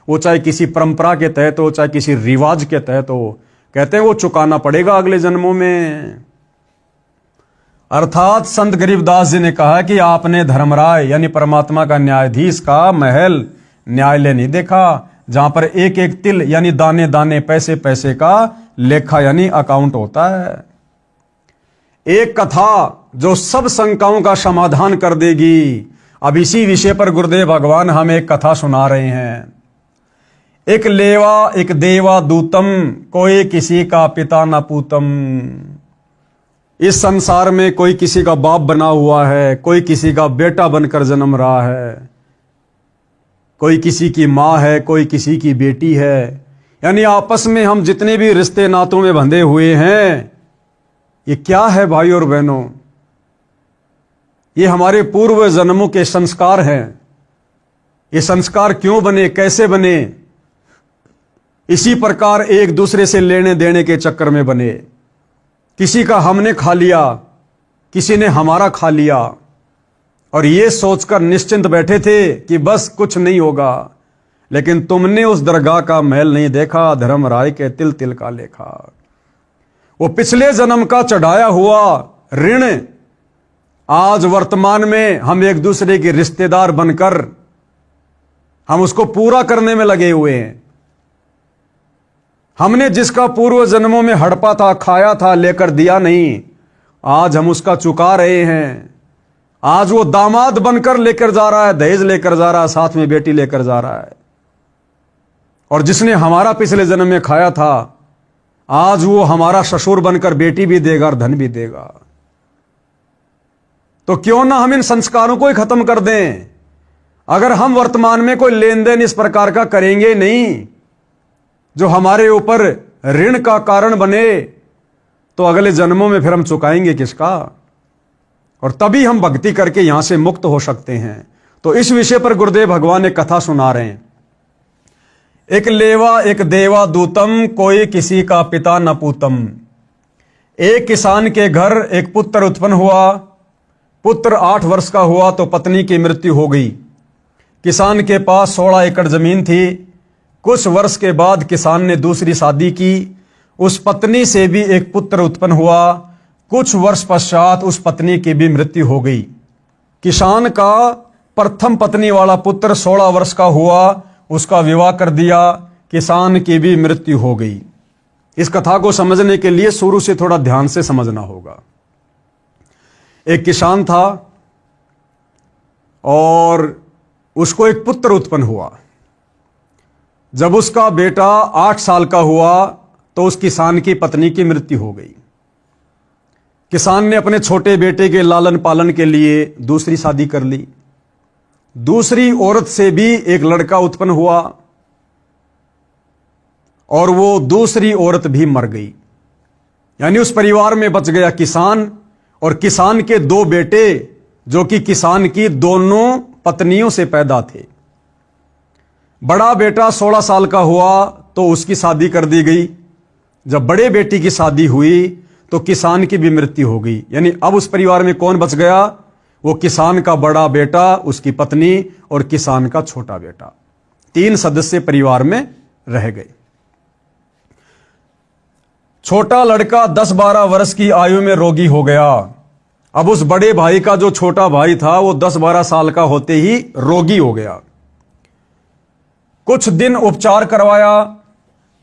वो चाहे किसी परंपरा के तहत हो, चाहे किसी रिवाज के तहत हो, कहते हैं वो चुकाना पड़ेगा अगले जन्मों में। अर्थात संत गरीबदास जी ने कहा कि आपने धर्मराय यानी परमात्मा का न्यायाधीश का महल न्यायालय नहीं देखा, जहां पर एक एक तिल यानी दाने दाने पैसे पैसे का लेखा यानी अकाउंट होता है। एक कथा जो सब शंकाओं का समाधान कर देगी। अब इसी विषय पर गुरुदेव भगवान हमें एक कथा सुना रहे हैं। एक लेवा एक देवा दूतम, कोई किसी का पिता न पूतम। इस संसार में कोई किसी का बाप बना हुआ है, कोई किसी का बेटा बनकर जन्म रहा है, कोई किसी की मां है, कोई किसी की बेटी है। यानी आपस में हम जितने भी रिश्ते नातों में बंधे हुए हैं, ये क्या है भाई और बहनों? ये हमारे पूर्व जन्मों के संस्कार हैं। ये संस्कार क्यों बने, कैसे बने? इसी प्रकार एक दूसरे से लेने देने के चक्कर में बने। किसी का हमने खा लिया, किसी ने हमारा खा लिया, और ये सोचकर निश्चिंत बैठे थे कि बस कुछ नहीं होगा। लेकिन तुमने उस दरगाह का महल नहीं देखा, धर्मराय के तिल तिल का लेखा। वो पिछले जन्म का चढ़ाया हुआ ऋण आज वर्तमान में हम एक दूसरे के रिश्तेदार बनकर हम उसको पूरा करने में लगे हुए हैं। हमने जिसका पूर्व जन्मों में हड़पा था, खाया था, लेकर दिया नहीं, आज हम उसका चुका रहे हैं। आज वो दामाद बनकर लेकर जा रहा है, दहेज लेकर जा रहा है, साथ में बेटी लेकर जा रहा है। और जिसने हमारा पिछले जन्म में खाया था, आज वो हमारा ससुर बनकर बेटी भी देगा और धन भी देगा। तो क्यों ना हम इन संस्कारों को ही खत्म कर दें। अगर हम वर्तमान में कोई लेन देन इस प्रकार का करेंगे नहीं जो हमारे ऊपर ऋण का कारण बने, तो अगले जन्मों में फिर हम चुकाएंगे किसका? और तभी हम भक्ति करके यहां से मुक्त हो सकते हैं। तो इस विषय पर गुरुदेव भगवान एक कथा सुना रहे हैं। एक लेवा एक देवा दूतम, कोई किसी का पिता न पूतम। एक किसान के घर एक पुत्र उत्पन्न हुआ। पुत्र 8 वर्ष का हुआ तो पत्नी की मृत्यु हो गई। किसान के पास 16 एकड़ जमीन थी। कुछ वर्ष के बाद किसान ने दूसरी शादी की। उस पत्नी से भी एक पुत्र उत्पन्न हुआ। कुछ वर्ष पश्चात उस पत्नी की भी मृत्यु हो गई। किसान का प्रथम पत्नी वाला पुत्र 16 वर्ष का हुआ, उसका विवाह कर दिया। किसान की भी मृत्यु हो गई। इस कथा को समझने के लिए शुरू से थोड़ा ध्यान से समझना होगा। एक किसान था और उसको एक पुत्र उत्पन्न हुआ। जब उसका बेटा 8 साल का हुआ तो उस किसान की पत्नी की मृत्यु हो गई। किसान ने अपने छोटे बेटे के लालन पालन के लिए दूसरी शादी कर ली। दूसरी औरत से भी एक लड़का उत्पन्न हुआ और वो दूसरी औरत भी मर गई। यानी उस परिवार में बच गया किसान और किसान के 2 बेटे, जो कि किसान की दोनों पत्नियों से पैदा थे। बड़ा बेटा 16 साल का हुआ तो उसकी शादी कर दी गई। जब बड़े बेटी की शादी हुई तो किसान की भी मृत्यु हो गई। यानी अब उस परिवार में कौन बच गया? वो किसान का बड़ा बेटा, उसकी पत्नी और किसान का छोटा बेटा। 3 सदस्य परिवार में रह गए। छोटा लड़का 10-12 वर्ष की आयु में रोगी हो गया। अब उस बड़े भाई का जो छोटा भाई था वो 10-12 साल का होते ही रोगी हो गया। कुछ दिन उपचार करवाया।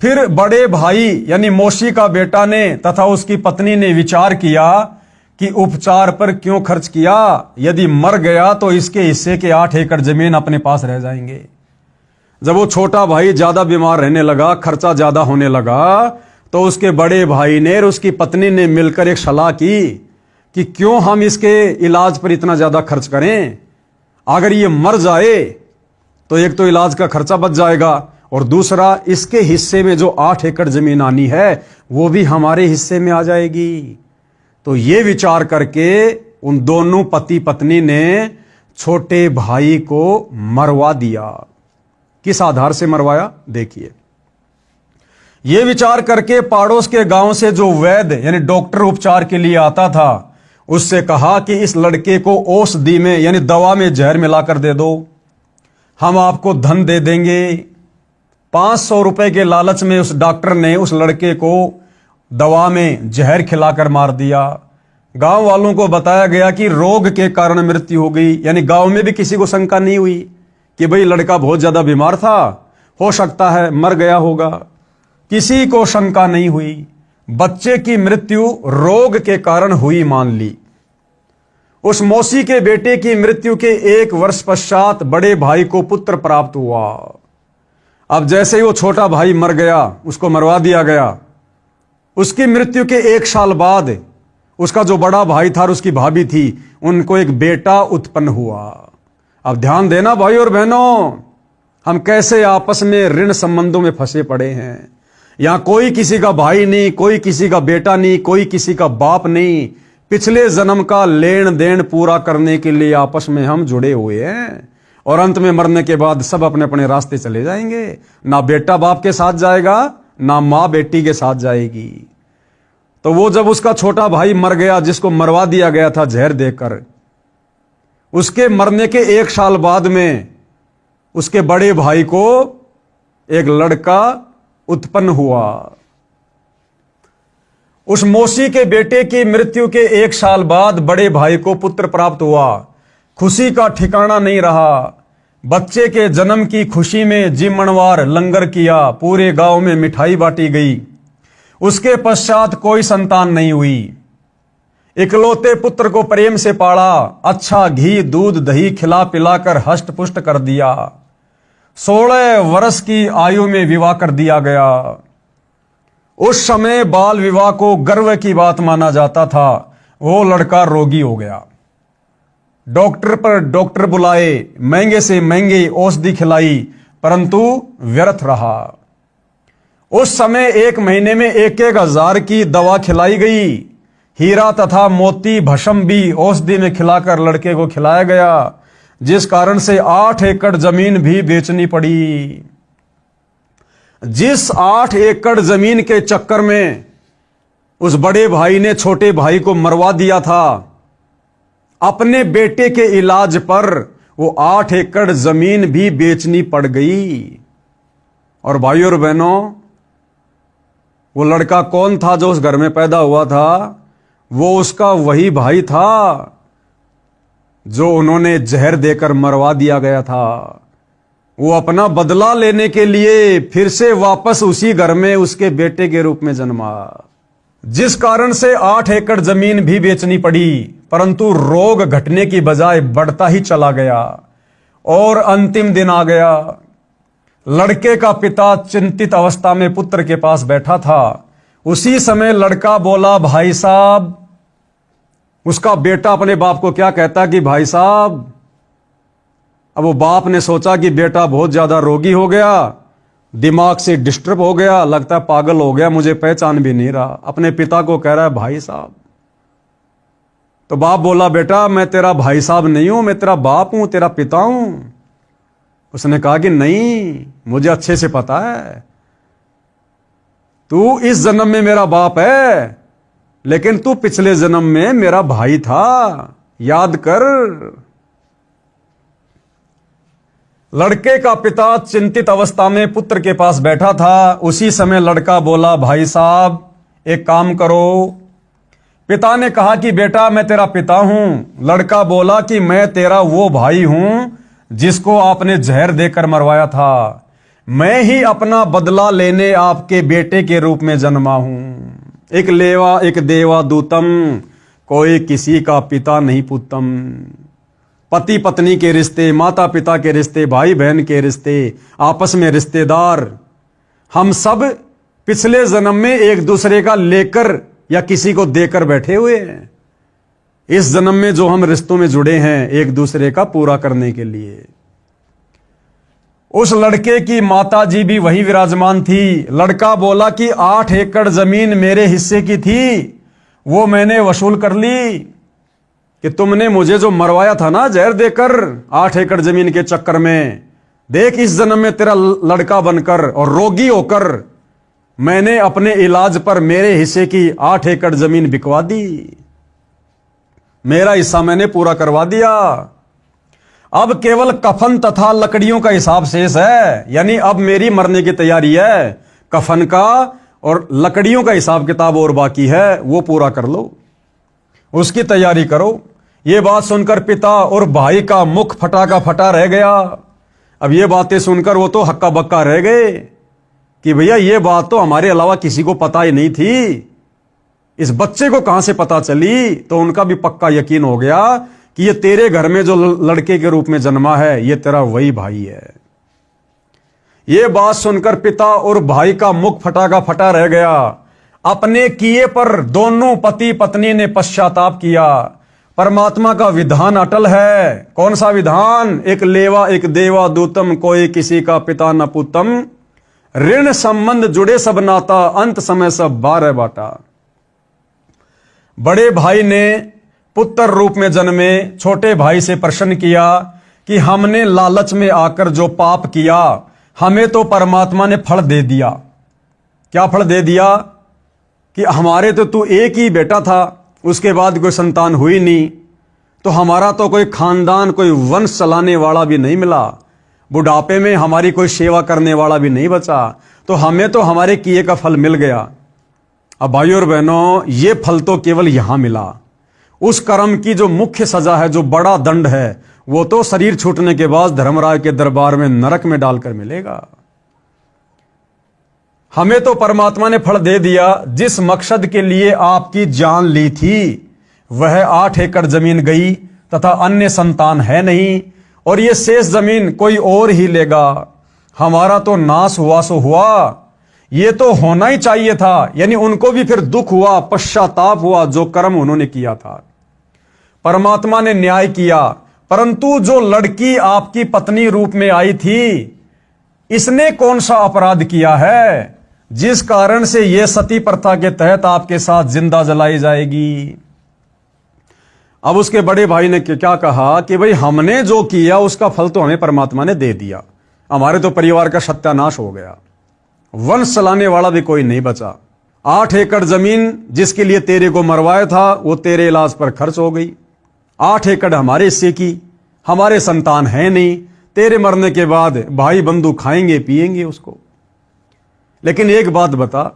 फिर बड़े भाई यानी मौसी का बेटा ने तथा उसकी पत्नी ने विचार किया कि उपचार पर क्यों खर्च किया, यदि मर गया तो इसके हिस्से के 8 एकड़ जमीन अपने पास रह जाएंगे। जब वो छोटा भाई ज्यादा बीमार रहने लगा, खर्चा ज्यादा होने लगा, तो उसके बड़े भाई ने और उसकी पत्नी ने मिलकर एक सलाह की कि क्यों हम इसके इलाज पर इतना ज्यादा खर्च करें। अगर ये मर जाए तो एक तो इलाज का खर्चा बच जाएगा और दूसरा इसके हिस्से में जो 8 एकड़ जमीन आनी है वो भी हमारे हिस्से में आ जाएगी। तो ये विचार करके उन दोनों पति पत्नी ने छोटे भाई को मरवा दिया। किस आधार से मरवाया देखिए। यह विचार करके पड़ोस के गांव से जो वैद्य यानी डॉक्टर उपचार के लिए आता था, उससे कहा कि इस लड़के को औषधि में यानी दवा में जहर मिलाकर दे दो, हम आपको धन दे देंगे। 500 रुपए के लालच में उस डॉक्टर ने उस लड़के को दवा में जहर खिलाकर मार दिया। गांव वालों को बताया गया कि रोग के कारण मृत्यु हो गई, यानी गांव में भी किसी को शंका नहीं हुई कि भाई लड़का बहुत ज्यादा बीमार था, हो सकता है मर गया होगा। किसी को शंका नहीं हुई। बच्चे की मृत्यु रोग के कारण हुई मान ली। उस मौसी के बेटे की मृत्यु के 1 वर्ष पश्चात बड़े भाई को पुत्र प्राप्त हुआ। अब जैसे ही वो छोटा भाई मर गया, उसको मरवा दिया गया, उसकी मृत्यु के 1 साल बाद उसका जो बड़ा भाई था और उसकी भाभी थी, उनको एक बेटा उत्पन्न हुआ। अब ध्यान देना भाई और बहनों, हम कैसे आपस में ऋण संबंधों में फंसे पड़े हैं। यहां कोई किसी का भाई नहीं, कोई किसी का बेटा नहीं, कोई किसी का बाप नहीं। पिछले जन्म का लेन देन पूरा करने के लिए आपस में हम जुड़े हुए हैं, और अंत में मरने के बाद सब अपने अपने रास्ते चले जाएंगे। ना बेटा बाप के साथ जाएगा, ना मां बेटी के साथ जाएगी। तो वो जब उसका छोटा भाई मर गया, जिसको मरवा दिया गया था जहर देकर, उसके मरने के 1 साल बाद में उसके बड़े भाई को एक लड़का उत्पन्न हुआ। उस मौसी के बेटे की मृत्यु के 1 साल बाद बड़े भाई को पुत्र प्राप्त हुआ। खुशी का ठिकाना नहीं रहा। बच्चे के जन्म की खुशी में जिमणवार लंगर किया, पूरे गांव में मिठाई बांटी गई। उसके पश्चात कोई संतान नहीं हुई। इकलौते पुत्र को प्रेम से पाला, अच्छा घी दूध दही खिला पिलाकर हष्ट पुष्ट कर दिया। 16 वर्ष की आयु में विवाह कर दिया गया। उस समय बाल विवाह को गर्व की बात माना जाता था। वो लड़का रोगी हो गया। डॉक्टर पर डॉक्टर बुलाए, महंगे से महंगी औषधि खिलाई, परंतु व्यर्थ रहा। उस समय 1 महीने में 1-1 हजार की दवा खिलाई गई। हीरा तथा मोती भस्म भी औषधि में खिलाकर लड़के को खिलाया गया, जिस कारण से 8 एकड़ जमीन भी बेचनी पड़ी। जिस 8 एकड़ जमीन के चक्कर में उस बड़े भाई ने छोटे भाई को मरवा दिया था, अपने बेटे के इलाज पर वो 8 एकड़ जमीन भी बेचनी पड़ गई। और भाइयों और बहनों, वो लड़का कौन था जो उस घर में पैदा हुआ था? वो उसका वही भाई था जो उन्होंने जहर देकर मरवा दिया गया था। वो अपना बदला लेने के लिए फिर से वापस उसी घर में उसके बेटे के रूप में जन्मा, जिस कारण से 8 एकड़ जमीन भी बेचनी पड़ी। परंतु रोग घटने की बजाय बढ़ता ही चला गया और अंतिम दिन आ गया। लड़के का पिता चिंतित अवस्था में पुत्र के पास बैठा था। उसी समय लड़का बोला, भाई साहब। उसका बेटा अपने बाप को क्या कहता कि भाई साहब। अब वो बाप ने सोचा कि बेटा बहुत ज्यादा रोगी हो गया, दिमाग से डिस्टर्ब हो गया, लगता है पागल हो गया, मुझे पहचान भी नहीं रहा। अपने पिता को कह रहा है भाई साहब। तो बाप बोला, बेटा मैं तेरा भाई साहब नहीं हूं, मैं तेरा बाप हूं, तेरा पिता हूं। उसने कहा कि नहीं, मुझे अच्छे से पता है, तू इस जन्म में मेरा बाप है, लेकिन तू पिछले जन्म में मेरा भाई था, याद कर। लड़के का पिता चिंतित अवस्था में पुत्र के पास बैठा था। उसी समय लड़का बोला, भाई साहब एक काम करो। पिता ने कहा कि बेटा मैं तेरा पिता हूं। लड़का बोला कि मैं तेरा वो भाई हूं जिसको आपने जहर देकर मरवाया था। मैं ही अपना बदला लेने आपके बेटे के रूप में जन्मा हूं। एक लेवा एक देवा दूतम, कोई किसी का पिता नहीं पुतम। पति पत्नी के रिश्ते, माता पिता के रिश्ते, भाई बहन के रिश्ते, आपस में रिश्तेदार, हम सब पिछले जन्म में एक दूसरे का लेकर या किसी को देकर बैठे हुए हैं। इस जन्म में जो हम रिश्तों में जुड़े हैं एक दूसरे का पूरा करने के लिए। उस लड़के की माता जी भी वहीं विराजमान थी। लड़का बोला कि 8 एकड़ जमीन मेरे हिस्से की थी, वो मैंने वसूल कर ली कि तुमने मुझे जो मरवाया था ना जहर देकर 8 एकड़ जमीन के चक्कर में, देख, इस जन्म में तेरा लड़का बनकर और रोगी होकर मैंने अपने इलाज पर मेरे हिस्से की 8 एकड़ जमीन बिकवा दी, मेरा हिस्सा मैंने पूरा करवा दिया। अब केवल कफन तथा लकड़ियों का हिसाब शेष है, यानी अब मेरी मरने की तैयारी है, कफन का और लकड़ियों का हिसाब किताब और बाकी है, वो पूरा कर लो, उसकी तैयारी करो। ये बात सुनकर पिता और भाई का मुख फटा का फटा रह गया। अब ये बातें सुनकर वो तो हक्का बक्का रह गए कि भैया ये बात तो हमारे अलावा किसी को पता ही नहीं थी, इस बच्चे को कहां से पता चली। तो उनका भी पक्का यकीन हो गया कि ये तेरे घर में जो लड़के के रूप में जन्मा है ये तेरा वही भाई है। ये बात सुनकर पिता और भाई का मुख फटा का फटा रह गया। अपने किए पर दोनों पति पत्नी ने पश्चाताप किया। परमात्मा का विधान अटल है। कौन सा विधान? एक लेवा एक देवा दूतम, कोई किसी का पिता न पुतम, ऋण संबंध जुड़े सब नाता, अंत समय सब बारह बाटा। बड़े भाई ने पुत्र रूप में जन्मे छोटे भाई से प्रश्न किया कि हमने लालच में आकर जो पाप किया हमें तो परमात्मा ने फल दे दिया। क्या फल दे दिया? कि हमारे तो तू एक ही बेटा था, उसके बाद कोई संतान हुई नहीं, तो हमारा तो कोई खानदान कोई वंश चलाने वाला भी नहीं मिला, बुढ़ापे में हमारी कोई सेवा करने वाला भी नहीं बचा, तो हमें तो हमारे किए का फल मिल गया। अब भाइयों और बहनों, ये फल तो केवल यहां मिला। उस कर्म की जो मुख्य सजा है, जो बड़ा दंड है, वो तो शरीर छूटने के बाद धर्मराज के दरबार में नरक में डालकर मिलेगा। हमें तो परमात्मा ने फल दे दिया। जिस मकसद के लिए आपकी जान ली थी वह 8 एकड़ जमीन गई तथा अन्य संतान है नहीं, और ये शेष जमीन कोई और ही लेगा। हमारा तो नाश हुआ सो हुआ, ये तो होना ही चाहिए था। यानी उनको भी फिर दुख हुआ, पश्चाताप हुआ जो कर्म उन्होंने किया था। परमात्मा ने न्याय किया, परंतु जो लड़की आपकी पत्नी रूप में आई थी, इसने कौन सा अपराध किया है जिस कारण से यह सती प्रथा के तहत आपके साथ जिंदा जलाई जाएगी? अब उसके बड़े भाई ने क्या कहा कि भाई हमने जो किया उसका फल तो हमें परमात्मा ने दे दिया, हमारे तो परिवार का सत्यानाश हो गया, वंश चलाने वाला भी कोई नहीं बचा। 8 एकड़ जमीन जिसके लिए तेरे को मरवाया था वो तेरे इलाज पर खर्च हो गई। 8 एकड़ हमारे हिस्से की, हमारे संतान है नहीं, तेरे मरने के बाद भाई बंधु खाएंगे पिएंगे उसको। लेकिन एक बात बता,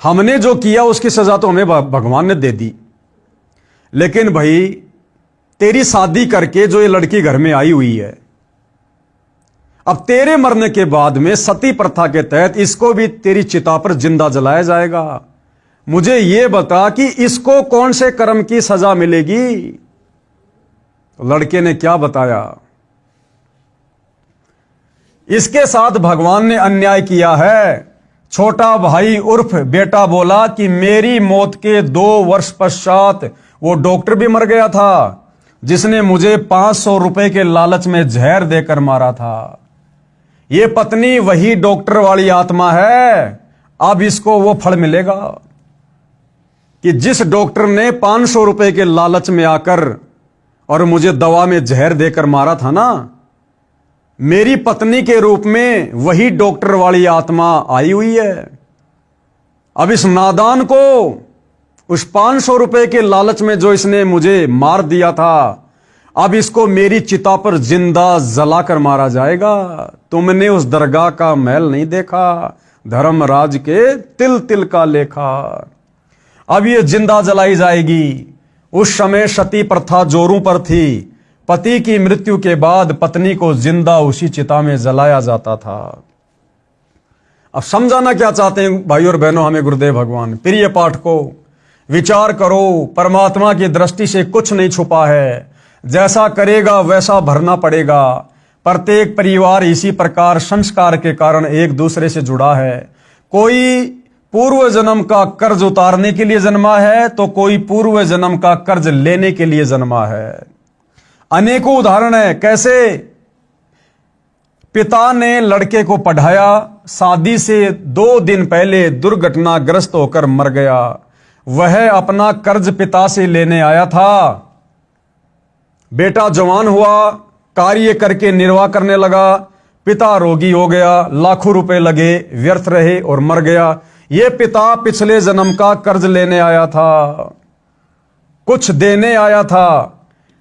हमने जो किया उसकी सजा तो हमें भगवान ने दे दी, लेकिन भाई तेरी शादी करके जो ये लड़की घर में आई हुई है, अब तेरे मरने के बाद में सती प्रथा के तहत इसको भी तेरी चिता पर जिंदा जलाया जाएगा। मुझे यह बता कि इसको कौन से कर्म की सजा मिलेगी? तो लड़के ने क्या बताया? इसके साथ भगवान ने अन्याय किया है। छोटा भाई उर्फ बेटा बोला कि मेरी मौत के 2 वर्ष पश्चात वो डॉक्टर भी मर गया था जिसने मुझे 500 रुपए के लालच में जहर देकर मारा था। ये पत्नी वही डॉक्टर वाली आत्मा है। अब इसको वो फल मिलेगा कि जिस डॉक्टर ने 500 रुपए के लालच में आकर और मुझे दवा में जहर देकर मारा था ना, मेरी पत्नी के रूप में वही डॉक्टर वाली आत्मा आई हुई है। अब इस नादान को उस 500 रुपए के लालच में जो इसने मुझे मार दिया था, अब इसको मेरी चिता पर जिंदा जलाकर मारा जाएगा। तुमने उस दरगाह का महल नहीं देखा, धर्मराज के तिल तिल का लेखा। अब ये जिंदा जलाई जाएगी। उस समय सती प्रथा जोरों पर थी। पति की मृत्यु के बाद पत्नी को जिंदा उसी चिता में जलाया जाता था। अब समझाना क्या चाहते हैं भाई और बहनों हमें गुरुदेव भगवान? प्रिय पाठ को विचार करो, परमात्मा की दृष्टि से कुछ नहीं छुपा है। जैसा करेगा वैसा भरना पड़ेगा। प्रत्येक परिवार इसी प्रकार संस्कार के कारण एक दूसरे से जुड़ा है। कोई पूर्व जन्म का कर्ज उतारने के लिए जन्मा है तो कोई पूर्व जन्म का कर्ज लेने के लिए जन्मा है। अनेकों उदाहरण है। कैसे? पिता ने लड़के को पढ़ाया, शादी से 2 दिन पहले दुर्घटनाग्रस्त होकर मर गया। वह अपना कर्ज पिता से लेने आया था। बेटा जवान हुआ, कार्य करके निर्वाह करने लगा। पिता रोगी हो गया, लाखों रुपए लगे, व्यर्थ रहे और मर गया। ये पिता पिछले जन्म का कर्ज लेने आया था, कुछ देने आया था।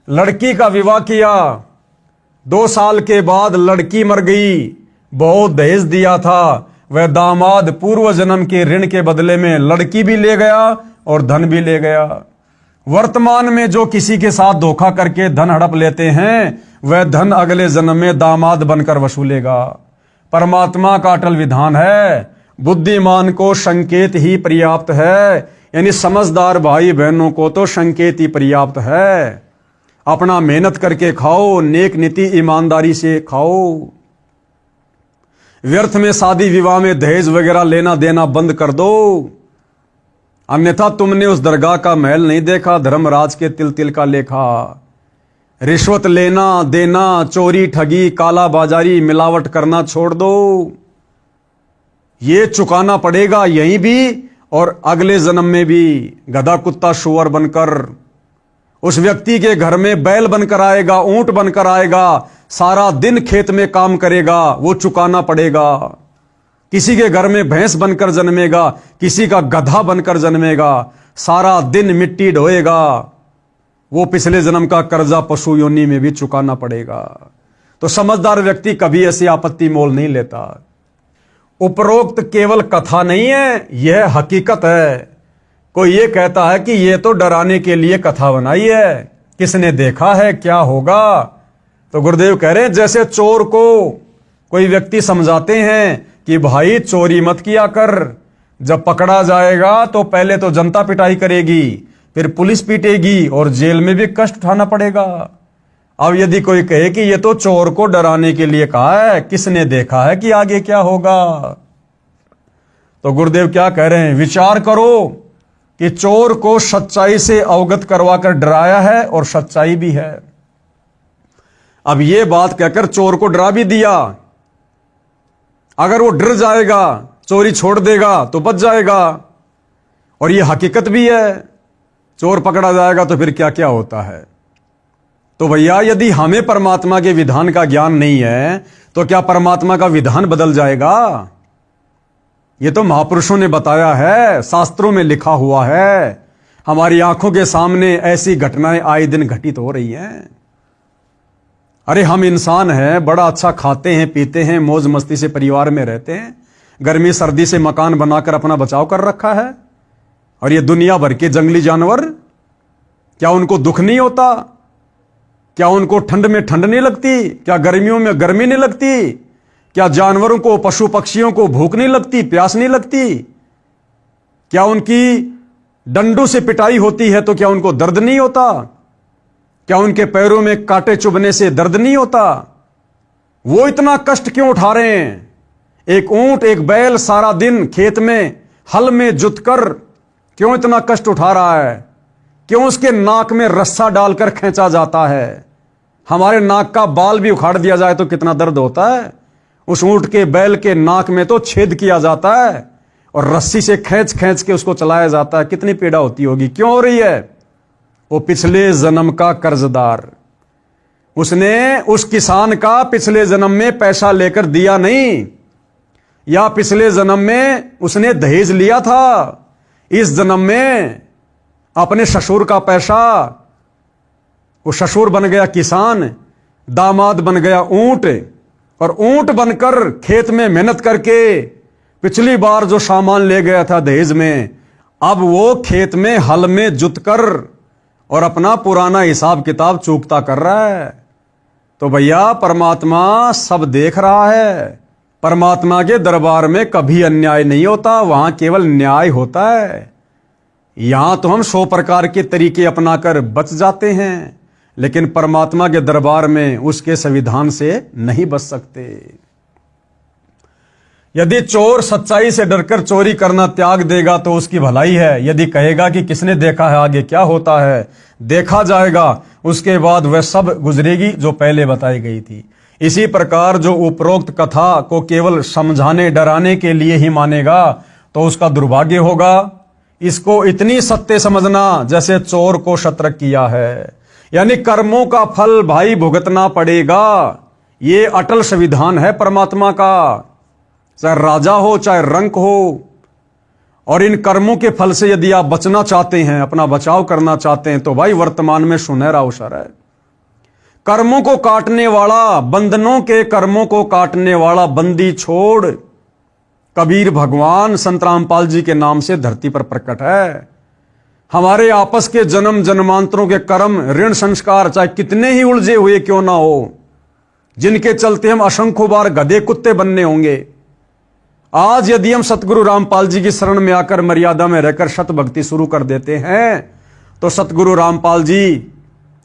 लड़की का विवाह किया, 2 साल के बाद लड़की मर गई, बहुत दहेज दिया था। वह दामाद पूर्व जन्म के ऋण के बदले में लड़की भी ले गया और धन भी ले गया। वर्तमान में जो किसी के साथ धोखा करके धन हड़प लेते हैं, वह धन अगले जन्म में दामाद बनकर वसूलेगा। परमात्मा का अटल विधान है, बुद्धिमान को संकेत ही पर्याप्त है। यानी समझदार भाई बहनों को तो संकेत ही पर्याप्त है। अपना मेहनत करके खाओ, नेक नीति ईमानदारी से खाओ। व्यर्थ में शादी विवाह में दहेज वगैरह लेना देना बंद कर दो, अन्यथा तुमने उस दरगाह का महल नहीं देखा, धर्मराज के तिल तिल का लेखा। रिश्वत लेना देना, चोरी ठगी काला बाजारी मिलावट करना छोड़ दो। ये चुकाना पड़ेगा यहीं भी और अगले जन्म में भी। गधा कुत्ता शुअर बनकर उस व्यक्ति के घर में बैल बनकर आएगा, ऊंट बनकर आएगा, सारा दिन खेत में काम करेगा, वो चुकाना पड़ेगा। किसी के घर में भैंस बनकर जन्मेगा, किसी का गधा बनकर जन्मेगा, सारा दिन मिट्टी ढोएगा, वो पिछले जन्म का कर्जा पशु योनि में भी चुकाना पड़ेगा। तो समझदार व्यक्ति कभी ऐसी आपत्ति मोल नहीं लेता। उपरोक्त केवल कथा नहीं है, यह हकीकत है। कोई ये कहता है कि ये तो डराने के लिए कथा बनाई है, किसने देखा है क्या होगा। तो गुरुदेव कह रहे हैं जैसे चोर को कोई व्यक्ति समझाते हैं कि भाई चोरी मत किया कर, जब पकड़ा जाएगा तो पहले तो जनता पिटाई करेगी, फिर पुलिस पीटेगी और जेल में भी कष्ट उठाना पड़ेगा। अब यदि कोई कहे कि ये तो चोर को डराने के लिए कहा है, किसने देखा है कि आगे क्या होगा। तो गुरुदेव क्या कह रहे हैं, विचार करो कि चोर को सच्चाई से अवगत करवाकर डराया है और सच्चाई भी है। अब ये बात कहकर चोर को डरा भी दिया, अगर वो डर जाएगा, चोरी छोड़ देगा तो बच जाएगा। और ये हकीकत भी है, चोर पकड़ा जाएगा तो फिर क्या क्या होता है। तो भैया यदि हमें परमात्मा के विधान का ज्ञान नहीं है तो क्या परमात्मा का विधान बदल जाएगा? ये तो महापुरुषों ने बताया है, शास्त्रों में लिखा हुआ है। हमारी आंखों के सामने ऐसी घटनाएं आए दिन घटित हो रही हैं। अरे हम इंसान हैं, बड़ा अच्छा खाते हैं पीते हैं, मौज मस्ती से परिवार में रहते हैं, गर्मी सर्दी से मकान बनाकर अपना बचाव कर रखा है। और ये दुनिया भर के जंगली जानवर, क्या उनको दुख नहीं होता? क्या उनको ठंड में ठंड नहीं लगती? क्या गर्मियों में गर्मी नहीं लगती? क्या जानवरों को, पशु पक्षियों को भूख नहीं लगती, प्यास नहीं लगती? क्या उनकी डंडों से पिटाई होती है तो क्या उनको दर्द नहीं होता? क्या उनके पैरों में कांटे चुभने से दर्द नहीं होता? वो इतना कष्ट क्यों उठा रहे हैं? एक ऊंट एक बैल सारा दिन खेत में हल में जुतकर क्यों इतना कष्ट उठा रहा है? क्यों उसके नाक में रस्सा डालकर खींचा जाता है? हमारे नाक का बाल भी उखाड़ दिया जाए तो कितना दर्द होता है। उस ऊंट के बैल के नाक में तो छेद किया जाता है और रस्सी से खींच खींच के उसको चलाया जाता है, कितनी पीड़ा होती होगी। क्यों हो रही है? वो पिछले जन्म का कर्जदार, उसने उस किसान का पिछले जन्म में पैसा लेकर दिया नहीं, या पिछले जन्म में उसने दहेज लिया था, इस जन्म में अपने ससुर का पैसा, वो ससुर बन गया किसान, दामाद बन गया ऊंट, और ऊंट बनकर खेत में मेहनत करके पिछली बार जो सामान ले गया था दहेज में, अब वो खेत में हल में जुतकर और अपना पुराना हिसाब किताब चूकता कर रहा है। तो भैया परमात्मा सब देख रहा है। परमात्मा के दरबार में कभी अन्याय नहीं होता, वहां केवल न्याय होता है। यहां तो हम 100 प्रकार के तरीके अपनाकर बच जाते हैं, लेकिन परमात्मा के दरबार में उसके संविधान से नहीं बच सकते। यदि चोर सच्चाई से डरकर चोरी करना त्याग देगा तो उसकी भलाई है। यदि कहेगा कि किसने देखा है, आगे क्या होता है, देखा जाएगा, उसके बाद वह सब गुजरेगी जो पहले बताई गई थी। इसी प्रकार जो उपरोक्त कथा को केवल समझाने डराने के लिए ही मानेगा तो उसका दुर्भाग्य होगा। इसको इतनी सत्य समझना जैसे चोर को शतरक किया है, यानी कर्मों का फल भाई भुगतना पड़ेगा। ये अटल संविधान है परमात्मा का, चाहे राजा हो चाहे रंक हो। और इन कर्मों के फल से यदि आप बचना चाहते हैं, अपना बचाव करना चाहते हैं, तो भाई वर्तमान में सुनहरा अवसर है। कर्मों को काटने वाला, बंधनों के कर्मों को काटने वाला बंदी छोड़ कबीर भगवान संत रामपाल जी के नाम से धरती पर प्रकट है। हमारे आपस के जन्म जन्मांतरों के कर्म, ऋण संस्कार चाहे कितने ही उलझे हुए क्यों ना हो, जिनके चलते हम असंख्य बार गधे कुत्ते बनने होंगे, आज यदि हम सतगुरु रामपाल जी की शरण में आकर मर्यादा में रहकर सत भक्ति शुरू कर देते हैं, तो सतगुरु रामपाल जी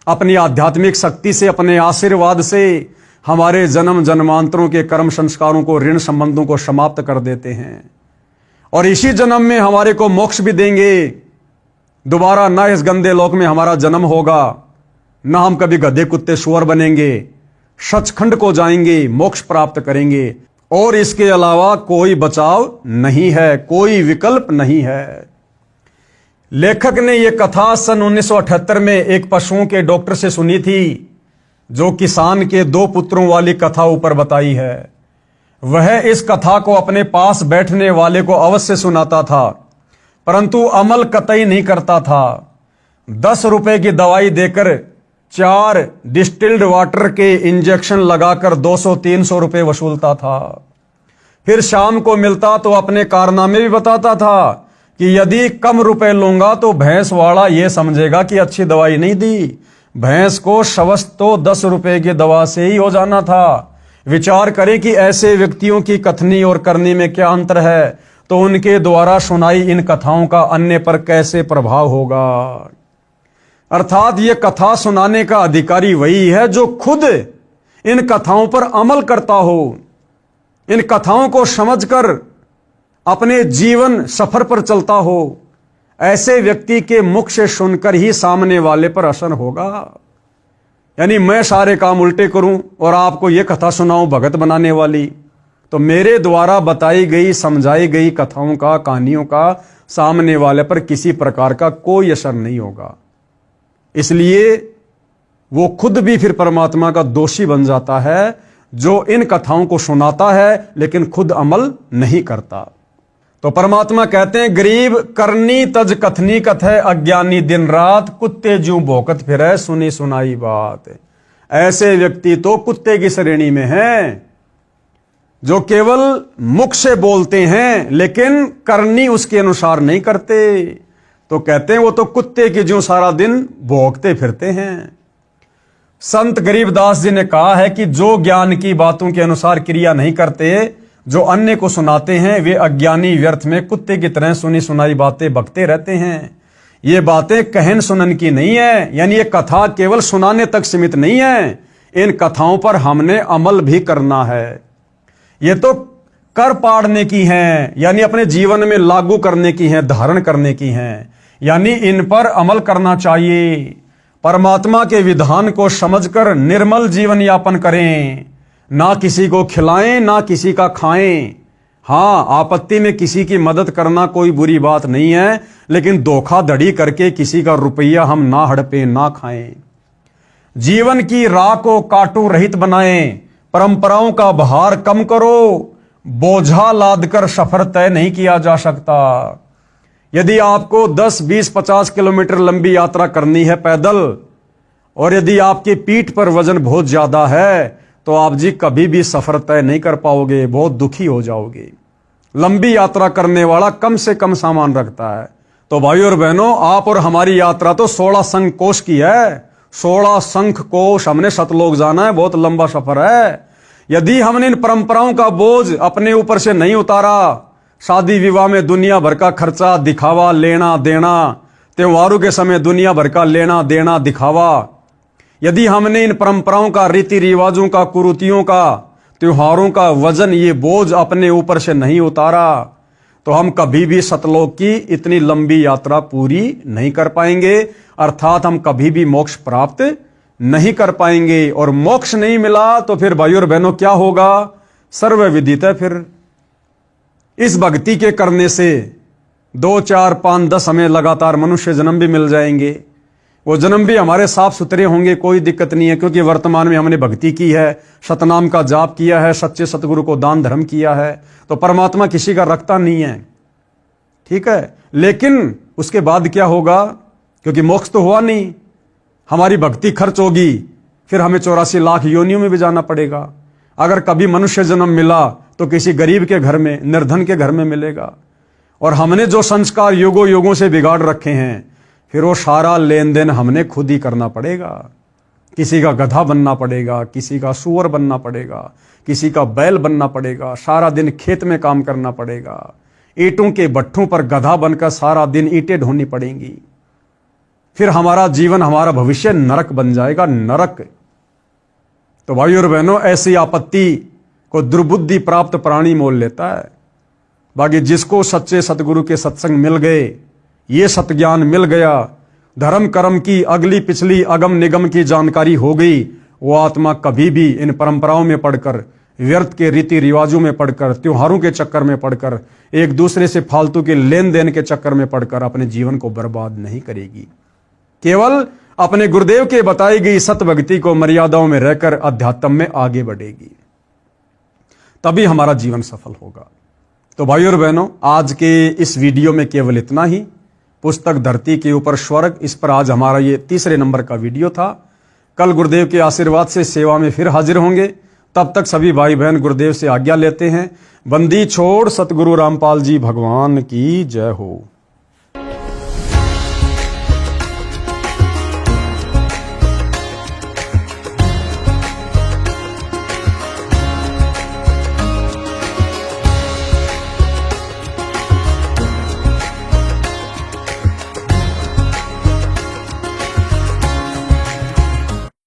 अपनी आध्यात्मिक शक्ति से, अपने आशीर्वाद से हमारे जन्म जन्मांतरों के कर्म संस्कारों को, ऋण संबंधों को समाप्त कर देते हैं। और इसी जन्म में हमारे को मोक्ष भी देंगे। दोबारा ना इस गंदे लोक में हमारा जन्म होगा, ना हम कभी गधे कुत्ते सुअर बनेंगे, सचखंड को जाएंगे, मोक्ष प्राप्त करेंगे। और इसके अलावा कोई बचाव नहीं है, कोई विकल्प नहीं है। लेखक ने यह कथा सन 1978 में एक पशुओं के डॉक्टर से सुनी थी, जो किसान के 2 पुत्रों वाली कथा ऊपर बताई है। वह इस कथा को अपने पास बैठने वाले को अवश्य सुनाता था, परंतु अमल कतई नहीं करता था। 10 रुपए की दवाई देकर 4 डिस्टिल्ड वाटर के इंजेक्शन लगाकर 200-300 रुपए वसूलता था। फिर शाम को मिलता तो अपने कारनामे भी बताता था कि यदि कम रुपए लूंगा तो भैंस वाला यह समझेगा कि अच्छी दवाई नहीं दी। भैंस को शवस्त तो 10 रुपए की दवा से ही हो जाना था। विचार करें कि ऐसे व्यक्तियों की कथनी और करनी में क्या अंतर है, तो उनके द्वारा सुनाई इन कथाओं का अन्य पर कैसे प्रभाव होगा। अर्थात ये कथा सुनाने का अधिकारी वही है जो खुद इन कथाओं पर अमल करता हो, इन कथाओं को समझकर अपने जीवन सफर पर चलता हो। ऐसे व्यक्ति के मुख से सुनकर ही सामने वाले पर असर होगा। यानी मैं सारे काम उल्टे करूं और आपको यह कथा सुनाऊं भगत बनाने वाली, तो मेरे द्वारा बताई गई, समझाई गई कथाओं का, कहानियों का सामने वाले पर किसी प्रकार का कोई असर नहीं होगा। इसलिए वो खुद भी फिर परमात्मा का दोषी बन जाता है, जो इन कथाओं को सुनाता है लेकिन खुद अमल नहीं करता। तो परमात्मा कहते हैं, गरीब करनी तज कथनी कथय, अज्ञानी दिन रात कुत्ते जूं भौंकत फिरै, सुनी सुनाई बात। ऐसे व्यक्ति तो कुत्ते की श्रेणी में हैं, जो केवल मुख से बोलते हैं लेकिन करनी उसके अनुसार नहीं करते। तो कहते हैं वो तो कुत्ते की जूं सारा दिन भौंकते फिरते हैं। संत गरीबदास जी ने कहा है कि जो ज्ञान की बातों के अनुसार क्रिया नहीं करते, जो अन्य को सुनाते हैं, वे अज्ञानी व्यर्थ में कुत्ते की तरह सुनी सुनाई बातें बकते रहते हैं। ये बातें कहन सुनन की नहीं है, यानी ये कथा केवल सुनाने तक सीमित नहीं है, इन कथाओं पर हमने अमल भी करना है। ये तो कर पाड़ने की हैं, यानी अपने जीवन में लागू करने की हैं, धारण करने की हैं, यानी इन पर अमल करना चाहिए। परमात्मा के विधान को समझकर निर्मल जीवन यापन करें, ना किसी को खिलाएं ना किसी का खाएं। हां, आपत्ति में किसी की मदद करना कोई बुरी बात नहीं है, लेकिन धोखाधड़ी करके किसी का रुपया हम ना हड़पें ना खाएं। जीवन की राह को काटू रहित बनाएं, परंपराओं का भार कम करो, बोझा लादकर सफर तय नहीं किया जा सकता। यदि आपको 10, 20, 50 किलोमीटर लंबी यात्रा करनी है पैदल, और यदि आपकी पीठ पर वजन बहुत ज्यादा है, तो आप जी कभी भी सफर तय नहीं कर पाओगे, बहुत दुखी हो जाओगे। लंबी यात्रा करने वाला कम से कम सामान रखता है। तो भाई और बहनों, आप और हमारी यात्रा तो 16 शंख कोश की है। 16 शंख कोश हमने सतलोक जाना है, बहुत लंबा सफर है। यदि हमने इन परंपराओं का बोझ अपने ऊपर से नहीं उतारा, शादी विवाह में दुनिया भर का खर्चा, दिखावा, लेना देना, त्योहारों के समय दुनिया भर का लेना देना, दिखावा, यदि हमने इन परंपराओं का, रीति रिवाजों का, कुरीतियों का, त्योहारों का वजन, ये बोझ अपने ऊपर से नहीं उतारा, तो हम कभी भी सतलोक की इतनी लंबी यात्रा पूरी नहीं कर पाएंगे। अर्थात हम कभी भी मोक्ष प्राप्त नहीं कर पाएंगे। और मोक्ष नहीं मिला तो फिर भाई और बहनों क्या होगा? सर्व विदित है। फिर इस भक्ति के करने से 2, 4, 5, 10 हमें लगातार मनुष्य जन्म भी मिल जाएंगे। वो जन्म भी हमारे साफ सुथरे होंगे, कोई दिक्कत नहीं है, क्योंकि वर्तमान में हमने भक्ति की है, सतनाम का जाप किया है, सच्चे सतगुरु को दान धर्म किया है, तो परमात्मा किसी का रखता नहीं है, ठीक है। लेकिन उसके बाद क्या होगा, क्योंकि मोक्ष तो हुआ नहीं, हमारी भक्ति खर्च होगी, फिर हमें 84 लाख योनियों में भी जाना पड़ेगा। अगर कभी मनुष्य जन्म मिला तो किसी गरीब के घर में, निर्धन के घर में मिलेगा। और हमने जो संस्कार युगों युगों से बिगाड़ रखे हैं, फिर वो सारा लेन देन हमने खुद ही करना पड़ेगा। किसी का गधा बनना पड़ेगा, किसी का सूअर बनना पड़ेगा, किसी का बैल बनना पड़ेगा, सारा दिन खेत में काम करना पड़ेगा, ईंटों के भट्ठों पर गधा बनकर सारा दिन ईंटें ढोनी पड़ेंगी। फिर हमारा जीवन, हमारा भविष्य नरक बन जाएगा, नरक। तो भाइयों और बहनों, ऐसी आपत्ति को दुर्बुद्धि प्राप्त प्राणी मोल लेता है। बाकी जिसको सच्चे सतगुरु के सत्संग मिल गए, ये सतज्ञान मिल गया, धर्म कर्म की अगली पिछली अगम निगम की जानकारी हो गई, वो आत्मा कभी भी इन परंपराओं में पढ़कर, व्यर्थ के रीति रिवाजों में पढ़कर, त्योहारों के चक्कर में पढ़कर, एक दूसरे से फालतू के लेन देन के चक्कर में पढ़कर अपने जीवन को बर्बाद नहीं करेगी। केवल अपने गुरुदेव के बताई गई सत भक्ति को मर्यादाओं में रहकर अध्यात्म में आगे बढ़ेगी, तभी हमारा जीवन सफल होगा। तो भाइयों और बहनों, आज के इस वीडियो में केवल इतना ही। पुस्तक धरती के ऊपर स्वर्ग, इस पर आज हमारा ये 3रे नंबर का वीडियो था। कल गुरुदेव के आशीर्वाद से सेवा में फिर हाजिर होंगे। तब तक सभी भाई बहन गुरुदेव से आज्ञा लेते हैं। बंदी छोड़ सतगुरु रामपाल जी भगवान की जय हो।